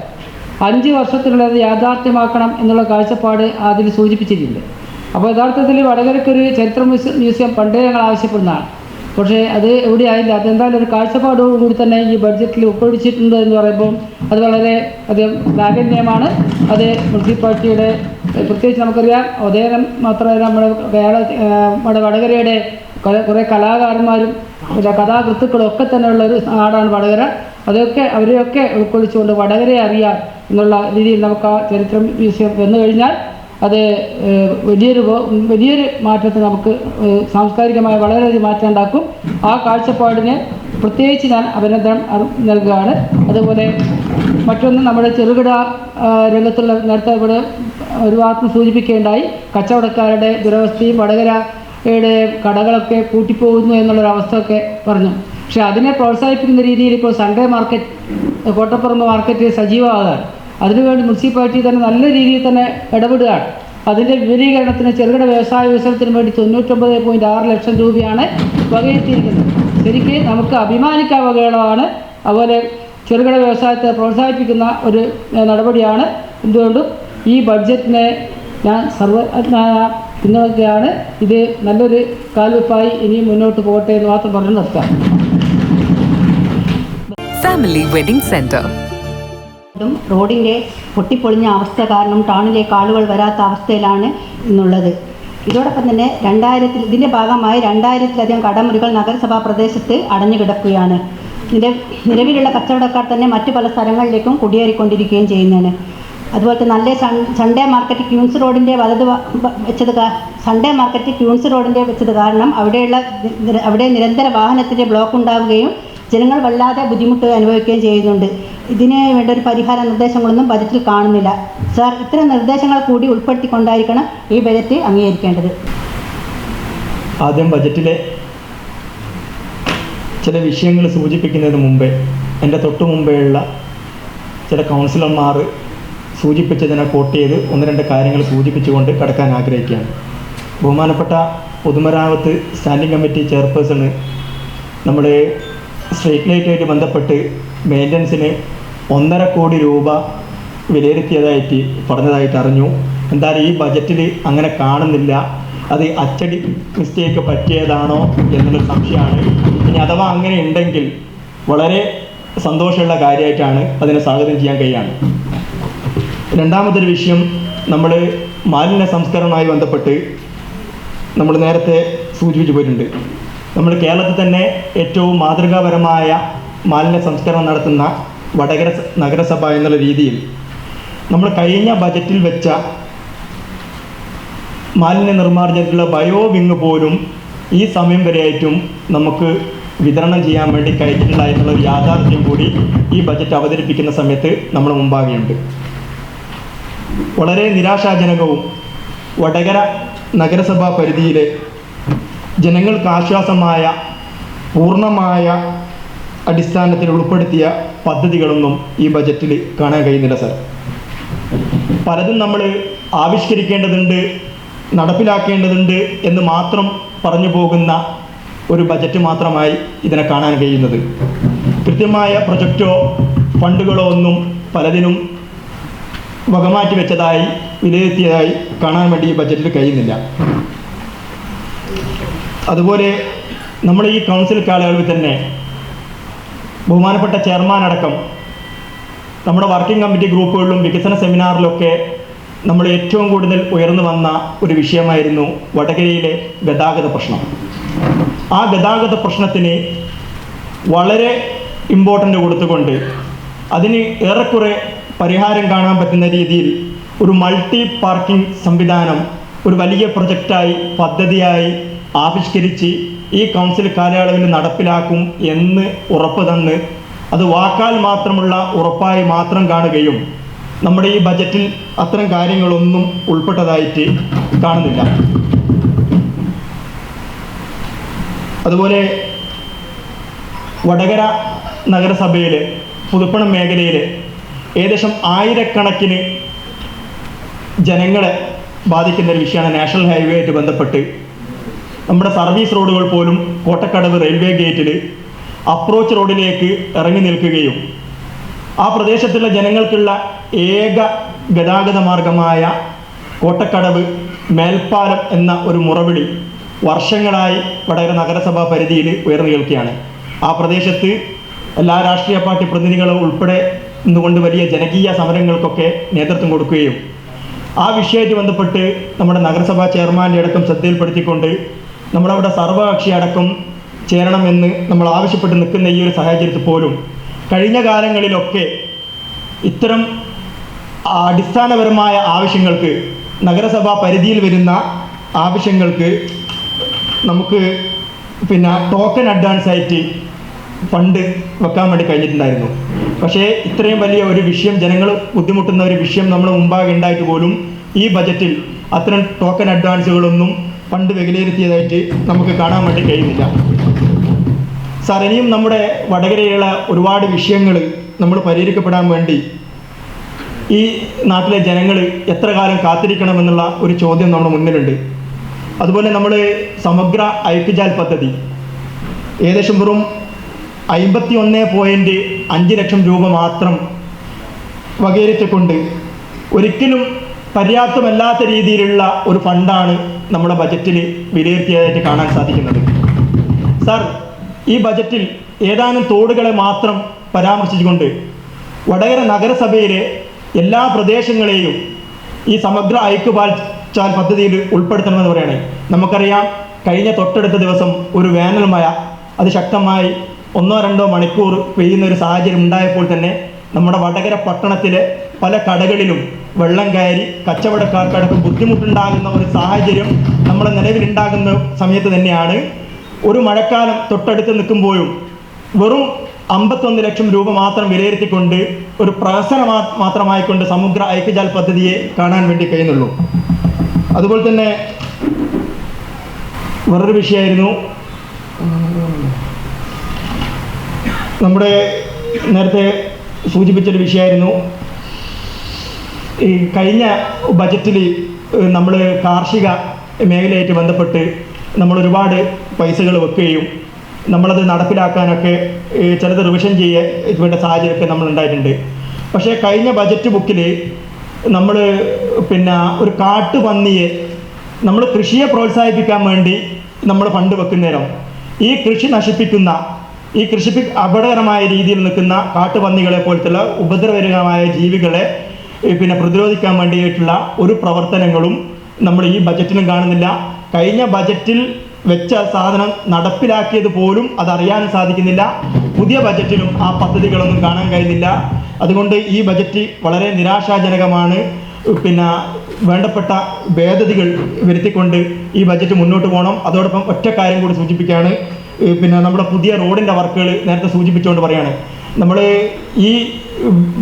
5 വർഷത്തിനുള്ളത് യാഥാർത്ഥ്യമാക്കണം എന്നുള്ള കാഴ്ചപ്പാട് അതിൽ സൂചിപ്പിച്ചിട്ടുണ്ട്. അപ്പോൾ യഥാർത്ഥത്തിൽ വടകരയ്ക്കൊരു ചരിത്ര മ്യൂസിയം പണ്ടേ ഞങ്ങൾ ആവശ്യപ്പെടുന്നതാണ്. പക്ഷേ അത് എവിടെയായില്ല. അതെന്തായാലും ഒരു കാഴ്ചപ്പാടോടുകൂടി തന്നെ ഈ ബഡ്ജറ്റിൽ ഉൾക്കൊള്ളിച്ചിട്ടുണ്ട് എന്ന് പറയുമ്പോൾ അത് വളരെ അധികം ശ്ലാഘനീയമാണ്. അത് മുനിസിപ്പാലിറ്റിയുടെ പ്രത്യേകിച്ച് നമുക്കറിയാം ഉദയനം മാത്രമല്ല നമ്മുടെ വടകരയുടെ കുറേ കലാകാരന്മാരും കഥാകൃത്തുക്കളും ഒക്കെ തന്നെയുള്ള ഒരു നാടാണ് വടകര. അവരെയൊക്കെ ഉൾക്കൊള്ളിച്ചുകൊണ്ട് വടകരയെ അറിയാം എന്നുള്ള രീതിയിൽ നമുക്ക് ആ ചരിത്ര മ്യൂസിയം വന്നു കഴിഞ്ഞാൽ അത് വലിയൊരു മാറ്റത്തിന് നമുക്ക് സാംസ്കാരികമായി വളരെയധികം മാറ്റം ഉണ്ടാക്കും. ആ കാഴ്ചപ്പാടിന് പ്രത്യേകിച്ച് ഞാൻ അഭിനന്ദനം നൽകുകയാണ്. അതുപോലെ മറ്റൊന്ന് നമ്മുടെ ചെറുകിട രംഗത്തുള്ള നേരത്തെ ഇവിടെ ഒരു വാർത്ത സൂചിപ്പിക്കുകയുണ്ടായി, കച്ചവടക്കാരുടെ ദുരവസ്ഥയും വടകരയുടെ കടകളൊക്കെ പൂട്ടിപ്പോകുന്നു എന്നുള്ളൊരവസ്ഥയൊക്കെ പറഞ്ഞു. പക്ഷേ അതിനെ പ്രോത്സാഹിപ്പിക്കുന്ന രീതിയിൽ ഇപ്പോൾ സൺഡേ മാർക്കറ്റ്, കോട്ടപ്പുറമ്പ് മാർക്കറ്റ് സജീവമാകാൻ അതിനുവേണ്ടി മുനിസിപ്പാലിറ്റി തന്നെ നല്ല രീതിയിൽ തന്നെ ഇടപെടുകയാണ്. അതിൻ്റെ വിപുലീകരണത്തിന് ചെറുകിട വ്യവസായ വികസനത്തിന് വേണ്ടി 99.6 ലക്ഷം രൂപയാണ് വകയിരുത്തിയിരിക്കുന്നത്. ശരിക്കും നമുക്ക് അഭിമാനിക്കാൻ വകയുള്ളതാണ്. അതുപോലെ ചെറുകിട വ്യവസായത്തെ പ്രോത്സാഹിപ്പിക്കുന്ന ഒരു നടപടിയാണ്. എന്തുകൊണ്ടും ഈ ബഡ്ജറ്റിനെ ഞാൻ പിന്തുണയ്ക്കുകയാണ്. ഇത് നല്ലൊരു കാൽവെപ്പായി ഇനിയും മുന്നോട്ട് പോകട്ടെ എന്ന് മാത്രം പറഞ്ഞു നിർത്താം. Family wedding centre. റോഡിൻ്റെ പൊട്ടിപ്പൊളിഞ്ഞ അവസ്ഥ കാരണം ടൗണിലേക്ക് ആളുകൾ വരാത്ത അവസ്ഥയിലാണ് ഇന്നുള്ളത്. ഇതോടൊപ്പം തന്നെ ഇതിൻ്റെ ഭാഗമായി 2000-ലധികം കടമുറികൾ നഗരസഭാ പ്രദേശത്ത് അടഞ്ഞു കിടക്കുകയാണ്. നിലവിലുള്ള കച്ചവടക്കാർ തന്നെ മറ്റു പല സ്ഥലങ്ങളിലേക്കും കുടിയേറിക്കൊണ്ടിരിക്കുകയും ചെയ്യുന്നതാണ്. അതുപോലെ തന്നെ സൺഡേ മാർക്കറ്റ് ക്യൂൻസ് റോഡിൻ്റെ വെച്ചത് കാരണം അവിടെ നിരന്തര വാഹനത്തിൻ്റെ ബ്ലോക്ക് ഉണ്ടാവുകയും ജനങ്ങൾ വല്ലാതെ ബുദ്ധിമുട്ട് അനുഭവിക്കുകയും ചെയ്യുന്നുണ്ട്. ഇതിന് വേണ്ട ഒരു പരിഹാര നിർദ്ദേശങ്ങളൊന്നും ബജറ്റിൽ കാണുന്നില്ല. സാർ, ഇത്തരം നിർദ്ദേശങ്ങൾ കൂടി ഉൾപ്പെടുത്തിക്കൊണ്ടായിരിക്കണം ഈ ബജറ്റ് അംഗീകരിക്കേണ്ടത്. ആദ്യം ബജറ്റിലെ ചില വിഷയങ്ങൾ സൂചിപ്പിക്കുന്നതിന് മുമ്പേ എൻ്റെ തൊട്ടു മുമ്പേയുള്ള ചില കൗൺസിലർമാർ സൂചിപ്പിച്ചതിനെ കോട്ട് ചെയ്ത് 1-2 കാര്യങ്ങൾ സൂചിപ്പിച്ചുകൊണ്ട് കടക്കാൻ ആഗ്രഹിക്കുകയാണ്. ബഹുമാനപ്പെട്ട പൊതുമരാമത്ത് സ്റ്റാൻഡിംഗ് കമ്മിറ്റി ചെയർപേഴ്സണ് നമ്മുടെ സ്ട്രീറ്റ് ലൈറ്റുമായിട്ട് ബന്ധപ്പെട്ട് മെയിൻ്റനൻസിന് 1.5 കോടി രൂപ വിലയിരുത്തിയതായിട്ട് പറഞ്ഞതായിട്ട് അറിഞ്ഞു. എന്തായാലും ഈ ബജറ്റിൽ അങ്ങനെ കാണുന്നില്ല. അത് അച്ചടി മിസ്റ്റേക്ക് പറ്റിയതാണോ എന്നുള്ളൊരു സംശയമാണ്. ഇനി അഥവാ അങ്ങനെ ഉണ്ടെങ്കിൽ വളരെ സന്തോഷമുള്ള കാര്യമായിട്ടാണ് അതിനെ സ്വാഗതം ചെയ്യാൻ കഴിയാണ്. രണ്ടാമതൊരു വിഷയം, നമ്മൾ മാലിന്യ സംസ്കരണവുമായി ബന്ധപ്പെട്ട് നമ്മൾ നേരത്തെ സൂചിപ്പിച്ചു പോയിട്ടുണ്ട്. നമ്മൾ കേരളത്തിൽ തന്നെ ഏറ്റവും മാതൃകാപരമായ മാലിന്യ സംസ്കരണം നടത്തുന്ന വടകര നഗരസഭ എന്നുള്ള രീതിയിൽ നമ്മൾ കഴിഞ്ഞ ബജറ്റിൽ വെച്ച മാലിന്യ നിർമ്മാർജ്ജനത്തിലുള്ള ബയോ വിങ് പോലും ഈ സമയം വരെയായിട്ടും നമുക്ക് വിതരണം ചെയ്യാൻ വേണ്ടി കഴിഞ്ഞിട്ടില്ല എന്നുള്ളൊരു യാഥാർത്ഥ്യം കൂടി ഈ ബജറ്റ് അവതരിപ്പിക്കുന്ന സമയത്ത് നമ്മുടെ മുമ്പാകെയുണ്ട്. വളരെ നിരാശാജനകവും വടകര നഗരസഭാ പരിധിയിലെ ജനങ്ങൾക്ക് ആശ്വാസമായ പൂർണ്ണമായ അടിസ്ഥാനത്തിൽ ഉൾപ്പെടുത്തിയ പദ്ധതികളൊന്നും ഈ ബജറ്റിൽ കാണാൻ കഴിയുന്നില്ല സർ. പലതും നമ്മൾ ആവിഷ്കരിക്കേണ്ടതുണ്ട്, നടപ്പിലാക്കേണ്ടതുണ്ട് എന്ന് മാത്രം പറഞ്ഞു പോകുന്ന ഒരു ബജറ്റ് മാത്രമായി ഇതിനെ കാണാൻ കഴിയുന്നത്. കൃത്യമായ പ്രൊജക്റ്റോ ഫണ്ടുകളോ ഒന്നും പലതിനും വകമാറ്റി വെച്ചതായി വിലയിരുത്തിയതായി കാണാൻ വേണ്ടി ഈ ബജറ്റിൽ കഴിയുന്നില്ല. അതുപോലെ നമ്മൾ ഈ കൗൺസിൽ കാലയളവിൽ തന്നെ ബഹുമാനപ്പെട്ട ചെയർമാൻ അടക്കം നമ്മുടെ വർക്കിംഗ് കമ്മിറ്റി ഗ്രൂപ്പുകളിലും വികസന സെമിനാറിലൊക്കെ നമ്മൾ ഏറ്റവും കൂടുതൽ ഉയർന്നു വന്ന ഒരു വിഷയമായിരുന്നു വടകരയിലെ ഗതാഗത പ്രശ്നം. ആ ഗതാഗത പ്രശ്നത്തിന് വളരെ ഇമ്പോർട്ടൻ്റ് കൊടുത്തുകൊണ്ട് അതിന് ഏറെക്കുറെ പരിഹാരം കാണാൻ പറ്റുന്ന രീതിയിൽ ഒരു മൾട്ടി പാർക്കിംഗ് സംവിധാനം ഒരു വലിയ പ്രൊജക്റ്റായി പദ്ധതിയായി ആവിഷ്കരിച്ച് ഈ കൗൺസിൽ കാലയളവിൽ നടപ്പിലാക്കും എന്ന് ഉറപ്പ് തന്ന് അത് വാക്കാൽ മാത്രമുള്ള ഉറപ്പായി മാത്രം കാണുകയും നമ്മുടെ ഈ ബജറ്റിൽ അത്തരം കാര്യങ്ങളൊന്നും ഉൾപ്പെട്ടതായിട്ട് കാണുന്നില്ല. അതുപോലെ വടകര നഗരസഭയിൽ പുതുപ്പണം മേഖലയിൽ ഏകദേശം ആയിരക്കണക്കിന് ജനങ്ങളെ ബാധിക്കുന്ന ഒരു വിഷയമാണ് നാഷണൽ ഹൈവേ ആയിട്ട് ബന്ധപ്പെട്ട് നമ്മുടെ സർവീസ് റോഡുകൾ പോലും കോട്ടക്കടവ് റെയിൽവേ ഗേറ്റിൽ അപ്രോച്ച് റോഡിലേക്ക് ഇറങ്ങി നിൽക്കുകയും ആ പ്രദേശത്തുള്ള ജനങ്ങൾക്കുള്ള ഏക ഗതാഗത മാർഗമായ കോട്ടക്കടവ് മേൽപ്പാലം എന്ന ഒരു മുറവിളി വർഷങ്ങളായി വടകര നഗരസഭാ പരിധിയിൽ ഉയർന്നു കേൾക്കുകയാണ്. ആ പ്രദേശത്ത് എല്ലാ രാഷ്ട്രീയ പാർട്ടി പ്രതിനിധികളും ഉൾപ്പെടെ നിന്നുകൊണ്ട് വലിയ ജനകീയ സമരങ്ങൾക്കൊക്കെ നേതൃത്വം കൊടുക്കുകയും ആ വിഷയമായിട്ട് ബന്ധപ്പെട്ട് നമ്മുടെ നഗരസഭാ ചെയർമാൻ്റെ അടക്കം ശ്രദ്ധയിൽപ്പെടുത്തിക്കൊണ്ട് നമ്മളവിടെ സർവകക്ഷി അടക്കം ചേരണമെന്ന് നമ്മൾ ആവശ്യപ്പെട്ട് നിൽക്കുന്ന ഈ ഒരു സാഹചര്യത്തിൽ പോലും കഴിഞ്ഞ കാലങ്ങളിലൊക്കെ ഇത്തരം അടിസ്ഥാനപരമായ ആവശ്യങ്ങൾക്ക് നഗരസഭാ പരിധിയിൽ വരുന്ന ആവശ്യങ്ങൾക്ക് നമുക്ക് ടോക്കൺ അഡ്വാൻസ് ആയിട്ട് ഫണ്ട് വെക്കാൻ വേണ്ടി കഴിഞ്ഞിട്ടുണ്ടായിരുന്നു. പക്ഷേ ഇത്രയും വലിയ ഒരു വിഷയം, ജനങ്ങൾ ബുദ്ധിമുട്ടുന്ന ഒരു വിഷയം നമ്മൾ മുമ്പാകെ ഉണ്ടായിട്ട് പോലും ഈ ബജറ്റിൽ അത്തരം ടോക്കൺ അഡ്വാൻസുകളൊന്നും ഫണ്ട് വിലയിരുത്തിയതായിട്ട് നമുക്ക് കാണാൻ വേണ്ടി കഴിയുന്നില്ല. സാർ, ഇനിയും നമ്മുടെ വടകരയിലുള്ള ഒരുപാട് വിഷയങ്ങൾ നമ്മൾ പരിഹരിക്കപ്പെടാൻ വേണ്ടി ഈ നാട്ടിലെ ജനങ്ങൾ എത്ര കാലം കാത്തിരിക്കണമെന്നുള്ള ഒരു ചോദ്യം നമ്മുടെ മുന്നിലുണ്ട്. അതുപോലെ നമ്മൾ സമഗ്ര ഐക്യജാൽ പദ്ധതി ഏകദേശം വെറും 51.5 ലക്ഷം രൂപ മാത്രം വകയിരുത്തിക്കൊണ്ട് ഒരിക്കലും പര്യാപ്തമല്ലാത്ത രീതിയിലുള്ള ഒരു ഫണ്ടാണ് നമ്മുടെ ബജറ്റിൽ വിലയിരുത്തിയതായിട്ട് കാണാൻ സാധിക്കുന്നത്. സാർ, ഈ ബജറ്റിൽ ഏതാനും തോടുകളെ മാത്രം പരാമർശിച്ചുകൊണ്ട് വടകര നഗരസഭയിലെ എല്ലാ പ്രദേശങ്ങളെയും ഈ സമഗ്ര ഐക്യജാൽ പദ്ധതിയിൽ ഉൾപ്പെടുത്തണമെന്ന് പറയുകയാണ്. നമുക്കറിയാം, കഴിഞ്ഞ തൊട്ടടുത്ത ദിവസം ഒരു വേനൽ മഴ അതിശക്തമായി 1-2 മണിക്കൂർ പെയ്യുന്ന ഒരു സാഹചര്യം ഉണ്ടായപ്പോൾ തന്നെ നമ്മുടെ വടകര പട്ടണത്തിലെ പല കടകളിലും വെള്ളം കയറി കച്ചവടക്കാർക്കടക്കം ബുദ്ധിമുട്ടുണ്ടാകുന്ന ഒരു സാഹചര്യം നമ്മുടെ നിലവിലുണ്ടാകുന്ന സമയത്ത് തന്നെയാണ് ഒരു മഴക്കാലം തൊട്ടടുത്ത് നിൽക്കുമ്പോഴും വെറും 51 ലക്ഷം രൂപ മാത്രം വിലയിരുത്തിക്കൊണ്ട് ഒരു പ്രഹസനം മാത്രമായിക്കൊണ്ട് സമഗ്ര ഐക്യജാൽ പദ്ധതിയെ കാണാൻ വേണ്ടി കഴിയുന്നുള്ളൂ. അതുപോലെ തന്നെ വേറൊരു വിഷയമായിരുന്നു നമ്മുടെ നേരത്തെ സൂചിപ്പിച്ചൊരു വിഷയമായിരുന്നു ഈ കഴിഞ്ഞ ബജറ്റിൽ നമ്മൾ കാർഷിക മേഖലയായിട്ട് ബന്ധപ്പെട്ട് നമ്മൾ ഒരുപാട് പൈസകൾ വെക്കുകയും നമ്മളത് നടപ്പിലാക്കാനൊക്കെ ചിലത് റിവിഷൻ വേണ്ട സാഹചര്യമൊക്കെ നമ്മൾ ഉണ്ടായിട്ടുണ്ട്. പക്ഷേ കഴിഞ്ഞ ബജറ്റ് ബുക്കിൽ നമ്മൾ ഒരു കാട്ടുപന്നിയെ നമ്മൾ കൃഷിയെ പ്രോത്സാഹിപ്പിക്കാൻ വേണ്ടി നമ്മൾ ഫണ്ട് വെക്കുന്നേരം ഈ കൃഷി നശിപ്പിക്കുന്ന ഈ കൃഷിക്ക് അപകടകരമായ രീതിയിൽ നിൽക്കുന്ന കാട്ടുപന്നികളെ പോലത്തുള്ള ഉപദ്രവകരമായ ജീവികളെ പ്രതിരോധിക്കാൻ വേണ്ടിയിട്ടുള്ള ഒരു പ്രവർത്തനങ്ങളും നമ്മൾ ഈ ബജറ്റിലും കാണുന്നില്ല. കഴിഞ്ഞ ബജറ്റിൽ വെച്ച സാധനം നടപ്പിലാക്കിയത് പോലും അതറിയാൻ സാധിക്കുന്നില്ല. പുതിയ ബജറ്റിലും ആ പദ്ധതികളൊന്നും കാണാൻ കഴിയുന്നില്ല. അതുകൊണ്ട് ഈ ബജറ്റ് വളരെ നിരാശാജനകമാണ്. വേണ്ടപ്പെട്ട ഭേദഗതികൾ വരുത്തിക്കൊണ്ട് ഈ ബജറ്റ് മുന്നോട്ട് പോകണം. അതോടൊപ്പം ഒറ്റ കാര്യം കൂടി സൂചിപ്പിക്കുകയാണ്. പിന്നെ നമ്മുടെ പുതിയ റോഡിൻ്റെ വർക്കുകൾ നേരത്തെ സൂചിപ്പിച്ചുകൊണ്ട് പറയുകയാണ്. നമ്മൾ ഈ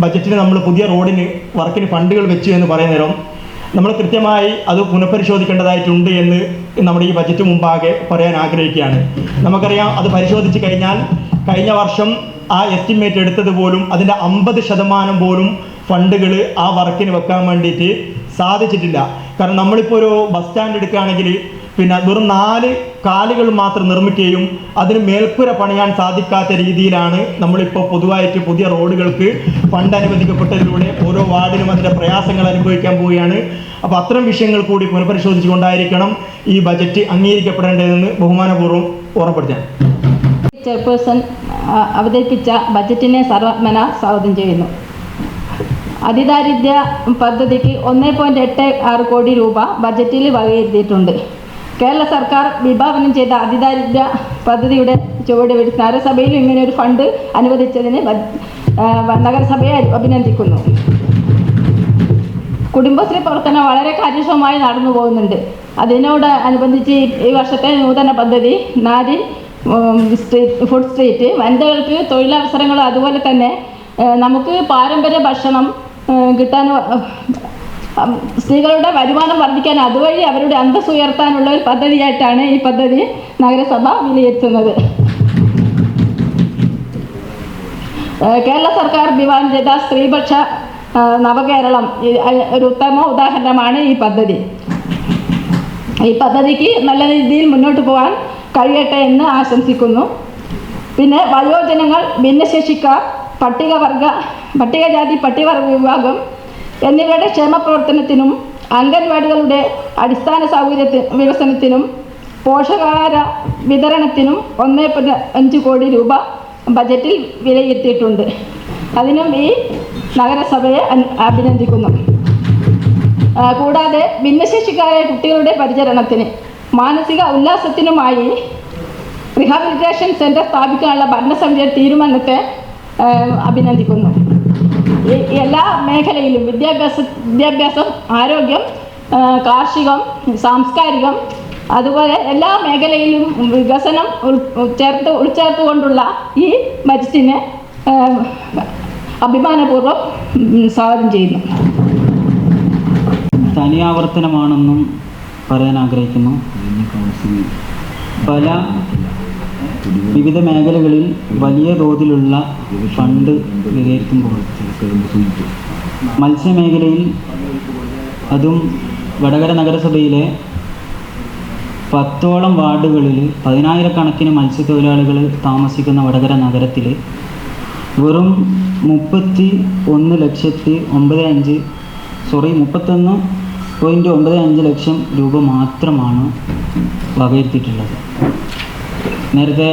ബജറ്റിന് നമ്മൾ പുതിയ റോഡിന് വർക്കിന് ഫണ്ടുകൾ വെച്ചു എന്ന് പറയുന്ന നേരം നമ്മൾ കൃത്യമായി അത് പുനഃപരിശോധിക്കേണ്ടതായിട്ടുണ്ട് എന്ന് നമ്മുടെ ഈ ബജറ്റ് മുമ്പാകെ പറയാൻ ആഗ്രഹിക്കുകയാണ്. നമുക്കറിയാം, അത് പരിശോധിച്ച് കഴിഞ്ഞാൽ കഴിഞ്ഞ വർഷം ആ എസ്റ്റിമേറ്റ് എടുത്തത് പോലും അതിൻ്റെ 50% പോലും ഫണ്ടുകൾ ആ വർക്കിന് വെക്കാൻ വേണ്ടിയിട്ട് സാധിച്ചിട്ടില്ല. കാരണം നമ്മളിപ്പോൾ ഒരു ബസ് സ്റ്റാൻഡ് എടുക്കുകയാണെങ്കിൽ പിന്നെ വെറും 4 കാലുകൾ മാത്രം നിർമ്മിക്കുകയും അതിന് മേൽക്കൂര പണിയാൻ സാധിക്കാത്ത രീതിയിലാണ് നമ്മളിപ്പോൾ പൊതുവായിട്ട് പുതിയ റോഡുകൾക്ക് ഫണ്ട് അനുവദിക്കപ്പെട്ടതിലൂടെ ഓരോ വാർഡിനും അതിൻ്റെ പ്രയാസങ്ങൾ അനുഭവിക്കാൻ പോവുകയാണ്. അപ്പോൾ അത്തരം വിഷയങ്ങൾ കൂടി പുനഃപരിശോധിച്ചുകൊണ്ടായിരിക്കണം ഈ ബജറ്റ് അംഗീകരിക്കപ്പെടേണ്ടതെന്ന് ബഹുമാനപൂർവ്വം ഓർമ്മപ്പെടുത്താൻ. ചെയർപേഴ്സൺ അവതരിപ്പിച്ച ബജറ്റിനെ സർവ്വത്മന സ്വാഗതം ചെയ്യുന്നു. അതിദാരിദ്ര്യ പദ്ധതിക്ക് 1.86 കോടി രൂപ ബജറ്റിൽ വകയിരുത്തിയിട്ടുണ്ട്. കേരള സർക്കാർ വിഭാവനം ചെയ്ത അതിദാരിദ്ര്യ പദ്ധതിയുടെ ചുവടുവെച്ച് നഗരസഭയിൽ ഇങ്ങനെ ഒരു ഫണ്ട് അനുവദിച്ചതിന് നഗരസഭയെ അഭിനന്ദിക്കുന്നു. കുടുംബശ്രീ പ്രവർത്തനം വളരെ കാര്യക്ഷമമായി നടന്നു പോകുന്നുണ്ട്. അതിനോട് അനുബന്ധിച്ച് ഈ വർഷത്തെ നൂതന പദ്ധതി നാരി ഫുഡ് സ്ട്രീറ്റ് വനിതകൾക്ക് തൊഴിലവസരങ്ങൾ, അതുപോലെ തന്നെ നമുക്ക് പാരമ്പര്യ ഭക്ഷണം കിട്ടാൻ, സ്ത്രീകളുടെ വരുമാനം വർദ്ധിക്കാൻ, അതുവഴി അവരുടെ അന്തസ്സ് ഉയർത്താനുള്ള ഒരു പദ്ധതിയായിട്ടാണ് ഈ പദ്ധതി നഗരസഭ വിലയിരുത്തുന്നത്. കേരള സർക്കാർ വിഭാവനം ചെയ്ത സ്ത്രീപക്ഷ നവകേരളം ഒരു ഉത്തമ ഉദാഹരണമാണ് ഈ പദ്ധതി. ഈ പദ്ധതിക്ക് നല്ല രീതിയിൽ മുന്നോട്ട് പോകാൻ കഴിയട്ടെ എന്ന് ആശംസിക്കുന്നു. പിന്നെ വയോജനങ്ങൾ, ഭിന്നശേഷിക്കാർ, പട്ടികജാതി പട്ടികവർഗ വിഭാഗം എന്നിവരുടെ ക്ഷേമ പ്രവർത്തനത്തിനും അംഗൻവാടികളുടെ അടിസ്ഥാന സൗകര്യ വികസനത്തിനും പോഷകാഹാര വിതരണത്തിനും 1.5 കോടി രൂപ ബജറ്റിൽ വിലയിരുത്തിയിട്ടുണ്ട്. അതിനും ഈ നഗരസഭയെ അഭിനന്ദിക്കുന്നു. കൂടാതെ ഭിന്നശേഷിക്കാരായ കുട്ടികളുടെ പരിചരണത്തിന് മാനസിക ഉല്ലാസത്തിനുമായി റീഹാബിലിറ്റേഷൻ സെൻറ്റർ സ്ഥാപിക്കാനുള്ള ഭരണസമിതിയുടെ തീരുമാനത്തെ അഭിനന്ദിക്കുന്നു. എല്ലാ മേഖലയിലും വിദ്യാഭ്യാസം, ആരോഗ്യം, കാർഷികം, സാംസ്കാരികം, അതുപോലെ എല്ലാ മേഖലയിലും വികസനം ഉൾച്ചേർത്തുകൊണ്ടുള്ള ഈ ബജറ്റിനെ അഭിമാനപൂർവ്വം സ്വാഗതം ചെയ്യുന്നു. തനിയാവർത്തനമാണെന്നും പറയാൻ ആഗ്രഹിക്കുന്നു. വിവിധ മേഖലകളിൽ വലിയ തോതിലുള്ള ഫണ്ട് വിലയിരുത്തുമ്പോൾ മത്സ്യമേഖലയിൽ, അതും വടകര നഗരസഭയിലെ 10ഓളം വാർഡുകളിൽ 10,000-കണക്കിന് മത്സ്യത്തൊഴിലാളികൾ താമസിക്കുന്ന വടകര നഗരത്തിൽ വെറും 31.95 ലക്ഷം രൂപ മാത്രമാണ് വകയിരുത്തിയിട്ടുള്ളത്. നേരത്തെ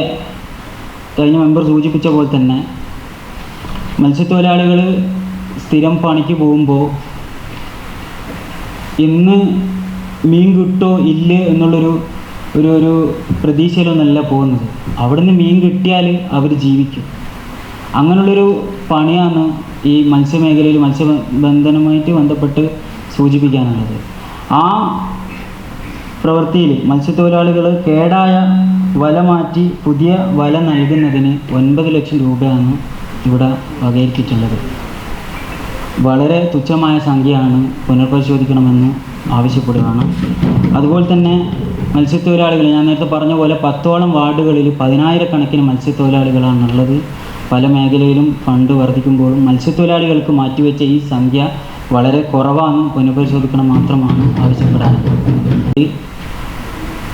കഴിഞ്ഞ മെമ്പർ സൂചിപ്പിച്ച പോലെ തന്നെ മത്സ്യത്തൊഴിലാളികൾ സ്ഥിരം പണിക്ക് പോകുമ്പോൾ ഇന്ന് മീൻ കിട്ടോ ഇല്ലേ എന്നുള്ളൊരു ഒരു പ്രതീക്ഷയിലൊന്നല്ല പോകുന്നത്. അവിടുന്ന് മീൻ കിട്ടിയാൽ അവർ ജീവിക്കും. അങ്ങനെയുള്ളൊരു പണിയാണ് ഈ മത്സ്യമേഖലയിൽ മത്സ്യബന്ധനവുമായിട്ട് ബന്ധപ്പെട്ട് സൂചിപ്പിക്കാനുള്ളത്. ആ പ്രവൃത്തിയിൽ മത്സ്യത്തൊഴിലാളികൾ കേടായ വല മാറ്റി പുതിയ വല നൽകുന്നതിന് 9 ലക്ഷം രൂപയാണ് ഇവിടെ വകയിരുത്തിയിട്ടുള്ളത്. വളരെ തുച്ഛമായ സംഖ്യയാണ്, പുനർപരിശോധിക്കണമെന്ന് ആവശ്യപ്പെടുകയാണ്. അതുപോലെ തന്നെ മത്സ്യത്തൊഴിലാളികൾ, ഞാൻ നേരത്തെ പറഞ്ഞ പോലെ 10ഓളം വാർഡുകളിൽ 10,000-കണക്കിന് മത്സ്യത്തൊഴിലാളികളാണുള്ളത്. പല മേഖലയിലും ഫണ്ട് വർദ്ധിക്കുമ്പോഴും മത്സ്യത്തൊഴിലാളികൾക്ക് മാറ്റിവെച്ച ഈ സംഖ്യ വളരെ കുറവാണ്, പുനഃപരിശോധിക്കണം മാത്രമാണ് ആവശ്യപ്പെടാനുള്ളത്.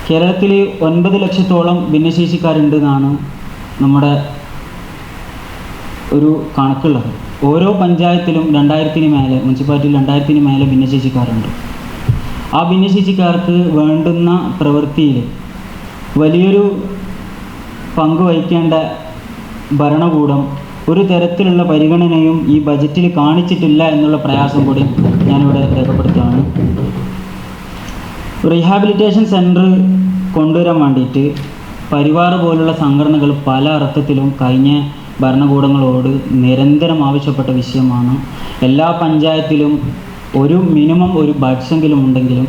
കേരളത്തിൽ 9 ലക്ഷത്തോളം ഭിന്നശേഷിക്കാരുണ്ടെന്നാണ് നമ്മുടെ ഒരു കണക്കുള്ളത്. ഓരോ പഞ്ചായത്തിലും 2000-ന് മേലെ, മുനിസിപ്പാലിറ്റിയിൽ 2000-ന് മേലെ ഭിന്നശേഷിക്കാരുണ്ട്. ആ ഭിന്നശേഷിക്കാർക്ക് വേണ്ടുന്ന പ്രവൃത്തിയിൽ വലിയൊരു പങ്ക് വഹിക്കേണ്ട ഭരണകൂടം ഒരു തരത്തിലുള്ള പരിഗണനയും ഈ ബജറ്റിൽ കാണിച്ചിട്ടില്ല എന്നുള്ള പ്രയാസം കൂടി ഞാനിവിടെ രേഖപ്പെടുത്തുകയാണ്. റീഹാബിലിറ്റേഷൻ സെൻറ്റർ കൊണ്ടുവരാൻ വേണ്ടിയിട്ട് പരിവാർ പോലുള്ള സംഘടനകൾ പല അർത്ഥത്തിലും കഴിഞ്ഞ ഭരണകൂടങ്ങളോട് നിരന്തരം ആവശ്യപ്പെട്ട വിഷയമാണ്. എല്ലാ പഞ്ചായത്തിലും മിനിമം ഒരു ബഡ്സെങ്കിലും ഉണ്ടെങ്കിലും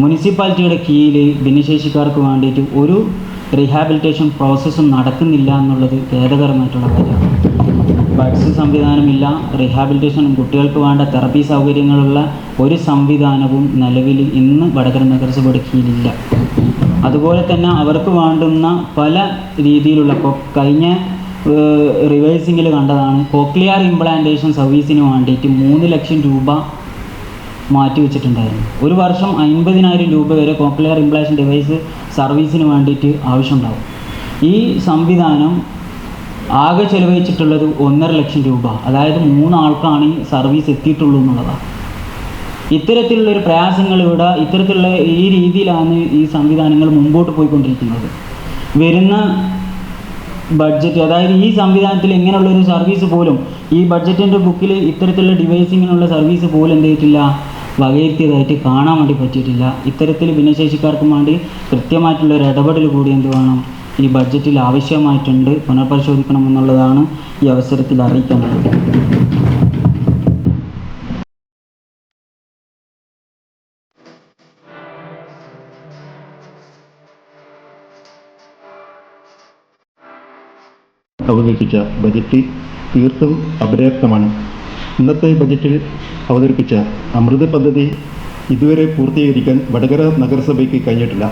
മുനിസിപ്പാലിറ്റിയുടെ കീഴിൽ ഭിന്നശേഷിക്കാർക്ക് വേണ്ടിയിട്ട് ഒരു റീഹാബിലിറ്റേഷൻ പ്രോസസ്സും നടക്കുന്നില്ല എന്നുള്ളത് ഖേദകരമായിട്ടുള്ള കാര്യമാണ്. ബഡ്സ് സംവിധാനമില്ല, റീഹാബിലിറ്റേഷൻ കുട്ടികൾക്ക് വേണ്ട തെറപ്പി സൗകര്യങ്ങളുള്ള ഒരു സംവിധാനവും നിലവിൽ ഇന്ന് വടകര നഗരസഭയുടെ കീഴിലില്ല. അതുപോലെ തന്നെ അവർക്ക് വേണ്ടുന്ന പല രീതിയിലുള്ള കഴിഞ്ഞ റിവൈസിങ്ങിൽ കണ്ടതാണ്, കോക്ലിയർ ഇംപ്ലാന്റേഷൻ സർവീസിന് വേണ്ടിയിട്ട് 3 ലക്ഷം രൂപ മാറ്റിവെച്ചിട്ടുണ്ടായിരുന്നു. ഒരു വർഷം 50,000 രൂപ വരെ കോക്ലിയർ ഇംപ്ലാന്റേഷൻ ഡിവൈസ് സർവീസിന് വേണ്ടിയിട്ട് ആവശ്യമുണ്ടാകും. ഈ സംവിധാനം ആകെ ചെലവഴിച്ചിട്ടുള്ളത് 1.5 ലക്ഷം രൂപ, അതായത് 3 ആൾക്കാണ് ഈ സർവീസ് എത്തിയിട്ടുള്ളൂ എന്നുള്ളതാണ്. ഇത്തരത്തിലുള്ളൊരു പ്രയാസങ്ങൾ ഇവിടെ ഇത്തരത്തിലുള്ള ഈ രീതിയിലാണ് ഈ സംവിധാനങ്ങൾ മുമ്പോട്ട് പോയിക്കൊണ്ടിരിക്കുന്നത്. വരുന്ന ബഡ്ജറ്റ്, അതായത് ഈ സംവിധാനത്തിൽ ഇങ്ങനെയുള്ളൊരു സർവീസ് പോലും ഈ ബഡ്ജറ്റിൻ്റെ ബുക്കിൽ ഇത്തരത്തിലുള്ള ഡിവൈസിങ്ങിനുള്ള സർവീസ് പോലും എന്ത് ചെയ്തിട്ടില്ല, വകയിരുത്തിയതായിട്ട് കാണാൻ വേണ്ടി പറ്റിയിട്ടില്ല. ഇത്തരത്തിൽ ഭിന്നശേഷിക്കാർക്കും വേണ്ടി കൃത്യമായിട്ടുള്ളൊരു ഇടപെടൽ കൂടി എന്ത് വേണം, ഈ ബഡ്ജറ്റിൽ ആവശ്യമായിട്ടുണ്ട്, പുനഃപരിശോധിക്കണമെന്നുള്ളതാണ് ഈ അവസരത്തിൽ അറിയിക്കാനുള്ളത്. അവതരിപ്പിച്ച ബജറ്റ് തീർത്തും അപര്യാപ്തമാണ്. ഇന്നത്തെ ബജറ്റിൽ അവതരിപ്പിച്ച അമൃത് പദ്ധതി ഇതുവരെ പൂർത്തീകരിക്കാൻ വടകര നഗരസഭയ്ക്ക് കഴിഞ്ഞിട്ടില്ല.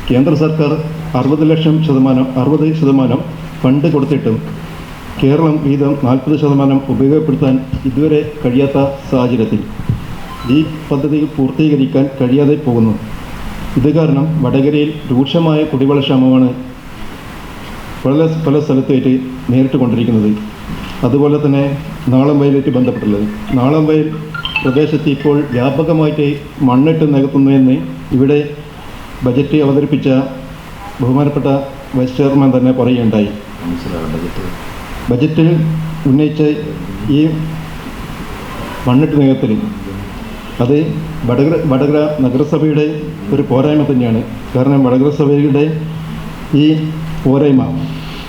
കേന്ദ്ര സർക്കാർ 60% ഫണ്ട് കൊടുത്തിട്ടും കേരളം വീതം 40% ഉപയോഗപ്പെടുത്താൻ ഇതുവരെ കഴിയാത്ത സാഹചര്യത്തിൽ ഈ പദ്ധതി പൂർത്തീകരിക്കാൻ കഴിയാതെ പോകുന്നു. ഇത് കാരണം വടകരയിൽ രൂക്ഷമായ കുടിവെള്ളക്ഷാമമാണ് പല സ്ഥലത്തായിട്ട് നേരിട്ട് കൊണ്ടിരിക്കുന്നത്. അതുപോലെ തന്നെ നാളംവയലായിട്ട് ബന്ധപ്പെട്ടുള്ളത്, നാളംവയൽ പ്രദേശത്ത് ഇപ്പോൾ വ്യാപകമായിട്ട് മണ്ണിട്ട് നികത്തുന്നുവെന്ന് ഇവിടെ ബജറ്റ് അവതരിപ്പിച്ച ബഹുമാനപ്പെട്ട വൈസ് ചെയർമാൻ തന്നെ പറയുകയുണ്ടായി. ബജറ്റിൽ ഉന്നയിച്ച ഈ മണ്ണിട്ട് നികത്തൽ അത് വടകര നഗരസഭയുടെ ഒരു പോരായ്മ തന്നെയാണ്. കാരണം വടകര സഭയുടെ ഈ പോരായ്മ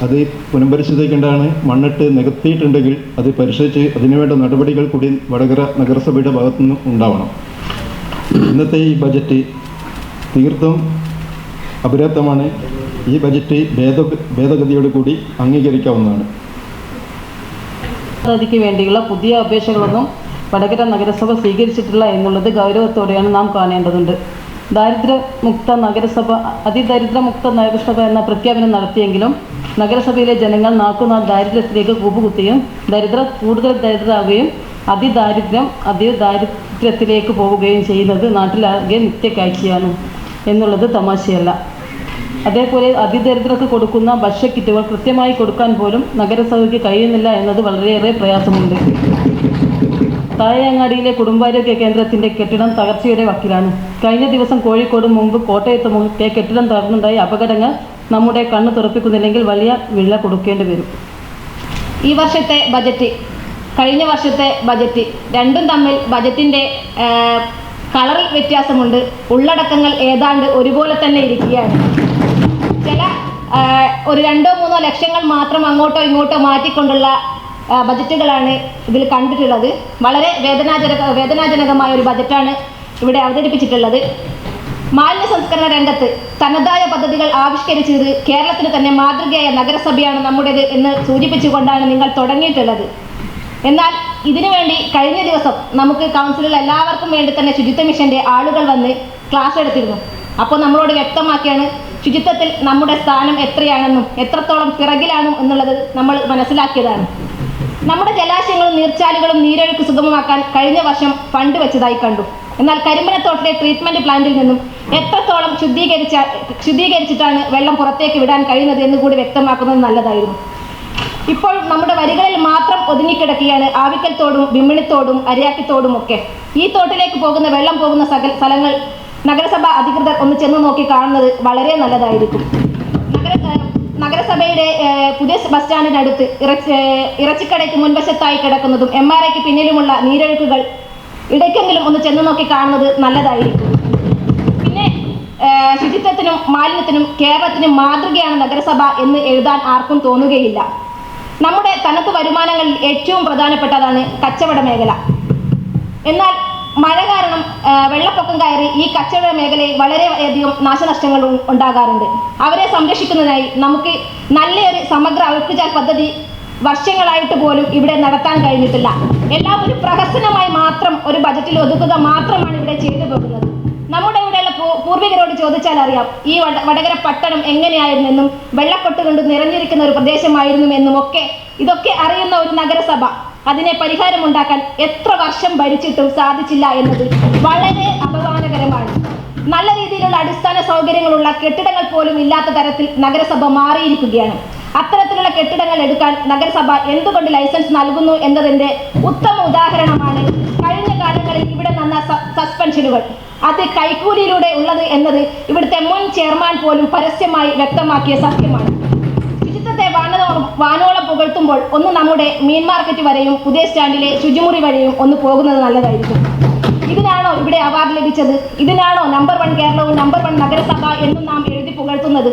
അത് പുനഃപരിശോധിക്കേണ്ടതാണ്. മണ്ണിട്ട് നികത്തിയിട്ടുണ്ടെങ്കിൽ അത് പരിശോധിച്ച് അതിനുവേണ്ട നടപടികൾ കൂടി വടകര നഗരസഭയുടെ ഭാഗത്തുനിന്ന് ഉണ്ടാവണം. ഇന്നത്തെ ഈ ബജറ്റ് തീർത്തും അപര്യാപ്തമാണ്. ഈ ബജറ്റ് ഭേദഗതിയോട് കൂടി അംഗീകരിക്കാവുന്നതാണ്. പദ്ധതിക്ക് വേണ്ടിയുള്ള പുതിയ അപേക്ഷകളൊന്നും വടകര നഗരസഭ സ്വീകരിച്ചിട്ടില്ല എന്നുള്ളത് ഗൗരവത്തോടെയാണ് നാം കാണേണ്ടതുണ്ട്. ദാരിദ്ര്യമുക്ത നഗരസഭ, അതിദരിദ്രമുക്ത നഗരസഭ എന്ന പ്രഖ്യാപനം നടത്തിയെങ്കിലും നഗരസഭയിലെ ജനങ്ങൾ നാൾക്കുനാൾ ദാരിദ്ര്യത്തിലേക്ക് കൂപ്പുകുത്തുകയും കൂടുതൽ ദരിദ്രരാകുകയും അതിദാരിദ്ര്യത്തിലേക്ക് പോവുകയും ചെയ്യുന്നത് നാട്ടിലാകെ നിത്യക്കാഴ്ചയാണ് എന്നുള്ളത് തമാശയല്ല. അതേപോലെ അതിദരിദ്രർക്ക് കൊടുക്കുന്ന ഭക്ഷ്യക്കിറ്റുകൾ കൃത്യമായി കൊടുക്കാൻ പോലും നഗരസഭയ്ക്ക് കഴിയുന്നില്ല എന്നത് വളരെയേറെ പ്രയാസമുണ്ട്. താഴെയങ്ങാടിയിലെ കുടുംബാരോഗ്യ കേന്ദ്രത്തിൻ്റെ കെട്ടിടം തകർച്ചയുടെ വക്കിലാണ്. കഴിഞ്ഞ ദിവസം കോഴിക്കോടും മുമ്പ് കോട്ടയത്തുമൊക്കെ കെട്ടിടം തകർന്നുണ്ടായ അപകടങ്ങൾ നമ്മുടെ കണ്ണ് തുറപ്പിക്കുന്നില്ലെങ്കിൽ വലിയ വില കൊടുക്കേണ്ടി വരും. ഈ വർഷത്തെ ബജറ്റ്, കഴിഞ്ഞ വർഷത്തെ ബജറ്റ് രണ്ടും തമ്മിൽ ബജറ്റിൻ്റെ കളറിൽ വ്യത്യാസമുണ്ട്. ഉള്ളടക്കങ്ങൾ ഏതാണ്ട് ഒരുപോലെ തന്നെ ഇരിക്കുകയാണ്. ചില ഒരു 2-3 ലക്ഷങ്ങൾ മാത്രം അങ്ങോട്ടോ ഇങ്ങോട്ടോ മാറ്റിക്കൊണ്ടുള്ള ബജറ്റുകളാണ് ഇതിൽ കണ്ടിട്ടുള്ളത്. വളരെ വേദനാജനകമായ ഒരു ബജറ്റാണ് ഇവിടെ അവതരിപ്പിച്ചിട്ടുള്ളത്. മാലിന്യ സംസ്കരണ രംഗത്ത് തനതായ പദ്ധതികൾ ആവിഷ്കരിച്ചത് കേരളത്തിന് തന്നെ മാതൃകയായ നഗരസഭയാണ് നമ്മുടേത് എന്ന് സൂചിപ്പിച്ചുകൊണ്ടാണ് നിങ്ങൾ തുടങ്ങിയിട്ടുള്ളത്. എന്നാൽ ഇതിനുവേണ്ടി കഴിഞ്ഞ ദിവസം നമുക്ക് കൗൺസിലിൽ എല്ലാവർക്കും വേണ്ടി തന്നെ ശുചിത്വ മിഷൻ്റെ ആളുകൾ വന്ന് ക്ലാസ് എടുത്തിരുന്നു. അപ്പോൾ നമ്മളോട് വ്യക്തമാക്കിയാണ് ശുചിത്വത്തിൽ നമ്മുടെ സ്ഥാനം എത്രയാണെന്നും എത്രത്തോളം പിറകിലാണെന്നും എന്നുള്ളത് നമ്മൾ മനസ്സിലാക്കിയതാണ്. നമ്മുടെ ജലാശയങ്ങളും നീർച്ചാലുകളും നീരൊഴുക്ക് സുഗമമാക്കാൻ കഴിഞ്ഞ വർഷം ഫണ്ട് വെച്ചതായി കണ്ടു. എന്നാൽ കരിമ്പനത്തോട്ടിലെ ട്രീറ്റ്മെൻറ്റ് പ്ലാന്റിൽ നിന്നും എത്രത്തോളം ശുദ്ധീകരിച്ചിട്ടാണ് വെള്ളം പുറത്തേക്ക് വിടാൻ കഴിയുന്നത് എന്ന് കൂടി വ്യക്തമാക്കുന്നത് നല്ലതായിരുന്നു. ഇപ്പോൾ നമ്മുടെ വരികളിൽ മാത്രം ഒതുങ്ങിക്കിടക്കുകയാണ് ആവിക്കൽ തോടും വിമ്മിണിത്തോടും അരിയാക്കിത്തോടും ഒക്കെ. ഈ തോട്ടിലേക്ക് പോകുന്ന വെള്ളം പോകുന്ന സ്ഥലങ്ങൾ നഗരസഭ അധികൃതർ ഒന്ന് ചെന്ന് നോക്കി കാണുന്നത് വളരെ നല്ലതായിരിക്കും. നഗരസഭയുടെ പുതിയ ബസ് സ്റ്റാൻഡിനടുത്ത് ഇറച്ചിക്കടയ്ക്ക് മുൻവശത്തായി കിടക്കുന്നതും MRIക്ക് പിന്നിലുമുള്ള നീരൊഴുക്കുകൾ ഇടയ്ക്കെങ്കിലും ഒന്ന് ചെന്ന് നോക്കി കാണുന്നത് നല്ലതായിരിക്കും. പിന്നെ ശുചിത്വത്തിനും മാലിന്യത്തിനും കേരളത്തിനും മാതൃകയാണ് നഗരസഭ എന്ന് എഴുതാൻ ആർക്കും തോന്നുകയില്ല. നമ്മുടെ തനത് വരുമാനങ്ങളിൽ ഏറ്റവും പ്രധാനപ്പെട്ടതാണ് കച്ചവട മേഖല. എന്നാൽ മഴ കാരണം വെള്ളപ്പൊക്കം കയറി ഈ കച്ചവട മേഖലയിൽ വളരെയധികം നാശനഷ്ടങ്ങൾ ഉണ്ടാകാറുണ്ട്. അവരെ സംരക്ഷിക്കുന്നതിനായി നമുക്ക് നല്ലൊരു സമഗ്ര അഴുക്കുചാൽ പദ്ധതി വർഷങ്ങളായിട്ട് പോലും ഇവിടെ നടത്താൻ കഴിഞ്ഞിട്ടില്ല. എല്ലാം ഒരു പ്രഹസനമായി മാത്രം ഒരു ബജറ്റിൽ ഒതുക്കുക മാത്രമാണ് ഇവിടെ ചെയ്തു പോകുന്നത്. നമ്മുടെ ഇവിടെയുള്ള പൂർവികരോട് ചോദിച്ചാൽ അറിയാം ഈ വടകര പട്ടണം എങ്ങനെയായിരുന്നെന്നും വെള്ളക്കെട്ട് കൊണ്ട് നിറഞ്ഞിരിക്കുന്ന ഒരു പ്രദേശമായിരുന്നു എന്നും ഒക്കെ. ഇതൊക്കെ അറിയുന്ന ഒരു നഗരസഭ അതിനെ പരിഹാരമുണ്ടാക്കാൻ എത്ര വർഷം ഭരിച്ചിട്ടും സാധിച്ചില്ല എന്നത് വളരെ അപമാനകരമാണ്. നല്ല രീതിയിലുള്ള അടിസ്ഥാന സൗകര്യങ്ങളുള്ള കെട്ടിടങ്ങൾ പോലും ഇല്ലാത്ത തരത്തിൽ നഗരസഭ മാറിയിരിക്കുകയാണ്. അത്തരത്തിലുള്ള കെട്ടിടങ്ങൾ എടുക്കാൻ നഗരസഭ എന്തുകൊണ്ട് ലൈസൻസ് നൽകുന്നു എന്നതിൻ്റെ ഉത്തമ ഉദാഹരണമാണ് കഴിഞ്ഞ കാലങ്ങളിൽ ഇവിടെ നടന്ന സസ്പെൻഷനുകൾ. അത് കൈക്കൂലിയിലൂടെ ഉള്ളത് എന്നത് ഇവിടുത്തെ മുൻ ചെയർമാൻ പോലും പരസ്യമായി വ്യക്തമാക്കിയ സത്യമാണ്. ശുചിത്വത്തെ വാനോളം പുകഴ്ത്തുമ്പോൾ ഒന്ന് നമ്മുടെ മീൻ മാർക്കറ്റ് വരെയും പുതിയ സ്റ്റാൻഡിലെ ശുചിമുറി വരെയും ഒന്ന് പോകുന്നത് നല്ലതായിരിക്കും. ഇതിനാണോ ഇവിടെ അവാർഡ് ലഭിച്ചത്? ഇതിനാണോ നമ്പർ 1 കേരളവും നമ്പർ 1 നഗരസഭ എന്നും നാം എഴുതി പുകഴ്ത്തുന്നത്?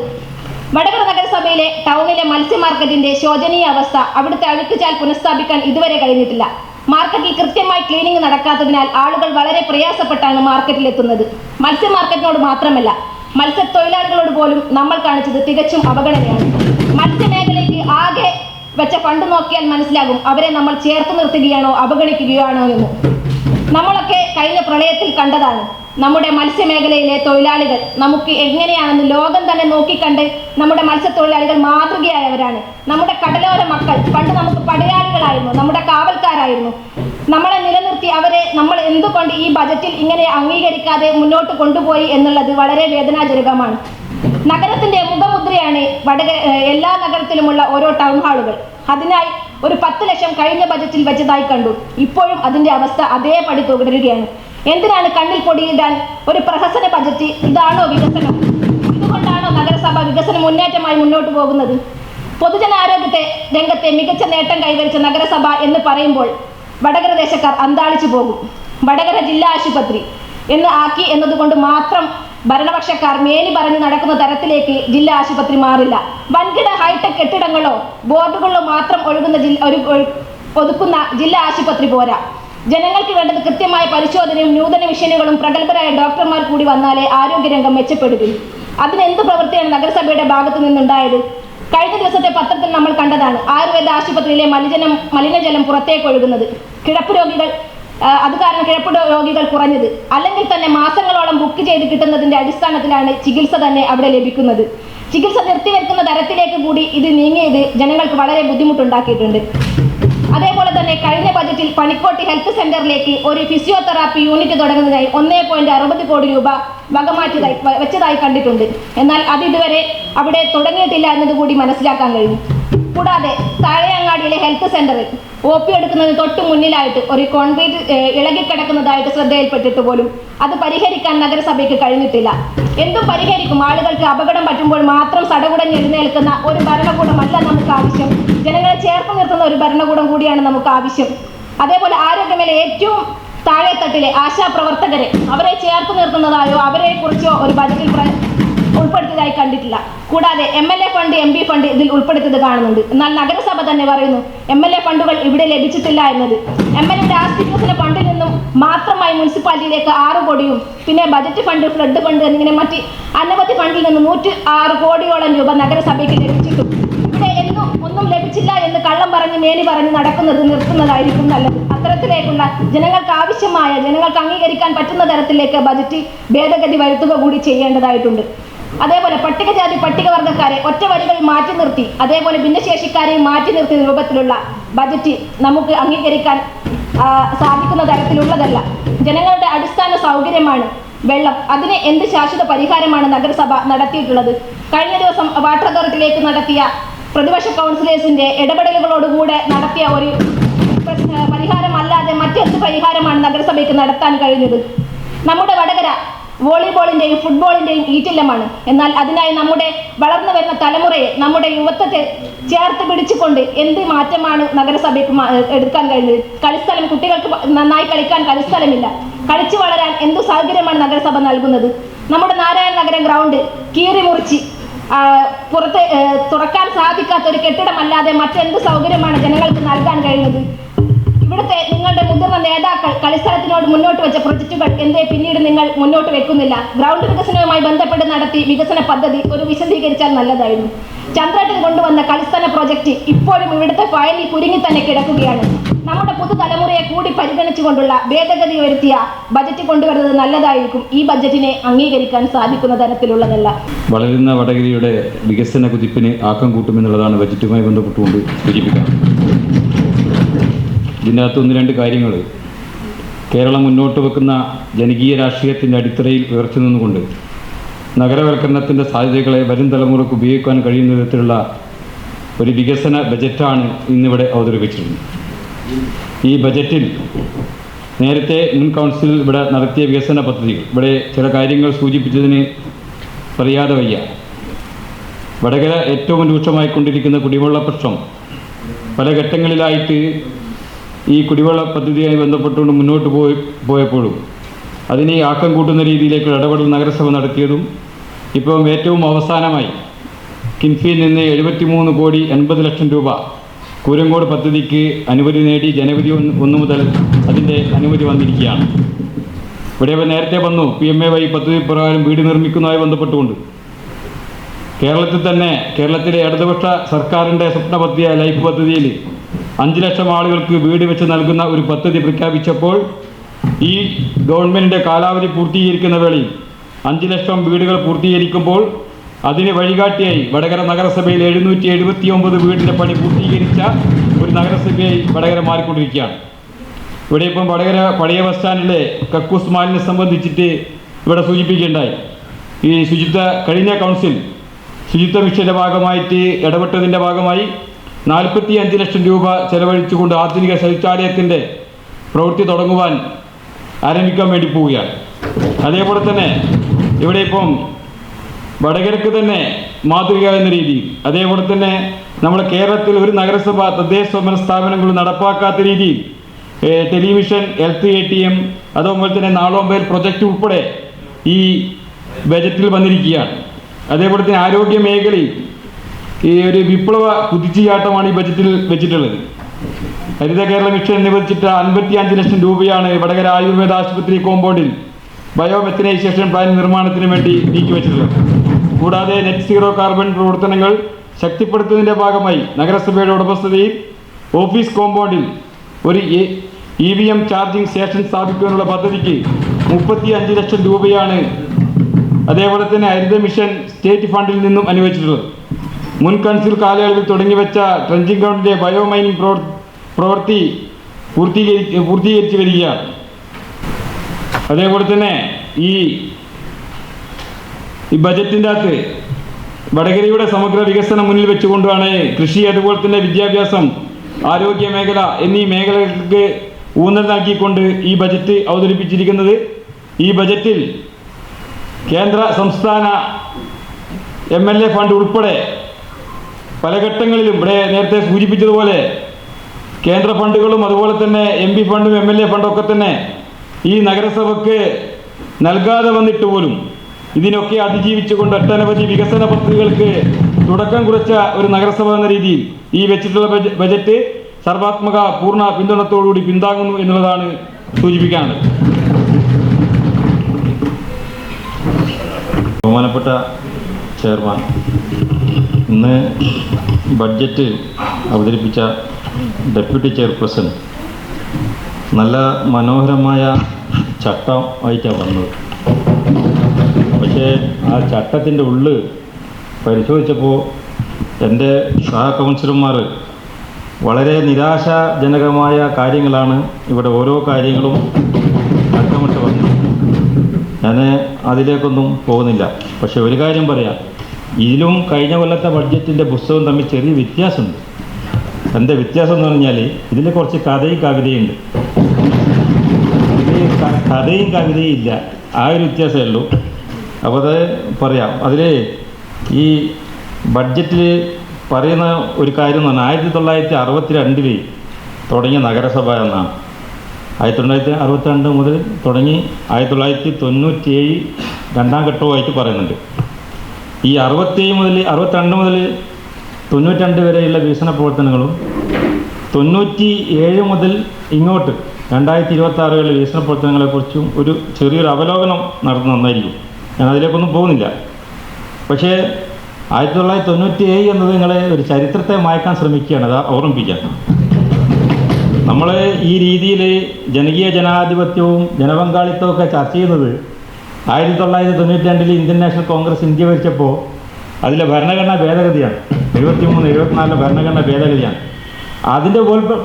വടകര നഗരസഭയിലെ ടൗണിലെ മത്സ്യ മാർക്കറ്റിന്റെ ശോചനീയ അവസ്ഥ, അവിടുത്തെ അഴുക്കുചാൽ പുനഃസ്ഥാപിക്കാൻ ഇതുവരെ കഴിഞ്ഞിട്ടില്ല. മാർക്കറ്റിൽ കൃത്യമായി ക്ലീനിങ് നടക്കാത്തതിനാൽ ആളുകൾ വളരെ പ്രയാസപ്പെട്ടാണ് മാർക്കറ്റിലെത്തുന്നത്. മത്സ്യ മാർക്കറ്റിനോട് മാത്രമല്ല മത്സ്യത്തൊഴിലാളികളോട് പോലും നമ്മൾ കാണിച്ചത് തികച്ചും അവഗണനയാണ്. മത്സ്യമേഖലയ്ക്ക് ആകെ വെച്ച ഫണ്ട് നോക്കിയാൽ മനസ്സിലാകും അവരെ നമ്മൾ ചേർത്ത് നിർത്തുകയാണോ അവഗണിക്കുകയാണോ എന്ന്. നമ്മളൊക്കെ കഴിഞ്ഞ പ്രളയത്തിൽ കണ്ടതാണ്. നമ്മുടെ മത്സ്യമേഖലയിലെ തൊഴിലാളികൾ നമുക്ക് എങ്ങനെയാണെന്ന് ലോകം തന്നെ നോക്കിക്കണ്ട് നമ്മുടെ മത്സ്യത്തൊഴിലാളികൾ മാതൃകയായവരാണ്. നമ്മുടെ കടലോര മക്കൾ പണ്ട് നമുക്ക് പടയാളികളായിരുന്നു, നമ്മുടെ കാവൽക്കാരായിരുന്നു. നമ്മളെ നിലനിർത്തി അവരെ നമ്മൾ എന്തുകൊണ്ട് ഈ ബജറ്റിൽ ഇങ്ങനെ അംഗീകരിക്കാതെ മുന്നോട്ട് കൊണ്ടുപോയി എന്നുള്ളത് വളരെ വേദനാജനകമാണ്. നഗരത്തിന്റെ മുഖമുദ്രയാണ് എല്ലാ നഗരത്തിലുമുള്ള ഓരോ ടൗൺ ഹാളുകൾ. അതിനായി ഒരു 10 ലക്ഷം കഴിഞ്ഞ ബജറ്റിൽ വെച്ചതായി കണ്ടു. ഇപ്പോഴും അതിന്റെ അവസ്ഥ അതേപടി തുടരുകയാണ്. എന്തിനാണ് കണ്ണിൽ പൊടിയിടാൻ ഒരു പ്രഹസന ബജറ്റ്? ഇതാണോ വികസനം? ഇതുകൊണ്ടാണോ നഗരസഭ വികസന മുന്നേറ്റമായി മുന്നോട്ട് പോകുന്നത്? പൊതുജനാരോഗ്യത്തെ രംഗത്തെ മികച്ച നേട്ടം കൈവരിച്ച നഗരസഭ എന്ന് പറയുമ്പോൾ വടകര ദേശക്കാർ അന്താളിച്ചു പോകും. വടകര ജില്ലാ ആശുപത്രി എന്ന് ആക്കി എന്നതുകൊണ്ട് മാത്രം ഭരണപക്ഷക്കാർ മേനി പറഞ്ഞ് നടക്കുന്ന തരത്തിലേക്ക് ജില്ലാ ആശുപത്രി മാറില്ല. വൻകിട ഹൈടെക് കെട്ടിടങ്ങളോ ബോർഡുകളോ മാത്രം ഒതുക്കുന്ന ജില്ലാ ആശുപത്രി പോരാ. ജനങ്ങൾക്ക് വേണ്ടത് കൃത്യമായ പരിശോധനയും നൂതന മിഷനുകളും പ്രഗത്ഭരായ ഡോക്ടർമാർ കൂടി വന്നാലേ ആരോഗ്യരംഗം മെച്ചപ്പെടുകയും. അതിനെന്ത് പ്രവൃത്തിയാണ് നഗരസഭയുടെ ഭാഗത്തു നിന്നുണ്ടായത്? കഴിഞ്ഞ ദിവസത്തെ പത്രത്തിൽ നമ്മൾ കണ്ടതാണ് ആയുർവേദ ആശുപത്രിയിലെ മലിനജലം പുറത്തേക്ക് ഒഴുകുന്നത്. അത് കാരണം കിടപ്പ് രോഗികൾ കുറഞ്ഞത്. അല്ലെങ്കിൽ തന്നെ മാസങ്ങളോളം ബുക്ക് ചെയ്ത് കിട്ടുന്നതിന്റെ അടിസ്ഥാനത്തിലാണ് ചികിത്സ തന്നെ അവിടെ ലഭിക്കുന്നത്. ചികിത്സ നിർത്തിവെക്കുന്ന തരത്തിലേക്ക് കൂടി ഇത് നീങ്ങിയത് ജനങ്ങൾക്ക് വളരെ ബുദ്ധിമുട്ടുണ്ടാക്കിയിട്ടുണ്ട്. അതേപോലെ തന്നെ കഴിഞ്ഞ ബജറ്റിൽ പണിക്കോട്ടി ഹെൽത്ത് സെന്ററിലേക്ക് ഒരു ഫിസിയോതെറാപ്പി യൂണിറ്റ് തുടങ്ങുന്നതിനായി 1.60 കോടി രൂപ വെച്ചതായി കണ്ടിട്ടുണ്ട്. എന്നാൽ അത് ഇതുവരെ അവിടെ തുടങ്ങിയിട്ടില്ല എന്നതുകൂടി മനസ്സിലാക്കാൻ കഴിഞ്ഞു. കൂടാതെ താഴെയങ്ങാടിയിലെ ഹെൽത്ത് സെന്ററിൽ OP എടുക്കുന്നതിന് തൊട്ട് മുന്നിലായിട്ട് ഒരു കോൺക്രീറ്റ് ഇളകിക്കിടക്കുന്നതായിട്ട് ശ്രദ്ധയിൽപ്പെട്ടിട്ട് പോലും അത് പരിഹരിക്കാൻ നഗരസഭയ്ക്ക് കഴിഞ്ഞിട്ടില്ല. എന്തും പരിഹരിക്കും. ആളുകൾക്ക് അപകടം പറ്റുമ്പോൾ മാത്രം സടകുടഞ്ഞ് എഴുന്നേൽക്കുന്ന ഒരു ഭരണകൂടമല്ല നമുക്ക് ആവശ്യം. ജനങ്ങളെ ചേർത്ത് നിർത്തുന്ന ഒരു ഭരണകൂടം കൂടിയാണ് നമുക്ക് ആവശ്യം. അതേപോലെ ആരോഗ്യമേഖല ഏറ്റവും താഴെത്തട്ടിലെ ആശാപ്രവർത്തകരെ അവരെ ചേർത്ത് നിർത്തുന്നതായോ അവരെ കുറിച്ചോ ഒരു ബജറ്റിൽ ഉൾപ്പെടുത്തിയതായി കണ്ടിട്ടില്ല. കൂടാതെ MLA ഫണ്ട് MP ഫണ്ട് ഇതിൽ ഉൾപ്പെടുത്തിയത് കാണുന്നുണ്ട്. എന്നാൽ നഗരസഭ തന്നെ പറയുന്നു MLA ഫണ്ടുകൾ ഇവിടെ ലഭിച്ചിട്ടില്ല എന്നത്. MLA ആസ്തി വികസന ഫണ്ടിൽ നിന്നും മാത്രമായി മുനിസിപ്പാലിറ്റിയിലേക്ക് 6 കോടിയും പിന്നെ ബജറ്റ് ഫണ്ട്, ഫ്ലഡ് ഫണ്ട് എന്നിങ്ങനെ മറ്റ് അനവധി ഫണ്ടിൽ നിന്ന് 106 കോടിയോളം രൂപ നഗരസഭയ്ക്ക് ലഭിച്ചിട്ടും ഇവിടെ ഒന്നും ലഭിച്ചില്ല എന്ന് കള്ളം പറഞ്ഞ് മേനി പറഞ്ഞ് നിർത്തുന്നതായിരിക്കും നല്ലത്. അത്തരത്തിലേക്കുള്ള ജനങ്ങൾക്ക് ആവശ്യമായ, ജനങ്ങൾക്ക് അംഗീകരിക്കാൻ പറ്റുന്ന തരത്തിലേക്ക് ബജറ്റ് ഭേദഗതി വരുത്തുക കൂടി ചെയ്യേണ്ടതായിട്ടുണ്ട്. അതേപോലെ പട്ടികജാതി പട്ടികവർഗക്കാരെ ഒറ്റ വരികളിൽ മാറ്റി നിർത്തി അതേപോലെ ഭിന്നശേഷിക്കാരെയും മാറ്റി നിർത്തിയ രൂപത്തിലുള്ള ബജറ്റ് നമുക്ക് അംഗീകരിക്കാൻ സാധിക്കുന്ന തരത്തിലുള്ളതല്ല. ജനങ്ങളുടെ അടിസ്ഥാന സൗകര്യമാണ് വെള്ളം. അതിന് എന്ത് ശാശ്വത പരിഹാരമാണ് നഗരസഭ നടത്തിയിട്ടുള്ളത്? കഴിഞ്ഞ ദിവസം വാട്ടർ അതോറിറ്റിയിലേക്ക് നടത്തിയ പ്രതിപക്ഷ കൗൺസിലേഴ്സിന്റെ ഇടപെടലുകളോടുകൂടെ നടത്തിയ ഒരു പരിഹാരമല്ലാതെ മറ്റെന്ത് പരിഹാരമാണ് നഗരസഭയ്ക്ക് നടത്താൻ കഴിഞ്ഞത്? നമ്മുടെ വടകര വോളിബോളിന്റെയും ഫുട്ബോളിന്റെയും ഈറ്റില്ലമാണ്. എന്നാൽ അതിനായി നമ്മുടെ വളർന്നു വരുന്ന തലമുറയെ, നമ്മുടെ യുവത്വത്തെ ചേർത്ത് പിടിച്ചുകൊണ്ട് എന്ത് മാറ്റമാണ് നഗരസഭയ്ക്ക് എടുക്കാൻ കഴിഞ്ഞത്? കളിസ്ഥലം, കുട്ടികൾക്ക് നന്നായി കളിക്കാൻ കളിസ്ഥലമില്ല. കളിച്ചു വളരാൻ എന്തു സൗകര്യമാണ് നഗരസഭ നൽകുന്നത്? നമ്മുടെ നാരായണ നഗരം ഗ്രൗണ്ട് കീറി മുറിച്ച് പുറത്ത് തുറക്കാൻ സാധിക്കാത്ത ഒരു കെട്ടിടമല്ലാതെ മറ്റെന്ത് സൗകര്യമാണ് ജനങ്ങൾക്ക് നൽകാൻ കഴിയുന്നത്? ഇവിടുത്തെ നിങ്ങളുടെ മുതിർന്ന നേതാക്കൾ കളിസ്ഥലത്തിനോട് മുന്നോട്ട് വെച്ച പ്രൊജക്റ്റുകൾ എന്തേ പിന്നീട് നിങ്ങൾ മുന്നോട്ട് വെക്കുന്നില്ല? ഗ്രൗണ്ട് വികസനവുമായി ബന്ധപ്പെട്ട് നടത്തി വികസന പദ്ധതി ഒരു വിശദീകരിച്ചാൽ നല്ലതായിരുന്നു. ചന്ദ്രേട്ടൻ കൊണ്ടുവന്ന കളിസ്ഥല പ്രൊജക്റ്റ് ഇപ്പോഴും ഇവിടുത്തെ ഫയലിൽ കുരുങ്ങി തന്നെ കിടക്കുകയാണ്. നമ്മുടെ പുതുതലമുറയെ കൂടി പരിഗണിച്ചുകൊണ്ടുള്ള ഭേദഗതി വരുത്തിയ ബജറ്റ് കൊണ്ടുവരുന്നത് നല്ലതായിരിക്കും. ഈ ബജറ്റിനെ അംഗീകരിക്കാൻ സാധിക്കുന്ന തരത്തിലുള്ളതല്ല. വളരുന്ന വടകരയുടെ വികസന കുതിപ്പിന് ആക്കം കൂട്ടുമെന്നുള്ളതാണ് ബജറ്റുമായി ബന്ധപ്പെട്ടുകൊണ്ട് സൂചിപ്പിക്കുന്നത്. ഇതിനകത്ത് ഒന്ന് രണ്ട് കാര്യങ്ങൾ കേരളം മുന്നോട്ട് വെക്കുന്ന ജനകീയ രാഷ്ട്രീയത്തിൻ്റെ അടിത്തറയിൽ ഉയർച്ചു നിന്നുകൊണ്ട് നഗരവൽക്കരണത്തിൻ്റെ സാധ്യതകളെ വരും തലമുറക്ക് ഉപയോഗിക്കാൻ കഴിയുന്ന വിധത്തിലുള്ള ഒരു വികസന ബജറ്റാണ് ഇന്നിവിടെ അവതരിപ്പിച്ചിട്ടുള്ളത്. ഈ ബജറ്റിൽ നേരത്തെ മുൻ കൗൺസിൽ ഇവിടെ നടത്തിയ വികസന പദ്ധതികൾ ഇവിടെ ചില കാര്യങ്ങൾ സൂചിപ്പിച്ചതിന് പറയാതെ വയ്യ. വടകര ഏറ്റവും രൂക്ഷമായിക്കൊണ്ടിരിക്കുന്ന കുടിവെള്ള പ്രശ്നം പല ഘട്ടങ്ങളിലായിട്ട് ഈ കുടിവെള്ള പദ്ധതിയുമായി ബന്ധപ്പെട്ടുകൊണ്ട് മുന്നോട്ട് പോയപ്പോഴും അതിനെ ആക്കം കൂട്ടുന്ന രീതിയിലേക്കുള്ള ഇടപെടൽ നഗരസഭ നടത്തിയതും ഇപ്പം ഏറ്റവും അവസാനമായി കിൻഫിയിൽ നിന്ന് 73,80,00,000 രൂപ കൂരങ്കോട് പദ്ധതിക്ക് അനുമതി നേടി ജനുവരി 1 മുതൽ അതിൻ്റെ അനുമതി വന്നിരിക്കുകയാണ്. ഇവിടെ നേരത്തെ വന്നു PMAY പദ്ധതി പ്രകാരം വീട് നിർമ്മിക്കുന്നതുമായി ബന്ധപ്പെട്ടുകൊണ്ട് കേരളത്തിലെ ഇടതുപക്ഷ സർക്കാരിൻ്റെ സ്വപ്ന പദ്ധതിയായ ലൈഫ് പദ്ധതിയിൽ 5 ലക്ഷം ആളുകൾക്ക് വീട് വെച്ച് നൽകുന്ന ഒരു പദ്ധതി പ്രഖ്യാപിച്ചപ്പോൾ ഈ ഗവൺമെൻറ്റിൻ്റെ കാലാവധി പൂർത്തീകരിക്കുന്ന വേളയിൽ 5 ലക്ഷം വീടുകൾ പൂർത്തീകരിക്കുമ്പോൾ അതിന് വഴികാട്ടിയായി വടകര നഗരസഭയിൽ 779 വീടിൻ്റെ പണി പൂർത്തീകരിച്ച ഒരു നഗരസഭയായി വടകര മാറിക്കൊണ്ടിരിക്കുകയാണ്. ഇവിടെ ഇപ്പം വടകര പഴയ ബസ് സ്റ്റാൻഡിലെ കക്കൂസ് മാലിന്യം സംബന്ധിച്ചിട്ട് ഇവിടെ സൂചിപ്പിക്കുകയുണ്ടായി. ഈ കഴിഞ്ഞ കൗൺസിൽ ശുചിത്വ മിഷൻ്റെ ഭാഗമായിട്ട് ഇടപെട്ടതിൻ്റെ ഭാഗമായി 45 ലക്ഷം രൂപ ചെലവഴിച്ചുകൊണ്ട് ആധുനിക ശൗചാലയത്തിൻ്റെ പ്രവൃത്തി തുടങ്ങുവാൻ ആരംഭിക്കാൻ വേണ്ടി പോവുകയാണ്. അതേപോലെ തന്നെ ഇവിടെ ഇപ്പം വടകരക്ക് തന്നെ മാതൃക എന്ന രീതിയിൽ അതേപോലെ തന്നെ നമ്മുടെ കേരളത്തിൽ ഒരു നഗരസഭ തദ്ദേശ സ്വയംഭരണ സ്ഥാപനങ്ങൾ നടപ്പാക്കാത്ത രീതിയിൽ ടെലിവിഷൻ, ഹെൽത്ത് ATM, അതുപോലെ തന്നെ നാളോമ്പേൽ പ്രൊജക്റ്റ് ഉൾപ്പെടെ ഈ ബജറ്റിൽ വന്നിരിക്കുകയാണ്. അതേപോലെ തന്നെ ആരോഗ്യ മേഖലയിൽ ഈ ഒരു വിപ്ലവ കുതിച്ചുചാട്ടമാണ് ഈ ബജറ്റിൽ വെച്ചിട്ടുള്ളത്. ഹരിത കേരള മിഷൻ അനുവദിച്ചിട്ട് 55 ലക്ഷം രൂപയാണ് വടകര ആയുർവേദ ആശുപത്രി കോമ്പൗണ്ടിൽ ബയോമെത്തനൈസേഷൻ പ്ലാൻ നിർമ്മാണത്തിന് വേണ്ടി നീക്കിവെച്ചിട്ടുള്ളത്. കൂടാതെ നെറ്റ് സീറോ കാർബൺ പ്രവർത്തനങ്ങൾ ശക്തിപ്പെടുത്തുന്നതിൻ്റെ ഭാഗമായി നഗരസഭയുടെ ഉടമസ്ഥതയിൽ ഓഫീസ് കോമ്പൗണ്ടിൽ ഒരു EVM ചാർജിംഗ് സ്റ്റേഷൻ സ്ഥാപിക്കാനുള്ള പദ്ധതിക്ക് 35 ലക്ഷം രൂപയാണ് അതേപോലെ തന്നെ ഹരിത മിഷൻ സ്റ്റേറ്റ് ഫണ്ടിൽ നിന്നും അനുവദിച്ചിട്ടുള്ളത്. മുൻ കൗൺസിൽ കാലയളവിൽ തുടങ്ങിവെച്ച ട്രെഞ്ചിങ് ഗ്രൗണ്ടിൻ്റെ ബയോമൈനിങ് പ്രവൃത്തി പൂർത്തീകരിച്ച് വരികയാണ്. അതേപോലെ തന്നെ ഈ ബജറ്റിൻ്റെ അകത്ത് വടകരയുടെ സമഗ്ര വികസനം മുന്നിൽ വെച്ചുകൊണ്ടാണ് കൃഷി, അതുപോലെ തന്നെ വിദ്യാഭ്യാസം, ആരോഗ്യ മേഖല എന്നീ മേഖലകൾക്ക് ഊന്നൽ നൽകിക്കൊണ്ട് ഈ ബജറ്റ് അവതരിപ്പിച്ചിരിക്കുന്നത്. ഈ ബജറ്റിൽ കേന്ദ്ര സംസ്ഥാന MLA ഫണ്ട് ഉൾപ്പെടെ പല ഘട്ടങ്ങളിലും ഇവിടെ നേരത്തെ സൂചിപ്പിച്ചതുപോലെ കേന്ദ്ര ഫണ്ടുകളും അതുപോലെ തന്നെ MP ഫണ്ടും MLA ഫണ്ടും ഒക്കെ തന്നെ ഈ നഗരസഭയ്ക്ക് നൽകാതെ വന്നിട്ട് പോലും ഇതിനൊക്കെ അതിജീവിച്ചുകൊണ്ട് ഒട്ടനവധി വികസന പദ്ധതികൾക്ക് തുടക്കം കുറിച്ച ഒരു നഗരസഭ എന്ന രീതിയിൽ ഈ വെച്ചിട്ടുള്ള ബജറ്റ് സർവാത്മക പൂർണ്ണ പിന്തുണത്തോടുകൂടി പിന്താങ്ങുന്നു എന്നുള്ളതാണ് സൂചിപ്പിക്കാനുള്ളത്. ബഹുമാനപ്പെട്ട ചെയർമാൻ, ഇന്ന് ബഡ്ജറ്റ് അവതരിപ്പിച്ച ഡെപ്യൂട്ടി ചെയർപേഴ്സൺ നല്ല മനോഹരമായ ചട്ടമായിട്ടാണ് വന്നത്. പക്ഷേ ആ ചട്ടത്തിൻ്റെ ഉള്ളിൽ പരിശോധിച്ചപ്പോൾ എൻ്റെ സഹ കൗൺസിലർമാർ വളരെ നിരാശാജനകമായ കാര്യങ്ങളാണ് ഇവിടെ ഓരോ കാര്യങ്ങളും അക്കമിട്ട് വന്നത്. ഞാൻ അതിലേക്കൊന്നും പോകുന്നില്ല. പക്ഷെ ഒരു കാര്യം പറയാം, ഇതിലും കഴിഞ്ഞ കൊല്ലത്തെ ബഡ്ജറ്റിൻ്റെ പുസ്തകവും തമ്മിൽ ചെറിയ വ്യത്യാസമുണ്ട്. എന്താ വ്യത്യാസം എന്ന് പറഞ്ഞാൽ ഇതിൽ കുറച്ച് കഥയും കവിതയുണ്ട്. ഇതിൽ കഥയും കവിതയും ഇല്ല, ആ ഒരു വ്യത്യാസമേ ഉള്ളൂ. അപ്പോൾ അത് പറയാം. അതിൽ ഈ ബഡ്ജറ്റിൽ പറയുന്ന ഒരു കാര്യം എന്ന് പറഞ്ഞാൽ 1962 തുടങ്ങിയ നഗരസഭ എന്നാണ്. 1962 മുതൽ തുടങ്ങി 1997 രണ്ടാം ഘട്ടവുമായിട്ട് പറയുന്നുണ്ട്. ഈ 62 മുതൽ 92 വരെയുള്ള വികസന പ്രവർത്തനങ്ങളും 97 മുതൽ ഇങ്ങോട്ട് 2026 വികസന പ്രവർത്തനങ്ങളെക്കുറിച്ചും ഒരു ചെറിയൊരു അവലോകനം നടന്നു നന്നായിരിക്കും. ഞാൻ അതിലേക്കൊന്നും പോകുന്നില്ല. പക്ഷേ 1997 എന്നത് നിങ്ങളെ ഒരു ചരിത്രത്തെ മായ്ക്കാൻ ശ്രമിക്കുകയാണ്, അത് ഓർമ്മിപ്പിക്കാൻ. നമ്മൾ ഈ രീതിയിൽ ജനകീയ ജനാധിപത്യവും ജനപങ്കാളിത്തവും ഒക്കെ ചർച്ച ചെയ്യുന്നത് 1992 ഇന്ത്യൻ നാഷണൽ കോൺഗ്രസ് ഇന്ത്യ ഭരിച്ചപ്പോൾ അതിലെ ഭരണഘടനാ ഭേദഗതിയാണ്. 73, 74 ഭരണഘടനാ ഭേദഗതിയാണ്. അതിൻ്റെ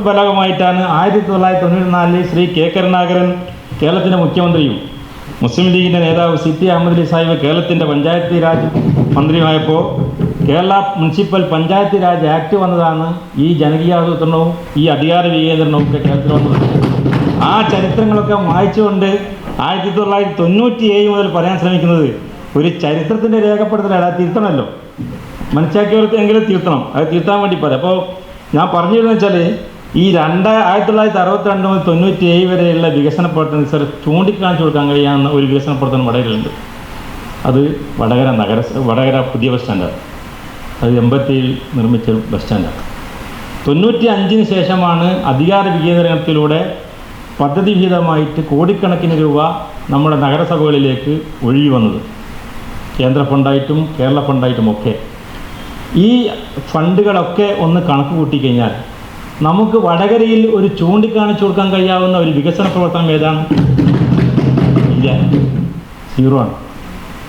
ഫലമായിട്ടാണ് 1994 ശ്രീ കെ കരുണാകരൻ കേരളത്തിൻ്റെ മുഖ്യമന്ത്രിയും മുസ്ലിം ലീഗിൻ്റെ നേതാവ് CT അഹമ്മദ് അലി സാഹിബ് കേരളത്തിൻ്റെ പഞ്ചായത്തി രാജ് മന്ത്രിയുമായപ്പോൾ കേരള മുനിസിപ്പൽ പഞ്ചായത്തി രാജ് ആക്ട് വന്നതാണ് ഈ ജനകീയാസൂത്രണവും ഈ അധികാര വികേന്ദ്രണവും ഒക്കെ കേരളത്തിൽ വന്നത്. ആ ചരിത്രങ്ങളൊക്കെ വായിച്ചുകൊണ്ട് 1997 മുതൽ പറയാൻ ശ്രമിക്കുന്നത് ഒരു ചരിത്രത്തിൻ്റെ രേഖപ്പെടുത്തലാണ്. അത് തിരുത്തണമല്ലോ, മനസ്സിലാക്കിയവർക്ക് എങ്കിലും തിരുത്തണം. അത് തിരുത്താൻ വേണ്ടി പറയാം. അപ്പോൾ ഞാൻ പറഞ്ഞിരുന്നു വെച്ചാൽ ഈ 1962 മുതൽ 97 വരെയുള്ള വികസന പ്രവർത്തനം സാർ ചൂണ്ടിക്കാണിച്ചു കൊടുക്കാൻ കഴിയാവുന്ന ഒരു വികസന പ്രവർത്തനം വടകരയിലുണ്ട്. അത് വടകര പുതിയ ബസ് സ്റ്റാൻഡാണ്. അത് 87 നിർമ്മിച്ച ബസ് സ്റ്റാൻഡാണ്. 95 ശേഷമാണ് അധികാര വികേന്ദ്രീകരണത്തിലൂടെ പദ്ധതി വിഹിതമായിട്ട് കോടിക്കണക്കിന് രൂപ നമ്മുടെ നഗരസഭകളിലേക്ക് ഒഴുകി വന്നത്, കേന്ദ്ര ഫണ്ടായിട്ടും കേരള ഫണ്ടായിട്ടും ഒക്കെ. ഈ ഫണ്ടുകളൊക്കെ ഒന്ന് കണക്ക് കൂട്ടിക്കഴിഞ്ഞാൽ നമുക്ക് വടകരയിൽ ഒരു ചൂണ്ടിക്കാണിച്ചു കൊടുക്കാൻ കഴിയാവുന്ന ഒരു വികസന പ്രവർത്തനം ഏതാണ്? ഇല്ല, 0 ആണ്.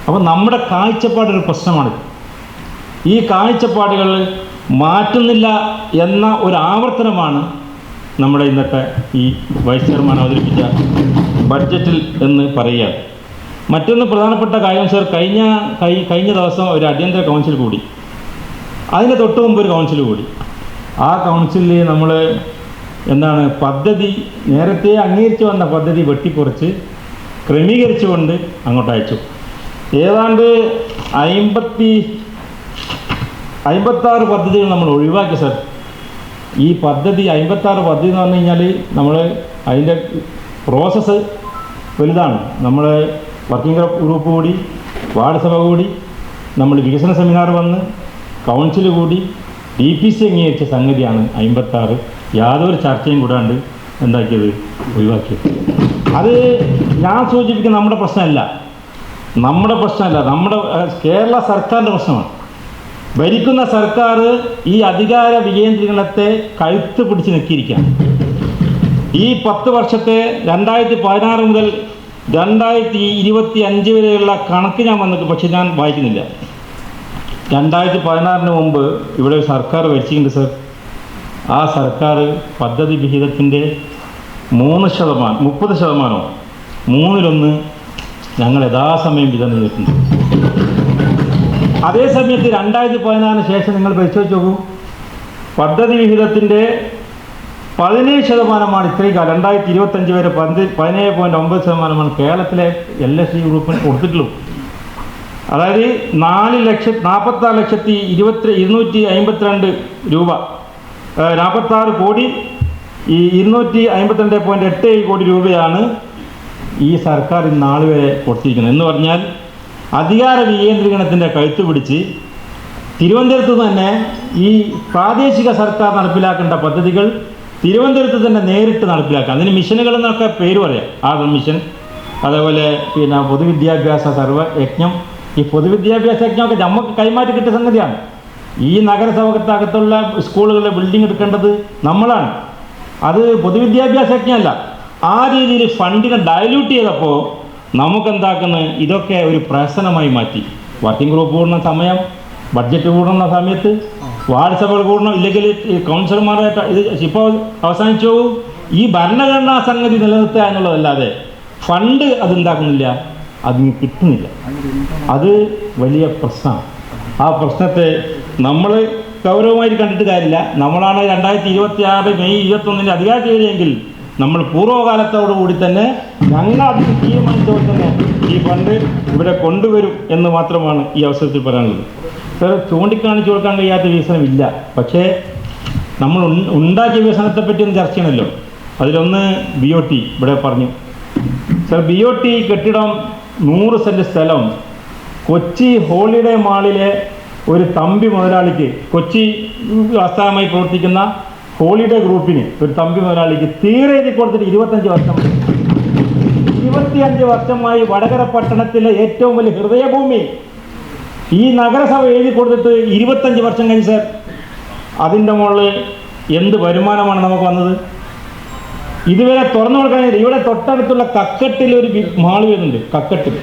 അപ്പോൾ നമ്മുടെ കാഴ്ചപ്പാടൊരു പ്രശ്നമാണിത്. ഈ കാഴ്ചപ്പാടുകൾ മാറ്റുന്നില്ല എന്ന ഒരു ആവർത്തനമാണ് നമ്മുടെ ഇന്നത്തെ ഈ വൈസ് ചെയർമാൻ അവതരിപ്പിച്ച ബഡ്ജറ്റിൽ എന്ന് പറയുകയാണ്. മറ്റൊന്ന് പ്രധാനപ്പെട്ട കാര്യം സർ, കഴിഞ്ഞ ദിവസം ഒരു അടിയന്തര കൗൺസിൽ കൂടി. അതിന് തൊട്ട് മുമ്പ് ഒരു കൗൺസിൽ കൂടി. ആ കൗൺസിലിൽ നമ്മൾ പദ്ധതി നേരത്തെ അംഗീകരിച്ചു വന്ന പദ്ധതി വെട്ടിക്കുറച്ച് ക്രമീകരിച്ചുകൊണ്ട് അങ്ങോട്ട് അയച്ചു. ഏതാണ്ട് 56 പദ്ധതികൾ നമ്മൾ ഒഴിവാക്കി സർ. ഈ പദ്ധതി 56 പദ്ധതി എന്ന് പറഞ്ഞു കഴിഞ്ഞാൽ നമ്മൾ അതിൻ്റെ പ്രോസസ്സ് വലുതാണ്. നമ്മൾ വർക്കിംഗ് ഗ്രൂപ്പ് കൂടി, വാർഡ് സഭ കൂടി, നമ്മൾ വികസന സെമിനാർ വന്ന്, കൗൺസിൽ കൂടി, DPC അംഗീകരിച്ച സംഗതിയാണ് 56. യാതൊരു ചർച്ചയും കൂടാണ്ട് എന്താക്കിയത്, ഒഴിവാക്കിയത്. അത് ഞാൻ സൂചിപ്പിക്കുന്ന നമ്മുടെ പ്രശ്നമല്ല, നമ്മുടെ കേരള സർക്കാരിൻ്റെ പ്രശ്നമാണ്. ഭരിക്കുന്ന സർക്കാർ ഈ അധികാര വികേന്ദ്രീകരണത്തെ കഴുത്ത് പിടിച്ച് നിൽക്കിയിരിക്കുകയാണ്. ഈ 10 വർഷത്തെ 2016 മുതൽ 2025 വരെയുള്ള കണക്ക് ഞാൻ വന്നിട്ട്, പക്ഷെ ഞാൻ വായിക്കുന്നില്ല. 2016 മുമ്പ് ഇവിടെ ഒരു സർക്കാർ ഭരിച്ചിട്ടുണ്ട് സർ. ആ സർക്കാർ പദ്ധതി വിഹിതത്തിൻ്റെ 30%, 1/3 ഞങ്ങൾ യഥാസമയം വിതരണം ചെയ്തിട്ടുണ്ട്. അതേ സമയത്ത് 2014 ശേഷം നിങ്ങൾ പരിശോധിച്ച് നോക്കൂ, പദ്ധതി വിഹിതത്തിൻ്റെ 17% ഇത്രയും കാലം 2025 വരെ 17.9% കേരളത്തിലെ LSD ഗ്രൂപ്പിന് കൊടുത്തിട്ടുള്ളൂ. അതായത് 4,46,252 രൂപ, 46,252.87 കോടി രൂപയാണ് ഈ സർക്കാർ ഇന്നാൾ വരെ കൊടുത്തിരിക്കുന്നത്. എന്ന് പറഞ്ഞാൽ അധികാര വികേന്ദ്രീകരണത്തിൻ്റെ കഴുത്ത് പിടിച്ച് തിരുവനന്തപുരത്ത് തന്നെ ഈ പ്രാദേശിക സർക്കാർ നടപ്പിലാക്കേണ്ട പദ്ധതികൾ തിരുവനന്തപുരത്ത് തന്നെ നേരിട്ട് നടപ്പിലാക്കാം. അതിന് മിഷനുകൾ എന്നൊക്കെ പേര് പറയാം. ആർദ്രം മിഷൻ, അതേപോലെ പൊതുവിദ്യാഭ്യാസ സർവ്വയജ്ഞം. ഈ പൊതുവിദ്യാഭ്യാസ യജ്ഞമൊക്കെ നമുക്ക് കൈമാറ്റി കിട്ടിയ സംഗതിയാണ്. ഈ നഗരസഭക്കകത്തുള്ള സ്കൂളുകളിലെ ബിൽഡിംഗ് എടുക്കേണ്ടത് നമ്മളാണ്. അത് പൊതുവിദ്യാഭ്യാസ യജ്ഞമല്ല. ആ രീതിയിൽ ഫണ്ടിനെ ഡയലൂട്ട് ചെയ്തപ്പോൾ നമുക്കെന്താക്കുന്നത്, ഇതൊക്കെ ഒരു പ്രശ്നമായി മാറ്റി. വർക്കിംഗ് ഗ്രൂപ്പ് കൂടുന്ന സമയം, ബഡ്ജറ്റ് കൂടുന്ന സമയത്ത്, വാർഡ് സഭകൾ കൂടണം, ഇല്ലെങ്കിൽ ഈ കൗൺസിലർമാരായിട്ട് ഇത് ഇപ്പോൾ അവസാനിച്ചു. ഈ ഭരണഘടനാ സംഗതി നിലനിർത്തുക എന്നുള്ളതല്ലാതെ ഫണ്ട് അതുണ്ടാക്കുന്നില്ല, അതിന് കിട്ടുന്നില്ല. അത് വലിയ പ്രശ്നമാണ്. ആ പ്രശ്നത്തെ നമ്മൾ ഗൗരവമായിട്ട് കണ്ടിട്ട് കാര്യമില്ല. നമ്മളാണ് 2026 മെയ് 21 അധികാരം ചെയ്തെങ്കിൽ നമ്മൾ പൂർവ്വകാലത്തോടുകൂടി തന്നെ ഞങ്ങൾ അതിന് തീരുമാനിച്ചപ്പോൾ തന്നെ ഈ ഫണ്ട് ഇവിടെ കൊണ്ടുവരും എന്ന് മാത്രമാണ് ഈ അവസരത്തിൽ പറയാനുള്ളത്. സർ, ചൂണ്ടിക്കാണിച്ചു കൊടുക്കാൻ കഴിയാത്ത വികസനമില്ല. പക്ഷേ നമ്മൾ ഉണ്ടാക്കിയ വികസനത്തെപ്പറ്റി ഒന്ന് ചർച്ച ചെയ്യണമല്ലോ. അതിലൊന്ന് BOT ഇവിടെ പറഞ്ഞു സർ. BOT കെട്ടിടം 100 സെൻറ്റ് സ്ഥലം കൊച്ചി ഹോളിഡേ മാളിലെ ഒരു തമ്പി മുതലാളിക്ക്, കൊച്ചി ആസ്ഥാനമായി പ്രവർത്തിക്കുന്ന ഹോളിഡേ ഗ്രൂപ്പിന് ഒരു തമ്പി മുതലാളിക്ക് തീരെ എഴുതി കൊടുത്തിട്ട് 25 വർഷം 25 വർഷമായി വടകര പട്ടണത്തിലെ ഏറ്റവും വലിയ ഹൃദയഭൂമി ഈ നഗരസഭ എഴുതി കൊടുത്തിട്ട് 25 വർഷം കഴിഞ്ഞ് സാർ അതിൻ്റെ മുകളിൽ എന്ത് വരുമാനമാണ് നമുക്ക് വന്നത്? ഇതുവരെ തുറന്നു കൊടുക്കാനില്ല. ഇവിടെ തൊട്ടടുത്തുള്ള കക്കട്ടിൽ ഒരു മാള് വരുന്നുണ്ട്, കക്കട്ടിൽ.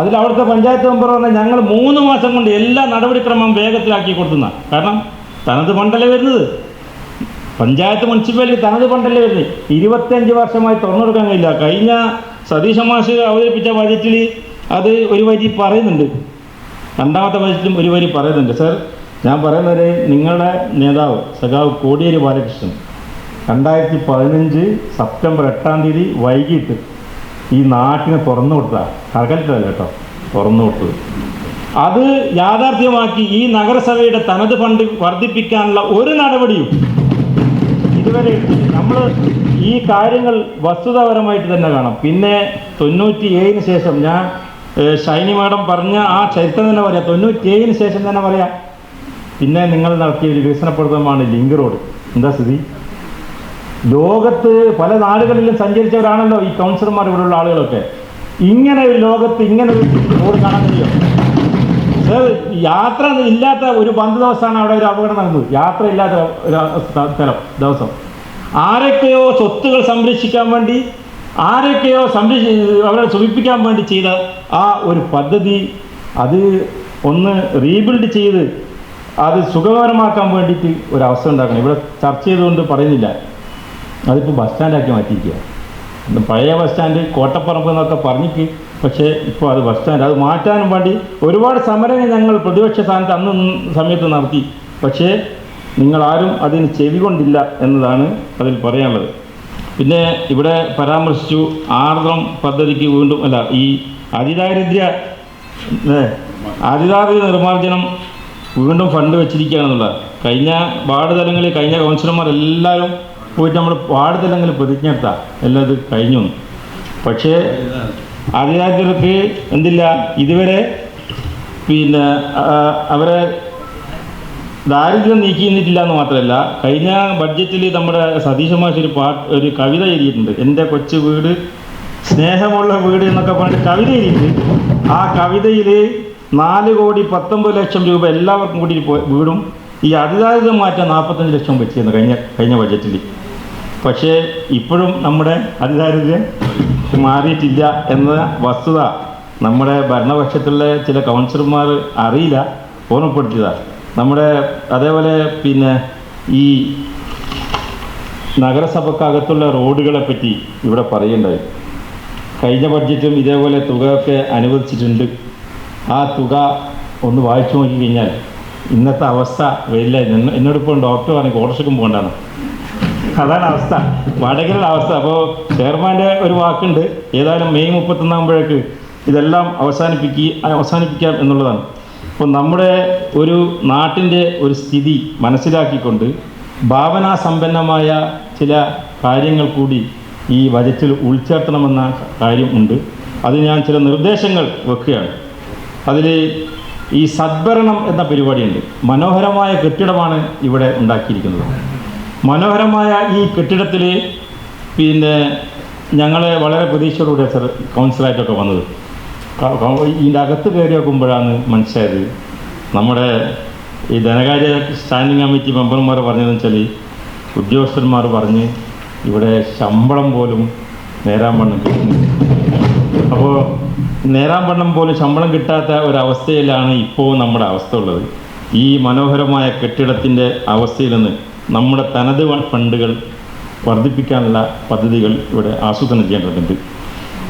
അതിൽ അവിടുത്തെ പഞ്ചായത്ത് മെമ്പർ പറഞ്ഞാൽ ഞങ്ങൾ 3 മാസം കൊണ്ട് എല്ലാ നടപടിക്രമം വേഗത്തിലാക്കി കൊടുക്കുന്ന. കാരണം തനത് ഫണ്ടല്ലേ വരുന്നത്, പഞ്ചായത്ത് മുനിസിപ്പാലിറ്റി തനത് ഫണ്ടല്ലേ വരുന്നത്. 25 വർഷമായി തുറന്നു കൊടുക്കാൻ കഴിയില്ല. കഴിഞ്ഞ സതീശ മാഷ് അവതരിപ്പിച്ച ബജറ്റിൽ അത് ഒരു വരി പറയുന്നുണ്ട്, രണ്ടാമത്തെ ബജറ്റിലും ഒരു വരി പറയുന്നുണ്ട്. സർ, ഞാൻ പറയുന്നത് നിങ്ങളുടെ നേതാവ് സഖാവ് കോടിയേരി ബാലകൃഷ്ണൻ 2015 സെപ്റ്റംബർ 8 വൈകിട്ട് ഈ നാട്ടിനെ തുറന്നു കൊടുത്താൽ കറക്കലിട്ടല്ല കേട്ടോ, തുറന്നു കൊടുത്തത്. അത് യാഥാർത്ഥ്യമാക്കി ഈ നഗരസഭയുടെ തനത് ഫണ്ട് വർദ്ധിപ്പിക്കാനുള്ള ഒരു നടപടിയും ഇതുവരെ നമ്മൾ ഈ കാര്യങ്ങൾ വസ്തുതാപരമായിട്ട് തന്നെ കാണാം. പിന്നെ 97 ശേഷം ഞാൻ ഷൈനി മാഡം പറഞ്ഞ ആ ചരിത്രം തന്നെ പറയാം. 97 ശേഷം തന്നെ പറയാം. പിന്നെ നിങ്ങൾ നടത്തിയ ഒരു വികസന പ്രവർത്തനമാണ് ലിങ്ക് റോഡ്. എന്താ സ്ഥിതി? ലോകത്ത് പല നാടുകളിലും സഞ്ചരിച്ചവരാണല്ലോ ഈ കൗൺസിലർമാർ, ഇവിടെയുള്ള ആളുകളൊക്കെ. ഇങ്ങനെ ഒരു ലോകത്ത് ഇങ്ങനെ ഒരു റോഡ് കാണാൻ കഴിയും? സർ, യാത്ര ഇല്ലാത്ത ഒരു ബന്ധ ദിവസമാണ് അവിടെ ഒരു അപകടം നടന്നത്. യാത്ര ഇല്ലാത്ത ഒരു ദിവസം ആരൊക്കെയോ സ്വത്തുകൾ സംരക്ഷിക്കാൻ വേണ്ടി, ആരൊക്കെയോ അവരെ സുഖിപ്പിക്കാൻ വേണ്ടി ചെയ്ത ആ ഒരു പദ്ധതി അത് ഒന്ന് റീബിൽഡ് ചെയ്ത് അത് സുഖകരമാക്കാൻ വേണ്ടിയിട്ട് ഒരവസ്ഥ ഉണ്ടാക്കണം. ഇവിടെ ചർച്ച ചെയ്തുകൊണ്ട് പറയുന്നില്ല. അതിപ്പോൾ ബസ് സ്റ്റാൻഡാക്കി മാറ്റിയിരിക്കുക. പഴയ ബസ് സ്റ്റാൻഡ് കോട്ടപ്പറമ്പ് എന്നൊക്കെ പറഞ്ഞിട്ട്, പക്ഷേ ഇപ്പോൾ അത് ബസ് സ്റ്റാൻഡ്. അത് മാറ്റാനും വേണ്ടി ഒരുപാട് സമരങ്ങൾ ഞങ്ങൾ പ്രതിപക്ഷ സ്ഥാനത്ത് അന്ന് സമയത്ത് നടത്തി. പക്ഷേ നിങ്ങളാരും അതിന് ചെവി കൊണ്ടില്ല എന്നതാണ് അതിൽ പറയാനുള്ളത്. പിന്നെ ഇവിടെ പരാമർശിച്ചു ആർദ്രം പദ്ധതിക്ക് വീണ്ടും അല്ല, ഈ അതിദാരിദ്ര്യ നിർമ്മാർജ്ജനം വീണ്ടും ഫണ്ട് വെച്ചിരിക്കുകയാണെന്നുള്ളത്. കഴിഞ്ഞ വാർഡ് തലങ്ങളിൽ കഴിഞ്ഞ കൗൺസിലർമാർ എല്ലാവരും പോയിട്ട് നമ്മൾ വാർഡ് തലങ്ങളിൽ പ്രതിജ്ഞയെടുത്താൽ എല്ലാം ഇത് കഴിഞ്ഞു. പക്ഷേ അതിദാരിദ്ര്യർക്ക് എന്തില്ല, ഇതുവരെ പിന്നെ അവരെ ദാരിദ്ര്യം നീക്കിയിട്ടില്ല എന്ന് മാത്രമല്ല, കഴിഞ്ഞ ബഡ്ജറ്റിൽ നമ്മുടെ സതീശ മാഷ് ഒരു കവിത എഴുതിയിട്ടുണ്ട്. എൻ്റെ കൊച്ചു വീട് സ്നേഹമുള്ള വീട് എന്നൊക്കെ പറഞ്ഞിട്ട് കവിത എഴുതിയിട്ടുണ്ട്. ആ കവിതയിൽ 4,19,00,000 രൂപ എല്ലാവർക്കും കൂടി വീടും ഈ അതിദാരിദ്ര്യം മാറ്റാൻ 45 ലക്ഷം വെച്ചിരുന്നു കഴിഞ്ഞ ബഡ്ജറ്റിൽ. പക്ഷേ ഇപ്പോഴും നമ്മുടെ അതിദാരിദ്ര്യം മാറിയിട്ടില്ല എന്ന വസ്തുത നമ്മുടെ ഭരണപക്ഷത്തുള്ള ചില കൗൺസിലർമാർ അറിയില്ല, ഓർമ്മപ്പെടുത്തിയതാണ്. നമ്മുടെ അതേപോലെ പിന്നെ ഈ നഗരസഭക്കകത്തുള്ള റോഡുകളെ പറ്റി ഇവിടെ പറയേണ്ടത്. കഴിഞ്ഞ ബഡ്ജറ്റും ഇതേപോലെ തുകയൊക്കെ അനുവദിച്ചിട്ടുണ്ട്. ആ തുക ഒന്ന് വായിച്ചു നോക്കി കഴിഞ്ഞാൽ ഇന്നത്തെ അവസ്ഥ വരില്ല. എന്നോടിപ്പോൾ ഡോക്ടർ പറഞ്ഞു കോട്ടർഷക്കും പോകണ്ടാണ്. അതാണ് അവസ്ഥ, വടകരയുടെ അവസ്ഥ. അപ്പോൾ ചെയർമാൻ്റെ ഒരു വാക്കുണ്ട്, ഏതായാലും മെയ് 31 ആകുമ്പോഴേക്ക് ഇതെല്ലാം അവസാനിപ്പിക്കാം എന്നുള്ളതാണ്. അപ്പോൾ നമ്മുടെ ഒരു നാട്ടിൻ്റെ ഒരു സ്ഥിതി മനസ്സിലാക്കിക്കൊണ്ട് ഭാവനാസമ്പന്നമായ ചില കാര്യങ്ങൾ കൂടി ഈ ബജറ്റിൽ ഉൾച്ചേർത്തണമെന്ന കാര്യം ഉണ്ട്. അത് ഞാൻ ചില നിർദ്ദേശങ്ങൾ വെക്കുകയാണ്. അതിൽ ഈ സദ്ഭരണം എന്ന പരിപാടിയുണ്ട്. മനോഹരമായ കെട്ടിടമാണ് ഇവിടെ ഉണ്ടാക്കിയിരിക്കുന്നത്. മനോഹരമായ ഈ കെട്ടിടത്തിൽ പിന്നെ ഞങ്ങൾ വളരെ പ്രതീക്ഷയോടുകൂടി സർ കൗൺസിലായിട്ടൊക്കെ വന്നത്. ഇതിൻ്റെ അകത്ത് കയറി നോക്കുമ്പോഴാണ് മനസ്സിലായത് നമ്മുടെ ഈ ധനകാര്യ സ്റ്റാൻഡിംഗ് കമ്മിറ്റി മെമ്പർമാർ പറഞ്ഞതെന്ന് വെച്ചാൽ ഉദ്യോഗസ്ഥന്മാർ പറഞ്ഞ് ഇവിടെ ശമ്പളം പോലും നേരാൻ വണ്ണം കിട്ടുന്നില്ല. അപ്പോൾ നേരാൻ വണ്ണം പോലും ശമ്പളം കിട്ടാത്ത ഒരവസ്ഥയിലാണ് ഇപ്പോൾ നമ്മുടെ അവസ്ഥ ഉള്ളത്. ഈ മനോഹരമായ കെട്ടിടത്തിൻ്റെ അവസ്ഥയിൽ നിന്ന് നമ്മുടെ തനത് ഫണ്ടുകൾ വർദ്ധിപ്പിക്കാനുള്ള പദ്ധതികൾ ഇവിടെ ആസൂത്രണം ചെയ്യേണ്ടതുണ്ട്.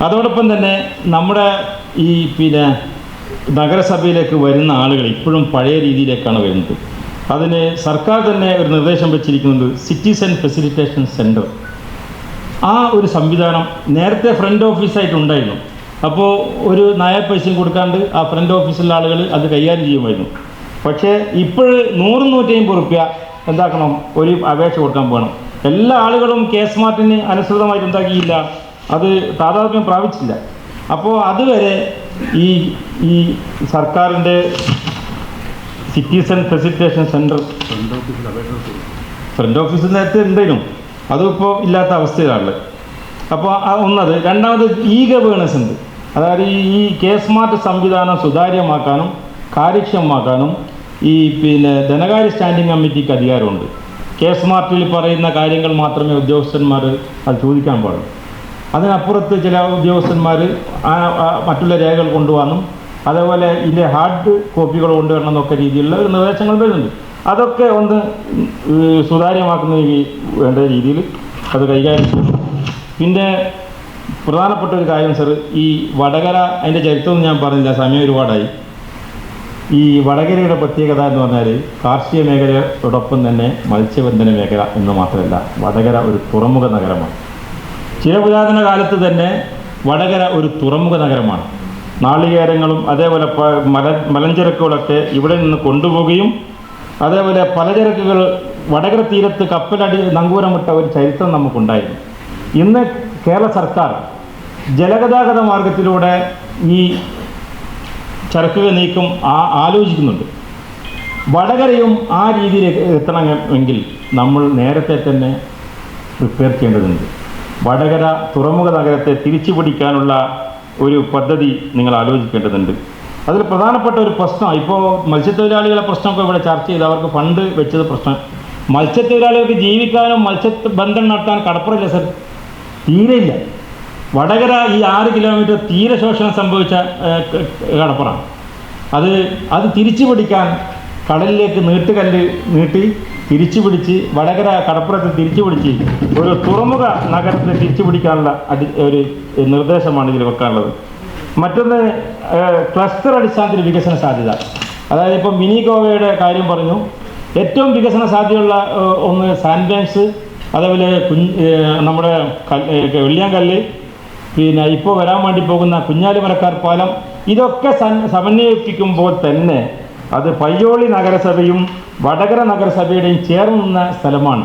അതോടൊപ്പം തന്നെ നമ്മുടെ ഈ പിന്നെ നഗരസഭയിലേക്ക് വരുന്ന ആളുകൾ ഇപ്പോഴും പഴയ രീതിയിലേക്കാണ് വരുന്നത്. അതിന് സർക്കാർ തന്നെ ഒരു നിർദ്ദേശം വെച്ചിരിക്കുന്നത് സിറ്റിസൺ ഫെസിലിറ്റേഷൻ സെൻറ്റർ. ആ ഒരു സംവിധാനം നേരത്തെ ഫ്രണ്ട് ഓഫീസായിട്ടുണ്ടായിരുന്നു. അപ്പോൾ ഒരു പൈസയും കൊടുക്കാണ്ട് ആ ഫ്രണ്ട് ഓഫീസിലുള്ള ആളുകൾ അത് കൈകാര്യം ചെയ്യുമായിരുന്നു. പക്ഷേ ഇപ്പോൾ 100-150 റുപ്യ എന്താക്കണം, ഒരു അപേക്ഷ കൊടുക്കാൻ പോകണം. എല്ലാ ആളുകളും കെ സ്മാർട്ടിന് അനുസൃതമായിട്ട് എന്താക്കിയില്ല, അത് താതാത്മ്യം പ്രാപിച്ചില്ല. അപ്പോൾ അതുവരെ ഈ സർക്കാരിൻ്റെ സിറ്റിസൺ ഫെസിലിറ്റേഷൻ സെൻറ്റർ ഫ്രണ്ട് ഓഫീസിൽ നേരത്തെ ഉണ്ടെങ്കിലും അതും ഇപ്പോൾ ഇല്ലാത്ത അവസ്ഥയിലാണ്. അപ്പോൾ ഒന്നത്. രണ്ടാമത് ഗവേണൻസ് ഉണ്ട്. അതായത് ഈ കെ സ്മാർട്ട് സംവിധാനം സുതാര്യമാക്കാനും കാര്യക്ഷമമാക്കാനും ഈ ധനകാര്യ സ്റ്റാൻഡിംഗ് കമ്മിറ്റിക്ക് അധികാരമുണ്ട്. കെ സ്മാർട്ടിൽ പറയുന്ന കാര്യങ്ങൾ മാത്രമേ ഉദ്യോഗസ്ഥന്മാർ അത് ചോദിക്കാൻ പാടുള്ളൂ. അതിനപ്പുറത്ത് ചില ഉദ്യോഗസ്ഥന്മാർ മറ്റുള്ള രേഖകൾ കൊണ്ടുവന്നും അതേപോലെ ഇതിൻ്റെ ഹാർഡ് കോപ്പികൾ കൊണ്ടുവരണം എന്നൊക്കെ രീതിയിലുള്ള നിർദ്ദേശങ്ങൾ വരുന്നുണ്ട്. അതൊക്കെ ഒന്ന് സുതാര്യമാക്കുന്നതിന് വേണ്ട രീതിയിൽ അത് കൈകാര്യം ചെയ്യണം. പിന്നെ പ്രധാനപ്പെട്ട ഒരു കാര്യം സർ, ഈ വടകര അതിൻ്റെ ചരിത്രമൊന്നും ഞാൻ പറഞ്ഞില്ല, സമയം ഒരുപാടായി. ഈ വടകരയുടെ പ്രത്യേകത എന്ന് പറഞ്ഞാൽ കാർഷിക മേഖലയോടൊപ്പം തന്നെ മത്സ്യബന്ധന മേഖല എന്ന് മാത്രമല്ല, വടകര ഒരു തുറമുഖ നഗരമാണ്. ചില പുരാതന കാലത്ത് തന്നെ വടകര ഒരു തുറമുഖ നഗരമാണ്. നാളികേരങ്ങളും അതേപോലെ മലഞ്ചരക്കുകളൊക്കെ ഇവിടെ നിന്ന് കൊണ്ടുപോവുകയും അതേപോലെ പലചരക്കുകൾ വടകര തീരത്ത് കപ്പലടി നങ്കൂരമിട്ട ഒരു ചരിത്രം നമുക്കുണ്ടായിരുന്നു. ഇന്ന് കേരള സർക്കാർ ജലഗതാഗത മാർഗത്തിലൂടെ ഈ ചരക്കുകൾ നീക്കം ആലോചിക്കുന്നുണ്ട്. വടകരയും ആ രീതിയിൽ എത്തണമെങ്കിൽ നമ്മൾ നേരത്തെ തന്നെ പ്രിപ്പയർ ചെയ്യേണ്ടതുണ്ട്. വടകര തുറമുഖ നഗരത്തെ തിരിച്ചു പിടിക്കാനുള്ള ഒരു പദ്ധതി നിങ്ങൾ ആലോചിക്കേണ്ടതുണ്ട്. അതിൽ പ്രധാനപ്പെട്ട ഒരു പ്രശ്നം, ഇപ്പോൾ മത്സ്യത്തൊഴിലാളികളുടെ പ്രശ്നമൊക്കെ ഇവിടെ ചർച്ച ചെയ്ത് അവർക്ക് ഫണ്ട് വെച്ചത് പ്രശ്നം. മത്സ്യത്തൊഴിലാളികൾക്ക് ജീവിക്കാനും മത്സ്യബന്ധനം നടത്താൻ കടപ്പുറമില്ല സർ, തീരെയില്ല. വടകര ഈ 6 കിലോമീറ്റർ തീരശോഷണം സംഭവിച്ച കടപ്പുറമാണ്. അത് തിരിച്ചു പിടിക്കാൻ കടലിലേക്ക് നീട്ടുകല്ല് നീട്ടി തിരിച്ചു പിടിച്ച് വടകര കടപ്പുറത്ത് തിരിച്ചു പിടിച്ച് ഒരു തുറമുഖ നഗരത്തെ തിരിച്ചു പിടിക്കാനുള്ള ഒരു നിർദ്ദേശമാണ് ഇതിൽ വെക്കാനുള്ളത്. മറ്റൊന്ന് ക്ലസ്റ്റർ അടിസ്ഥാനത്തിൽ വികസന സാധ്യത. അതായത് ഇപ്പോൾ മിനി ഗോവയുടെ കാര്യം പറഞ്ഞു. ഏറ്റവും വികസന സാധ്യതയുള്ള ഒന്ന് സാൻഡ് ബാങ്ക്സ്, അതേപോലെ നമ്മുടെ വെള്ളിയാങ്കല്ല്, പിന്നെ ഇപ്പോൾ വരാൻ വേണ്ടി പോകുന്ന കുഞ്ഞാലിമരക്കാർ പാലം. ഇതൊക്കെ സമന്വയിപ്പിക്കുമ്പോൾ തന്നെ അത് പയ്യോളി നഗരസഭയും വടകര നഗരസഭയുടെയും ചേർന്ന സ്ഥലമാണ്.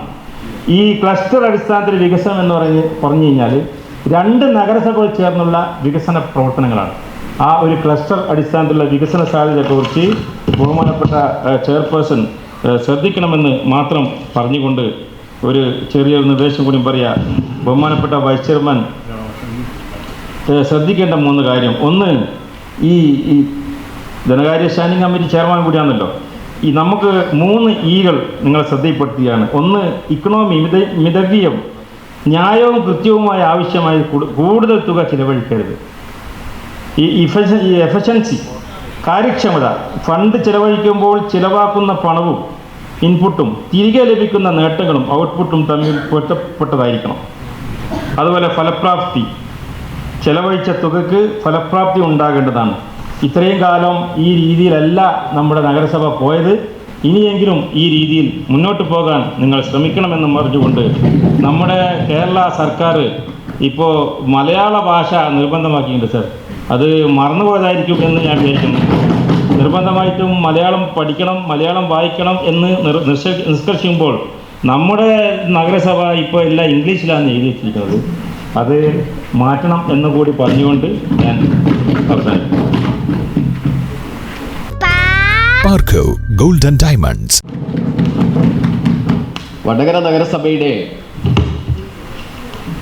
ഈ ക്ലസ്റ്റർ അടിസ്ഥാനത്തിൽ വികസനം എന്ന് പറഞ്ഞു കഴിഞ്ഞാൽ 2 നഗരസഭകൾ ചേർന്നുള്ള വികസന പ്രവർത്തനങ്ങളാണ്. ആ ഒരു ക്ലസ്റ്റർ അടിസ്ഥാനത്തിലുള്ള വികസന സാധ്യതയെക്കുറിച്ച് ബഹുമാനപ്പെട്ട ചെയർപേഴ്സൺ ശ്രദ്ധിക്കണമെന്ന് മാത്രം പറഞ്ഞുകൊണ്ട് ഒരു ചെറിയൊരു നിർദ്ദേശം കൂടി പറയാം. ബഹുമാനപ്പെട്ട വൈസ് ചെയർമാൻ ശ്രദ്ധിക്കേണ്ട 3 കാര്യം. ഒന്ന്, ഈ ധനകാര്യ സ്റ്റാൻഡിംഗ് കമ്മിറ്റി ചെയർമാൻ കൂടിയാണല്ലോ. ഈ നമുക്ക് 3 ഈകൾ നിങ്ങളെ ശ്രദ്ധയിൽപ്പെടുത്തുകയാണ്. ഒന്ന്, ഇക്കണോമി മിതവ്യം, ന്യായവും കൃത്യവുമായ ആവശ്യമായി കൂടുതൽ തുക ചിലവഴിക്കരുത്. ഈ എഫിഷ്യൻസി, കാര്യക്ഷമത, ഫണ്ട് ചിലവഴിക്കുമ്പോൾ ചിലവാക്കുന്ന പണവും ഇൻപുട്ടും തിരികെ ലഭിക്കുന്ന നേട്ടങ്ങളും ഔട്ട്പുട്ടും തമ്മിൽ പൊരുത്തപ്പെട്ടതായിരിക്കണം. അതുപോലെ ഫലപ്രാപ്തി, ചെലവഴിച്ച തുകയ്ക്ക് ഫലപ്രാപ്തി ഉണ്ടാകേണ്ടതാണ്. ഇത്രയും കാലം ഈ രീതിയിലല്ല നമ്മുടെ നഗരസഭ പോയത്. ഇനിയെങ്കിലും ഈ രീതിയിൽ മുന്നോട്ട് പോകാൻ നിങ്ങൾ ശ്രമിക്കണമെന്ന് പറഞ്ഞുകൊണ്ട് നമ്മുടെ കേരള സർക്കാർ ഇപ്പോൾ മലയാള ഭാഷ നിർബന്ധമാക്കിയിട്ടുണ്ട് സർ. അത് മറന്നുപോയതായിരിക്കും എന്ന് ഞാൻ വിചാരിക്കുന്നു. നിർബന്ധമായിട്ടും മലയാളം പഠിക്കണം, മലയാളം വായിക്കണം എന്ന് നിഷ്കർഷിക്കുമ്പോൾ നമ്മുടെ നഗരസഭ ഇപ്പോൾ എല്ലാം ഇംഗ്ലീഷിലാണ് എഴുതി വെച്ചിരിക്കുന്നത്. അത് മാറ്റണം എന്നുകൂടി പറഞ്ഞുകൊണ്ട് ഞാൻ അവസാനിക്കും. പാർക്കോ ഗോൾഡ് ആൻഡ് ഡയമണ്ട്സ്. വടകര നഗരസഭയുടെ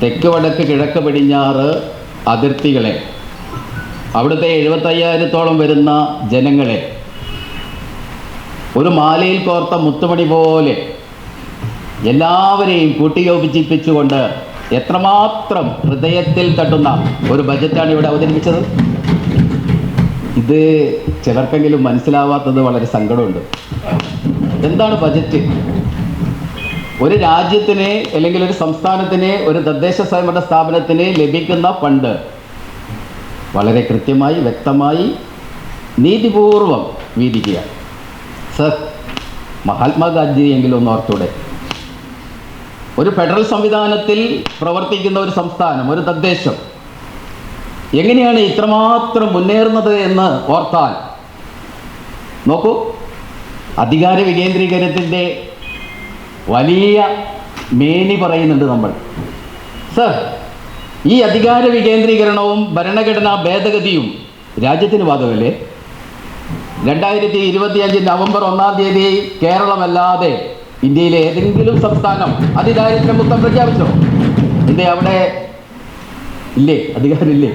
തെക്ക് വടക്ക് കിഴക്ക് പടിഞ്ഞാറ് അതിർത്തികളെ, അവിടുത്തെ 75,000-ഓളം വരുന്ന ജനങ്ങളെ ഒരു മാലയിൽ കോർത്ത മുത്തുമണി പോലെ എല്ലാവരെയും കൂട്ടിയോജിപ്പിച്ചുകൊണ്ട് എത്രമാത്രം ഹൃദയത്തിൽ തട്ടുന്ന ഒരു ബജറ്റാണ് ഇവിടെ അവതരിപ്പിച്ചത്. ഇത് ചിലർക്കെങ്കിലും മനസ്സിലാവാത്തത് വളരെ സങ്കടമുണ്ട്. എന്താണ് ബജറ്റ്? ഒരു രാജ്യത്തിന് അല്ലെങ്കിൽ ഒരു സംസ്ഥാനത്തിന്, ഒരു തദ്ദേശ സ്വയംഭരണ സ്ഥാപനത്തിന് ലഭിക്കുന്ന ഫണ്ട് വളരെ കൃത്യമായി വ്യക്തമായി നീതിപൂർവം വീതിക്കുക. സർ, മഹാത്മാഗാന്ധിയെങ്കിലും ഒന്ന് ഓർത്തൂടെ? ഒരു ഫെഡറൽ സംവിധാനത്തിൽ പ്രവർത്തിക്കുന്ന ഒരു സംസ്ഥാനം, ഒരു തദ്ദേശം എങ്ങനെയാണ് ഇത്രമാത്രം മുന്നേറുന്നത് എന്ന് ഓർത്താൽ നോക്കൂ. അധികാര വികേന്ദ്രീകരണത്തിൻ്റെ വലിയ മേനി പറയുന്നുണ്ട് നമ്മൾ. സർ, ഈ അധികാര വികേന്ദ്രീകരണവും ഭരണഘടനാ ഭേദഗതിയും രാജ്യത്തിന് ബാധകമല്ലേ? 2025 നവംബർ 1 കേരളമല്ലാതെ ഇന്ത്യയിലെ ഏതെങ്കിലും സംസ്ഥാനം അതിദാരിദ്ര്യമുക്തം പ്രഖ്യാപിച്ചോ? എന്തേ അവിടെ ഇല്ലേ? അധികാരമില്ലേ?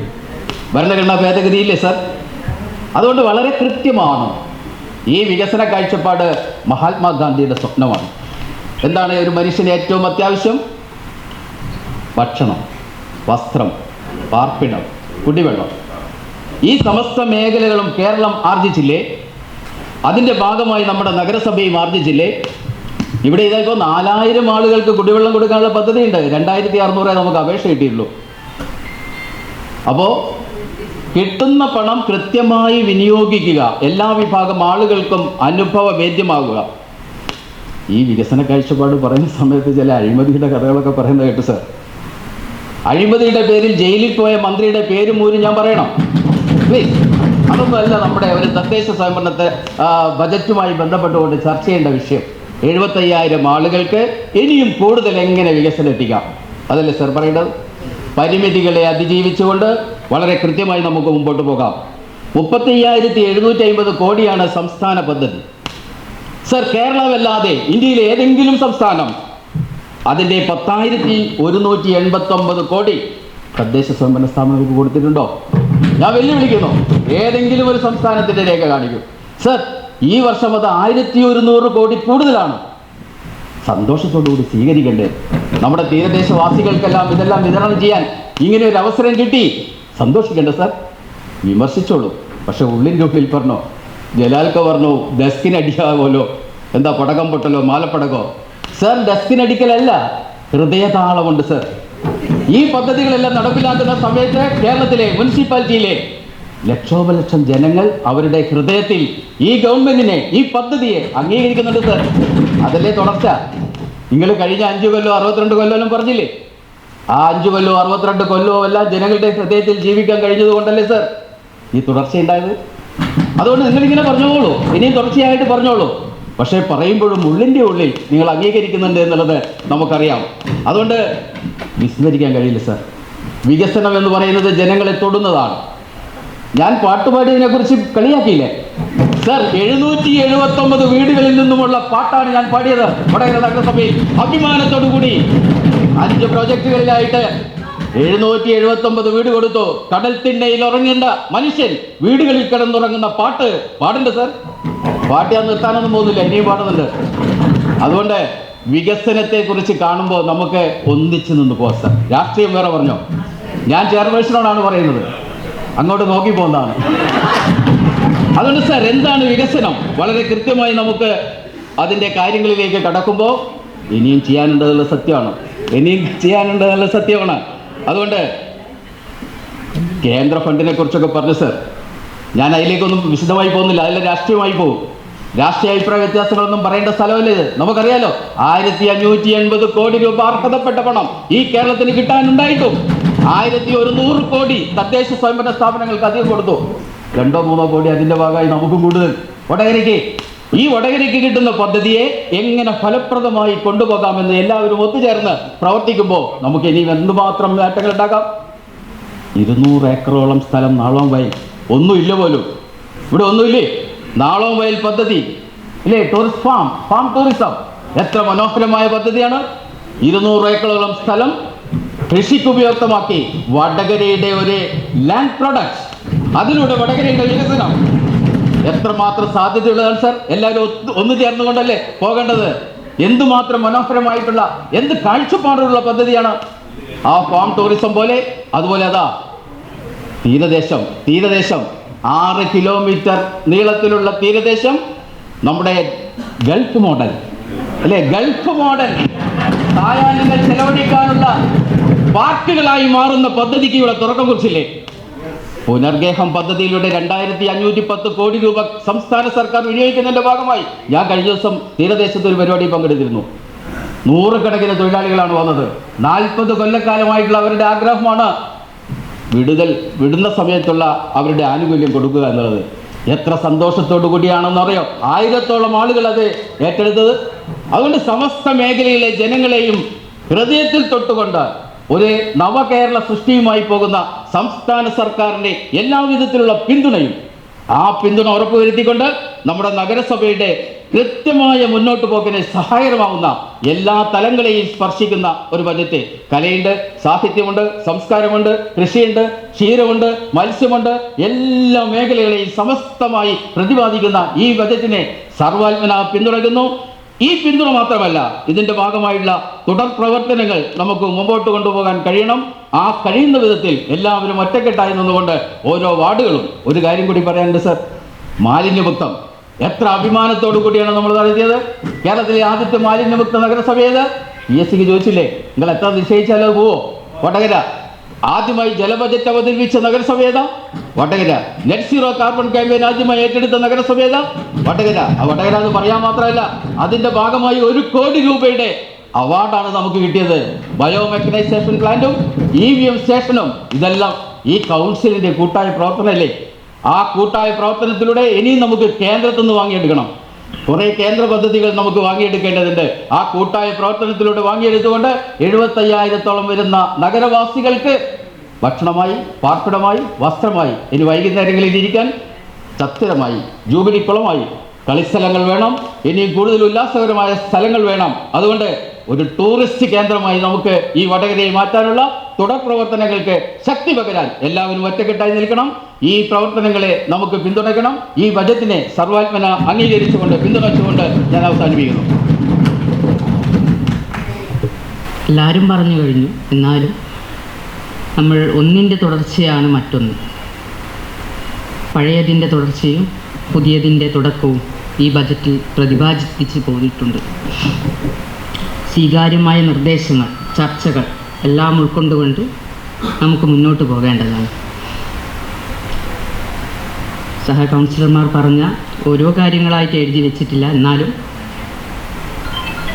ഭരണഘടനാ ഭേദഗതി ഇല്ലേ സർ? അതുകൊണ്ട് വളരെ കൃത്യമാണ് ഈ വികസന കാഴ്ചപ്പാട് മഹാത്മാഗാന്ധിയുടെ സ്വപ്നമാണ്. എന്താണ് ഒരു മനുഷ്യന് ഏറ്റവും അത്യാവശ്യം? ഭക്ഷണം, വസ്ത്രം, പാർപ്പിടം, കുടിവെള്ളം. ഈ സമസ്ത മേഖലകളും കേരളം ആർജിച്ചില്ലേ? അതിൻ്റെ ഭാഗമായി നമ്മുടെ നഗരസഭയും ആർജിച്ചില്ലേ? ഇവിടെ ഇതായിപ്പോൾ 4000 ആളുകൾക്ക് കുടിവെള്ളം കൊടുക്കാനുള്ള പദ്ധതിയുണ്ട്. 2600 നമുക്ക് അപേക്ഷ കിട്ടിയുള്ളൂ. അപ്പോൾ കിട്ടുന്ന പണം കൃത്യമായി വിനിയോഗിക്കുക, എല്ലാ വിഭാഗം ആളുകൾക്കും അനുഭവവേദ്യമാകുക. ഈ വികസന കാഴ്ചപ്പാട് പറയുന്ന സമയത്ത് ചില അഴിമതിയുടെ കഥകളൊക്കെ പറയുന്നത് കേട്ടു സർ. അഴിമതിയുടെ പേരിൽ ജയിലിൽ പോയ മന്ത്രിയുടെ പേരും ഊരും ഞാൻ പറയണം പ്ലീസ്? അതൊന്നുമല്ല നമ്മുടെ ഒരു തദ്ദേശ സ്വയംഭരണത്തെ ബജറ്റുമായി ബന്ധപ്പെട്ടുകൊണ്ട് ചർച്ച ചെയ്യേണ്ട വിഷയം. 75,000 ആളുകൾക്ക് ഇനിയും കൂടുതൽ എങ്ങനെ വികസനം എത്തിക്കാം, അതല്ലേ സർ പറയേണ്ടത്? പരിമിതികളെ അതിജീവിച്ചുകൊണ്ട് വളരെ കൃത്യമായി നമുക്ക് മുമ്പോട്ട് പോകാം. 35,750 കോടിയാണ് സംസ്ഥാന പദ്ധതി സർ. കേരളമല്ലാതെ ഇന്ത്യയിലെ ഏതെങ്കിലും സംസ്ഥാനം അതിൻ്റെ 10,189 കോടി തദ്ദേശ സ്വയംഭരണ സ്ഥാപനങ്ങൾക്ക് കൊടുത്തിട്ടുണ്ടോ? ഞാൻ വെല്ലുവിളിക്കുന്നു, ഏതെങ്കിലും ഒരു സംസ്ഥാനത്തിൻ്റെ രേഖ കാണിക്കും സർ. ഈ വർഷം അത് 1,100 കോടി കൂടുതലാണ്. സന്തോഷത്തോടുകൂടി സ്വീകരിക്കണ്ടേ? നമ്മുടെ തീരദേശവാസികൾക്കെല്ലാം ഇതെല്ലാം വിതരണം ചെയ്യാൻ ഇങ്ങനെ ഒരു അവസരം കിട്ടി, സന്തോഷിക്കണ്ടേ സർ? വിമർശിച്ചോളൂ, പക്ഷെ ഉള്ളിൻ്റെ ഉള്ളിൽ പറഞ്ഞോ. ജലാൽക്ക പറഞ്ഞു ഡെസ്കിനടിക്കാവോലോ, എന്താ പടക്കം പൊട്ടലോ മാലപ്പടകോ? Sir ഡെസ്കിനടിക്കലല്ല, ഹൃദയതാളമുണ്ട് sir. ഈ പദ്ധതികളെല്ലാം നടപ്പിലാക്കുന്ന സമയത്ത് കേരളത്തിലെ മുനിസിപ്പാലിറ്റിയിലെ ലക്ഷോപലക്ഷം ജനങ്ങൾ അവരുടെ ഹൃദയത്തിൽ ഈ ഗവൺമെന്റിനെ, ഈ പദ്ധതിയെ അംഗീകരിക്കുന്നുണ്ട് സർ. അതല്ലേ തുടർച്ച? നിങ്ങൾ കഴിഞ്ഞ 5 കൊല്ലോ 62 കൊല്ലം പറഞ്ഞില്ലേ? ആ 5 കൊല്ലോ 62 കൊല്ലോ എല്ലാം ജനങ്ങളുടെ ഹൃദയത്തിൽ ജീവിക്കാൻ കഴിഞ്ഞത് കൊണ്ടല്ലേ സർ ഈ തുടർച്ചയുണ്ടായത്? അതുകൊണ്ട് നിങ്ങളിങ്ങനെ പറഞ്ഞോളൂ, ഇനിയും തുടർച്ചയായിട്ട് പറഞ്ഞോളൂ. പക്ഷേ പറയുമ്പോഴും ഉള്ളിൻ്റെ ഉള്ളിൽ നിങ്ങൾ അംഗീകരിക്കുന്നുണ്ട് എന്നുള്ളത് നമുക്കറിയാം. അതുകൊണ്ട് വിസ്മരിക്കാൻ കഴിയില്ല സർ. വികസനം എന്ന് പറയുന്നത് ജനങ്ങളെ തൊടുന്നതാണ്. ഞാൻ പാട്ടുപാടിയതിനെ കുറിച്ച് കളിയാക്കിയില്ലേ സർ? 779 വീടുകളിൽ നിന്നുമുള്ള പാട്ടാണ് ഞാൻ പാടിയത് വടകര നഗരസഭയിൽ. അഭിമാനത്തോടു കൂടി 5 പ്രോജക്റ്റുകളിലായിട്ട് 779 വീട് കൊടുത്തു. കടൽ തിണ്ണയിൽ ഉറങ്ങേണ്ട മനുഷ്യൻ വീടുകളിൽ കിടന്നുറങ്ങുന്ന പാട്ട് പാടുണ്ട് സർ. പാട്ട് ഞാൻ നിർത്താനൊന്നും പോകുന്നില്ല, ഇനിയും പാടുന്നുണ്ട്. അതുകൊണ്ട് വികസനത്തെ കുറിച്ച് കാണുമ്പോൾ നമുക്ക് ഒന്നിച്ചു നിന്ന് പോകാം സർ. രാഷ്ട്രീയം വേറെ പറഞ്ഞോ, ഞാൻ ചെയർപേഴ്സണോടാണ് പറയുന്നത്, അങ്ങോട്ട് നോക്കി പോകുന്നതാണ്. അതുകൊണ്ട് സർ എന്താണ് വികസനം? വളരെ കൃത്യമായി നമുക്ക് അതിൻ്റെ കാര്യങ്ങളിലേക്ക് കടക്കുമ്പോൾ ഇനിയും ചെയ്യാനുണ്ടെന്നുള്ള സത്യമാണ്, അതുകൊണ്ട് കേന്ദ്ര ഫണ്ടിനെ കുറിച്ചൊക്കെ പറഞ്ഞു സർ. ഞാൻ അതിലേക്കൊന്നും വിശദമായി പോകുന്നില്ല, അതിലെ രാഷ്ട്രീയമായി പോകും. രാഷ്ട്രീയ അഭിപ്രായ വ്യത്യാസങ്ങളൊന്നും പറയേണ്ട സ്ഥലമല്ലേ ഇത്? നമുക്കറിയാലോ 1580 കോടി രൂപ അർഹതപ്പെട്ട പണം ഈ കേരളത്തിന് കിട്ടാനുണ്ടായിട്ടും 1100 കോടി തദ്ദേശ സ്വയംഭരണ സ്ഥാപനങ്ങൾക്ക് അധികം കൊടുത്തു. 2-3 കോടി അതിൻ്റെ ഭാഗമായി നമുക്കും കൂടുതൽ. ഈ വടകരയ്ക്ക് കിട്ടുന്ന പദ്ധതിയെ എങ്ങനെ ഫലപ്രദമായി കൊണ്ടുപോകാമെന്ന് എല്ലാവരും ഒത്തുചേർന്ന് പ്രവർത്തിക്കുമ്പോൾ നമുക്ക് ഇനിയും എന്തുമാത്രം നേട്ടങ്ങൾ ഉണ്ടാക്കാം. 200 ഏക്കറോളം സ്ഥലം നാളോം വയൽ ഒന്നുമില്ല പോലും. ഇവിടെ ഒന്നുമില്ലേ? നാളോം വയൽ പദ്ധതി ഇല്ലേ? ടൂറിസ്റ്റ് ഫാം ടൂറിസം എത്ര മനോഹരമായ പദ്ധതിയാണ്. 200 ഏക്കറോളം സ്ഥലം കൃഷിക്ക് ഉപയുക്തമാക്കി വടകരയുടെ ഒരു ലാൻഡ് പ്രൊഡക്ട്സ്, അതിലൂടെ വടകരയുടെ വികസനം എത്രമാത്രം സാധ്യതയുള്ളതാണ് സർ. എല്ലാവരും ഒന്നു ചേർന്നുകൊണ്ടല്ലേ പോകേണ്ടത്? എന്തുമാത്രം മനോഹരമായിട്ടുള്ള, എന്ത് കാഴ്ചപ്പാടുള്ള പദ്ധതിയാണ് ആ ഫാം ടൂറിസം പോലെ. അതുപോലെ അതാ തീരദേശം 6 കിലോമീറ്റർ നീളത്തിലുള്ള തീരദേശം, നമ്മുടെ ഗൾഫ് മോഡൽ അല്ലേ? ഗൾഫ് മോഡൽ സായാഹ്നങ്ങൾ ചെലവഴിക്കാനുള്ള പാർക്കുകളായി മാറുന്ന പദ്ധതിക്ക് ഇവിടെ തുടക്കം കുറിച്ചില്ലേ? പുനർഗേഹം പദ്ധതിയിലൂടെ 2510 കോടി രൂപ സംസ്ഥാന സർക്കാർ വിനിയോഗിക്കുന്നതിന്റെ ഭാഗമായി ഞാൻ കഴിഞ്ഞ ദിവസം തീരദേശത്ത് ഒരു പരിപാടി പങ്കെടുത്തിരുന്നു. 100 കണക്കിന് തൊഴിലാളികളാണ് വന്നത്. 40 കൊല്ലക്കാലമായിട്ടുള്ള അവരുടെ ആഗ്രഹമാണ് വിടുന്ന സമയത്തുള്ള അവരുടെ ആനുകൂല്യം കൊടുക്കുക എന്നുള്ളത്. എത്ര സന്തോഷത്തോടു കൂടിയാണെന്നറിയോ 1000-ഓളം ആളുകൾ അത് ഏറ്റെടുത്തത്. അതുകൊണ്ട് സമസ്ത മേഖലയിലെ ജനങ്ങളെയും ഹൃദയത്തിൽ തൊട്ടുകൊണ്ട് ഒരു നവകേരള സൃഷ്ടിയുമായി പോകുന്ന സംസ്ഥാന സർക്കാരിൻ്റെ എല്ലാവിധത്തിലുള്ള പിന്തുണയും, ആ പിന്തുണ ഉറപ്പുവരുത്തിക്കൊണ്ട് നമ്മുടെ നഗരസഭയുടെ കൃത്യമായ മുന്നോട്ട് പോക്കിന് സഹായകരമാവുന്ന എല്ലാ തലങ്ങളെയും സ്പർശിക്കുന്ന ഒരു ബജറ്റ്. കലയുണ്ട്, സാഹിത്യമുണ്ട്, സംസ്കാരമുണ്ട്, കൃഷിയുണ്ട്, ക്ഷീരമുണ്ട്, മത്സ്യമുണ്ട്, എല്ലാ മേഖലകളെയും സമസ്തമായി പ്രതിപാദിക്കുന്ന ഈ ബജറ്റിനെ സർവാത്മന പിന്തുണയ്ക്കുന്നു. ഈ പിന്തുണ മാത്രമല്ല, ഇതിന്റെ ഭാഗമായുള്ള തുടർ പ്രവർത്തനങ്ങൾ നമുക്ക് മുമ്പോട്ട് കൊണ്ടുപോകാൻ കഴിയണം. ആ കഴിയുന്ന വിധത്തിൽ എല്ലാവരും ഒറ്റക്കെട്ടായി നിന്നുകൊണ്ട് ഓരോ വാർഡുകളും, ഒരു കാര്യം കൂടി പറയാനുണ്ട് സർ, മാലിന്യമുക്തം എത്ര അഭിമാനത്തോടു കൂടിയാണ് നമ്മൾ നടത്തിയത്. കേരളത്തിലെ ആദ്യത്തെ മാലിന്യമുക്ത നഗരസഭയത് PSCക്ക് ചോദിച്ചില്ലേ, നിങ്ങൾ എത്ര നിശ്ചയിച്ചാലോ പോവോ? വടകര. ആദ്യമായി ജലബജറ്റ് അവതരിപ്പിച്ച നഗരസഭ ഏതാ? Vadakara. Net zero carbon campaign ആദ്യമായി ഏറ്റെടുത്ത നഗരസഭ ഏതാ? വടകര. വടകര എന്ന് പറയാൻ മാത്രമല്ല, അതിന്റെ ഭാഗമായി 1 കോടി രൂപയുടെ അവാർഡാണ് നമുക്ക് കിട്ടിയത്. ബയോമെക്കനൈസേഷൻ പ്ലാന്റും EVM സ്റ്റേഷനും ഇതെല്ലാം ഈ കൗൺസിലിന്റെ കൂട്ടായ പ്രവർത്തനമല്ലേ? ആ കൂട്ടായ പ്രവർത്തനത്തിലൂടെ ഇനിയും നമുക്ക് കേന്ദ്രത്തിൽ നിന്ന് വാങ്ങിയെടുക്കണം. കുറെ കേന്ദ്ര പദ്ധതികൾ നമുക്ക് വാങ്ങിയെടുക്കേണ്ടതുണ്ട്. ആ കൂട്ടായ പ്രവർത്തനത്തിലൂടെ വാങ്ങിയെടുത്തുകൊണ്ട് 75,000-ഓളം വരുന്ന നഗരവാസികൾക്ക് ഭക്ഷണമായി, പാർപ്പിടമായി, വസ്ത്രമായി, ഇനി വൈകുന്നേരങ്ങളിൽ ഇരിക്കാൻ ചത്തിരമായി, ജൂബിലിക്കുളമായി കളിസ്ഥലങ്ങൾ വേണം. ഇനിയും കൂടുതൽ ഉല്ലാസകരമായ സ്ഥലങ്ങൾ വേണം. അതുകൊണ്ട് ഒരു ടൂറിസ്റ്റ് കേന്ദ്രമായി നമുക്ക് ഈ വടകരയെ മാറ്റാനുള്ള തുടർ പ്രവർത്തനങ്ങൾക്ക് ശക്തി പകരാൻ എല്ലാവരും ഒറ്റക്കെട്ടായി നിൽക്കണം. ഈ പ്രവർത്തനങ്ങളെ നമുക്ക് പിന്തുണയ്ക്കണം. ഈ ബജറ്റിനെ സർവാത്മന അംഗീകരിച്ചുകൊണ്ട് പിന്തുണച്ചുകൊണ്ട് ഞാൻ അവസാനിപ്പിക്കുന്നു. എല്ലാവരും പറഞ്ഞു കഴിഞ്ഞു. എന്നാലും നമ്മൾ ഒന്നിൻ്റെ തുടർച്ചയാണ് മറ്റൊന്ന്. പഴയതിൻ്റെ തുടർച്ചയും പുതിയതിൻ്റെ തുടക്കവും ഈ ബജറ്റിൽ പ്രതിപാദിച്ച് പോയിട്ടുണ്ട്. സ്വീകാര്യമായ നിർദ്ദേശങ്ങൾ, ചർച്ചകൾ എല്ലാം ഉൾക്കൊണ്ടുകൊണ്ട് നമുക്ക് മുന്നോട്ട് പോകേണ്ടതാണ്. സഹ കൗൺസിലർമാർ പറഞ്ഞ ഓരോ കാര്യങ്ങളായിട്ട് എഴുതി വെച്ചിട്ടില്ല. എന്നാലും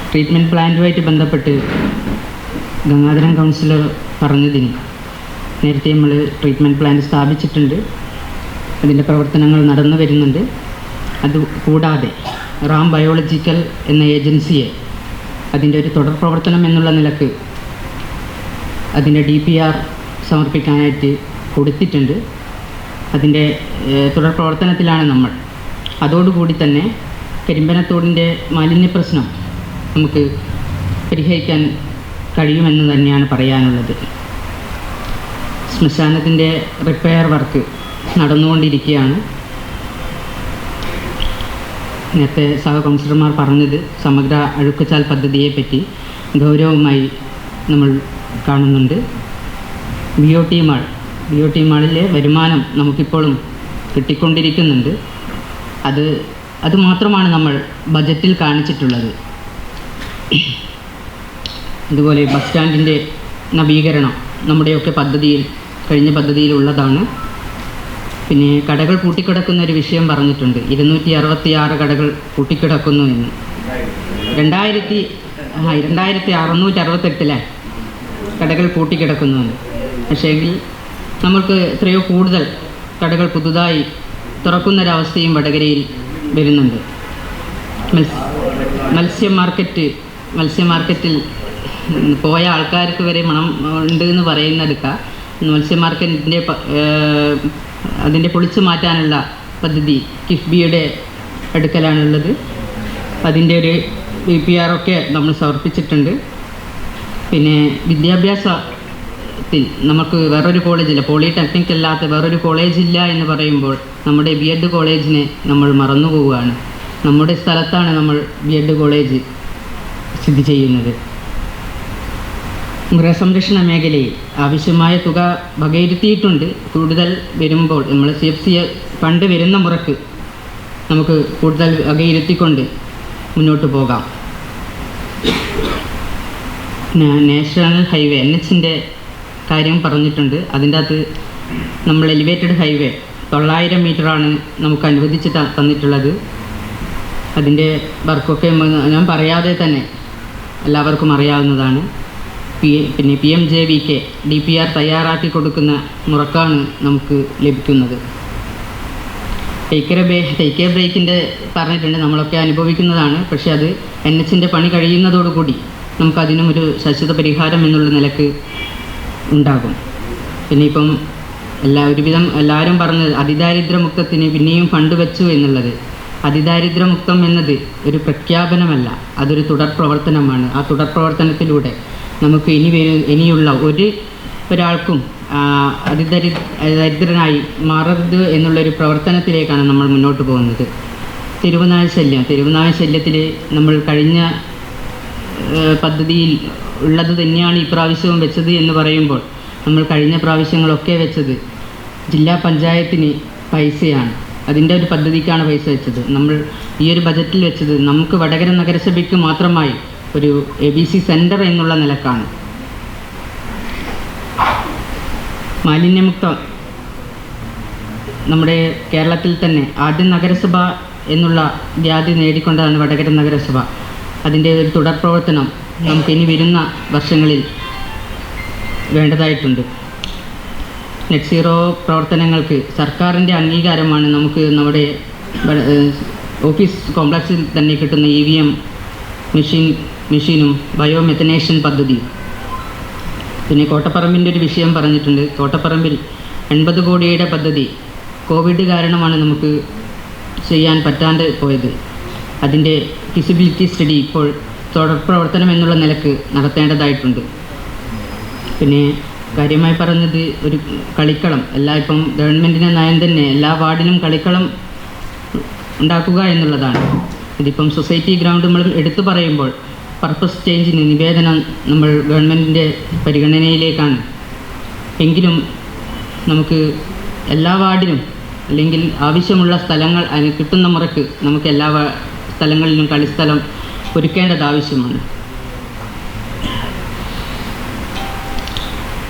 ട്രീറ്റ്മെൻറ്റ് പ്ലാന്റുമായിട്ട് ബന്ധപ്പെട്ട് ഗംഗാധരൻ കൗൺസിലർ പറഞ്ഞതിന് നേരത്തെ നമ്മൾ ട്രീറ്റ്മെൻറ്റ് പ്ലാന്റ് സ്ഥാപിച്ചിട്ടുണ്ട്. അതിൻ്റെ പ്രവർത്തനങ്ങൾ നടന്നു വരുന്നുണ്ട്. അതുകൂടാതെ റാം ബയോളജിക്കൽ എന്ന ഏജൻസിയെ അതിൻ്റെ ഒരു തുടർ പ്രവർത്തനം എന്നുള്ള നിലക്ക് അതിൻ്റെ DPR സമർപ്പിക്കാനായിട്ട് കൊടുത്തിട്ടുണ്ട്. അതിൻ്റെ തുടർ പ്രവർത്തനത്തിലാണ് നമ്മൾ. അതോടുകൂടി തന്നെ കരിമ്പനത്തോടിൻ്റെ മാലിന്യ പ്രശ്നം നമുക്ക് പരിഹരിക്കാൻ കഴിയുമെന്ന് തന്നെയാണ് പറയാനുള്ളത്. ശ്മശാനത്തിൻ്റെ റിപ്പയർ വർക്ക് നടന്നുകൊണ്ടിരിക്കുകയാണ്. നേരത്തെ സഹ കൗൺസിലർമാർ പറഞ്ഞത് സമഗ്ര അഴുക്കുചാൽ പദ്ധതിയെപ്പറ്റി ഗൗരവമായി നമ്മൾ കാണുന്നുണ്ട്. BOT മാളിലെ വരുമാനം നമുക്കിപ്പോഴും കിട്ടിക്കൊണ്ടിരിക്കുന്നുണ്ട്. അത് മാത്രമാണ് നമ്മൾ ബജറ്റിൽ കാണിച്ചിട്ടുള്ളത്. അതുപോലെ ബസ് സ്റ്റാൻഡിൻ്റെ നവീകരണം നമ്മുടെയൊക്കെ കഴിഞ്ഞ പദ്ധതിയിലുള്ളതാണ്. പിന്നെ കടകൾ പൂട്ടിക്കിടക്കുന്ന ഒരു വിഷയം പറഞ്ഞിട്ടുണ്ട്. 266 കടകൾ പൂട്ടിക്കിടക്കുന്നു എന്ന്. 2668 കടകൾ പൂട്ടിക്കിടക്കുന്നു എന്ന്. പക്ഷേങ്കിൽ നമുക്ക് എത്രയോ കൂടുതൽ കടകൾ പുതുതായി തുറക്കുന്നൊരവസ്ഥയും വടകരയിൽ വരുന്നുണ്ട്. മത്സ്യ മാർക്കറ്റിൽ പോയ ആൾക്കാർക്ക് വരെ മണം ഉണ്ട് എന്ന് പറയുന്നെടുക്കാം. മത്സ്യ മാർക്കറ്റിൻ്റെ അതിൻ്റെ പൊളിച്ചു മാറ്റാനുള്ള പദ്ധതി കിഫ്ബിയുടെ അടുക്കലാണുള്ളത്. അതിൻ്റെ ഒരു DPR ഒക്കെ നമ്മൾ സമർപ്പിച്ചിട്ടുണ്ട്. പിന്നെ വിദ്യാഭ്യാസത്തിൽ നമുക്ക് വേറൊരു കോളേജില്ല, പോളിടെക്നിക് അല്ലാത്ത വേറൊരു കോളേജില്ല എന്ന് പറയുമ്പോൾ നമ്മുടെ B.Ed കോളേജിനെ നമ്മൾ മറന്നു പോവുകയാണ്. നമ്മുടെ സ്ഥലത്താണ് നമ്മൾ B.Ed കോളേജ് സ്ഥിതി ചെയ്യുന്നത്. മൃഗസംരക്ഷണ മേഖലയിൽ ആവശ്യമായ തുക വകയിരുത്തിയിട്ടുണ്ട്. കൂടുതൽ വരുമ്പോൾ നമ്മൾ CFC ഫണ്ട് വരുന്ന മുറക്ക് നമുക്ക് കൂടുതൽ വകയിരുത്തിക്കൊണ്ട് മുന്നോട്ട് പോകാം. നാഷണൽ ഹൈവേ NHൻ്റെ കാര്യം പറഞ്ഞിട്ടുണ്ട്. അതിൻ്റെ അകത്ത് നമ്മൾ എലിവേറ്റഡ് ഹൈവേ 900 മീറ്ററാണ് നമുക്ക് അനുവദിച്ച് തന്നിട്ടുള്ളത്. അതിൻ്റെ വർക്കൊക്കെ ഞാൻ പറയാതെ തന്നെ എല്ലാവർക്കും അറിയാവുന്നതാണ്. പിന്നെ PMJVK DPR തയ്യാറാക്കി കൊടുക്കുന്ന മുറക്കാണ് നമുക്ക് ലഭിക്കുന്നത്. ടേക്ക് എ ബ്രേക്കിൻ്റെ പറഞ്ഞിട്ടുണ്ട്, നമ്മളൊക്കെ അനുഭവിക്കുന്നതാണ്. പക്ഷേ അത് NHൻ്റെ പണി കഴിയുന്നതോടുകൂടി നമുക്കതിനും ഒരു ശാശ്വത പരിഹാരം എന്നുള്ള നിലക്ക് ഉണ്ടാകും. പിന്നെ ഇപ്പം ഒരുവിധം എല്ലാവരും പറഞ്ഞത് അതിദാരിദ്ര്യമുക്തത്തിന് പിന്നെയും ഫണ്ട് വെച്ചു എന്നുള്ളത്. അതിദാരിദ്ര്യമുക്തം എന്നത് ഒരു പ്രഖ്യാപനമല്ല, അതൊരു തുടർ പ്രവർത്തനമാണ്. ആ തുടർ പ്രവർത്തനത്തിലൂടെ നമുക്ക് ഇനിയുള്ള ഒരാൾക്കും ദരിദ്രനായി മാറരുത് എന്നുള്ളൊരു പ്രവർത്തനത്തിലേക്കാണ് നമ്മൾ മുന്നോട്ട് പോകുന്നത്. തെരുവുനായ ശല്യത്തിൽ നമ്മൾ കഴിഞ്ഞ പദ്ധതിയിൽ ഉള്ളത് തന്നെയാണ് ഈ പ്രാവശ്യവും വെച്ചത് എന്ന് പറയുമ്പോൾ, നമ്മൾ കഴിഞ്ഞ പ്രാവശ്യങ്ങളൊക്കെ വെച്ചത് ജില്ലാ പഞ്ചായത്തിന് പൈസയാണ്, അതിൻ്റെ ഒരു പദ്ധതിക്കാണ് പൈസ വെച്ചത്. നമ്മൾ ഈ ഒരു ബജറ്റിൽ വെച്ചത് നമുക്ക് വടകര നഗരസഭയ്ക്ക് മാത്രമായി ഒരു ABC സെൻറ്റർ എന്നുള്ള നിലക്കാണ്. മാലിന്യമുക്തം നമ്മുടെ കേരളത്തിൽ തന്നെ ആദ്യ നഗരസഭ എന്നുള്ള ഖ്യാതി നേടിക്കൊണ്ടാണ് വടകര നഗരസഭ. അതിൻ്റെ ഒരു തുടർ പ്രവർത്തനം നമുക്കിനി വരുന്ന വർഷങ്ങളിൽ വേണ്ടതായിട്ടുണ്ട്. നെറ്റ് സീറോ പ്രവർത്തനങ്ങൾക്ക് സർക്കാരിൻ്റെ അംഗീകാരമാണ് നമുക്ക് നമ്മുടെ ഓഫീസ് കോംപ്ലക്സിൽ തന്നെ കിട്ടുന്ന EVM മെഷീനും ബയോമെത്തനേഷൻ പദ്ധതിയും. പിന്നെ കോട്ടപ്പറമ്പിൻ്റെ ഒരു വിഷയം പറഞ്ഞിട്ടുണ്ട്. കോട്ടപ്പറമ്പിൽ 80 കോടിയുടെ പദ്ധതി കോവിഡ് കാരണമാണ് നമുക്ക് ചെയ്യാൻ പറ്റാണ്ട് പോയത്. അതിൻ്റെ ഫിസിബിലിറ്റി സ്റ്റഡി ഇപ്പോൾ തുടർ പ്രവർത്തനം എന്നുള്ള നിലക്ക് നടത്തേണ്ടതായിട്ടുണ്ട്. പിന്നെ കാര്യമായി പറഞ്ഞത് ഒരു കളിക്കളം, ഇപ്പം ഗവൺമെൻറ്റിൻ്റെ നയം തന്നെ എല്ലാ വാർഡിലും കളിക്കളം ഉണ്ടാക്കുക എന്നുള്ളതാണ്. ഇതിപ്പം സൊസൈറ്റി ഗ്രൗണ്ട് നമ്മൾ എടുത്തു പറയുമ്പോൾ പർപ്പസ് ചേഞ്ചിന് നിവേദനം നമ്മൾ ഗവൺമെൻറ്റിൻ്റെ പരിഗണനയിലേക്കാണ്. എങ്കിലും നമുക്ക് എല്ലാ വാർഡിലും അല്ലെങ്കിൽ ആവശ്യമുള്ള സ്ഥലങ്ങൾ അതിന് കിട്ടുന്ന മുറയ്ക്ക് നമുക്ക് എല്ലാ സ്ഥലങ്ങളിലും കളിസ്ഥലം ഒരുക്കേണ്ടത് ആവശ്യമാണ്.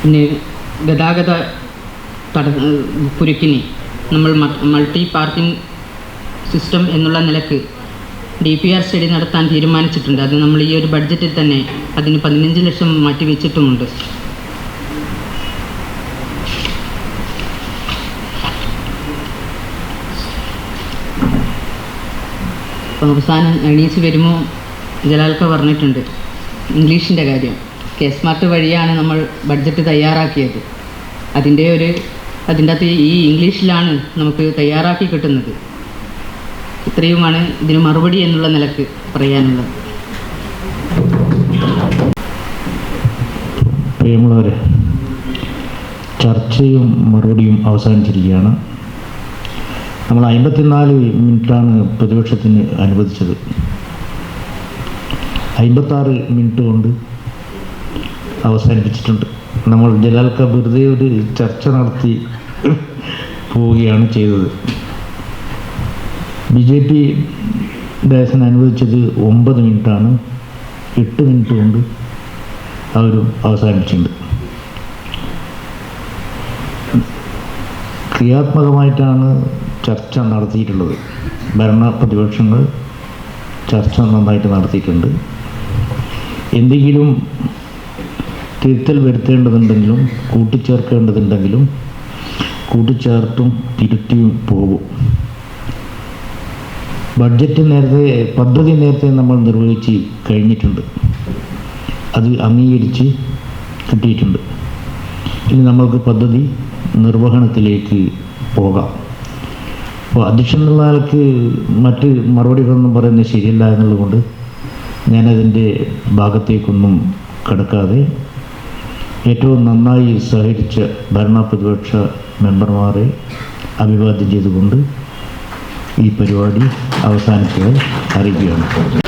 പിന്നെ ഗതാഗത കുരുക്കിന് നമ്മൾ മൾട്ടി പാർക്കിംഗ് സിസ്റ്റം എന്നുള്ള നിലക്ക് DPR സ്റ്റഡി നടത്താൻ തീരുമാനിച്ചിട്ടുണ്ട്. അത് നമ്മൾ ഈ ഒരു ബഡ്ജറ്റിൽ തന്നെ അതിന് 15 ലക്ഷം മാറ്റിവെച്ചിട്ടുമുണ്ട്. അവസാനം എണീച്ച് വരുമ്പോൾ ജലാൽക്ക പറഞ്ഞിട്ടുണ്ട് ഇംഗ്ലീഷിൻ്റെ കാര്യം. K-സ്മാർട്ട് വഴിയാണ് നമ്മൾ ബഡ്ജറ്റ് തയ്യാറാക്കിയത്. അതിൻ്റെ അകത്ത് ഈ ഇംഗ്ലീഷിലാണ് നമുക്ക് തയ്യാറാക്കി കിട്ടുന്നത്. ഇത്രയുമാണ് ഇതിന് മറുപടി എന്നുള്ള നിലക്ക് പറയാനുള്ളത്. പ്രിയമുള്ളവരെ, ചർച്ചയും മറുപടിയും അവസാനിച്ചിരിക്കുകയാണ്. നമ്മൾ 54 മിനിറ്റാണ് പ്രതിപക്ഷത്തിന് അനുവദിച്ചത്. 56 മിനിറ്റ് കൊണ്ട് അവസാനിപ്പിച്ചിട്ടുണ്ട്. നമ്മൾ ജലാൽക്ക വെറുതെ ഒരു ചർച്ച നടത്തി പോവുകയാണ് ചെയ്തത്. BJP ഡയസിന് അനുവദിച്ചത് 9 മിനിറ്റാണ്. 8 മിനിറ്റ് കൊണ്ട് അവരും അവസാനിച്ചിട്ടുണ്ട്. ക്രിയാത്മകമായിട്ടാണ് ചർച്ച നടത്തിയിട്ടുള്ളത്. ഭരണ പ്രതിപക്ഷങ്ങൾ ചർച്ച നന്നായിട്ട് നടത്തിയിട്ടുണ്ട്. എന്തെങ്കിലും തിരുത്തൽ വരുത്തേണ്ടതുണ്ടെങ്കിലും കൂട്ടിച്ചേർക്കേണ്ടതുണ്ടെങ്കിലും കൂട്ടിച്ചേർത്തും തിരുത്തിയും പോകും. പദ്ധതി നേരത്തെ നമ്മൾ നിർവഹിച്ച് കഴിഞ്ഞിട്ടുണ്ട്. അത് അംഗീകരിച്ച് കിട്ടിയിട്ടുണ്ട്. ഇനി നമ്മൾക്ക് പദ്ധതി നിർവഹണത്തിലേക്ക് പോകാം. അപ്പോൾ അധ്യക്ഷൻ എന്നുള്ള ആൾക്ക് മറ്റ് മറുപടികളൊന്നും പറയുന്നത് ശരിയല്ല എന്നുള്ളതുകൊണ്ട് ഞാനതിൻ്റെ ഭാഗത്തേക്കൊന്നും കടക്കാതെ ഏറ്റവും നന്നായി സഹകരിച്ച ഭരണ പ്രതിപക്ഷ മെമ്പർമാരെ അഭിവാദ്യം ചെയ്തുകൊണ്ട് ഈ പരിപാടി അവസാനിച്ചതായി അറിയിക്കുകയാണ്.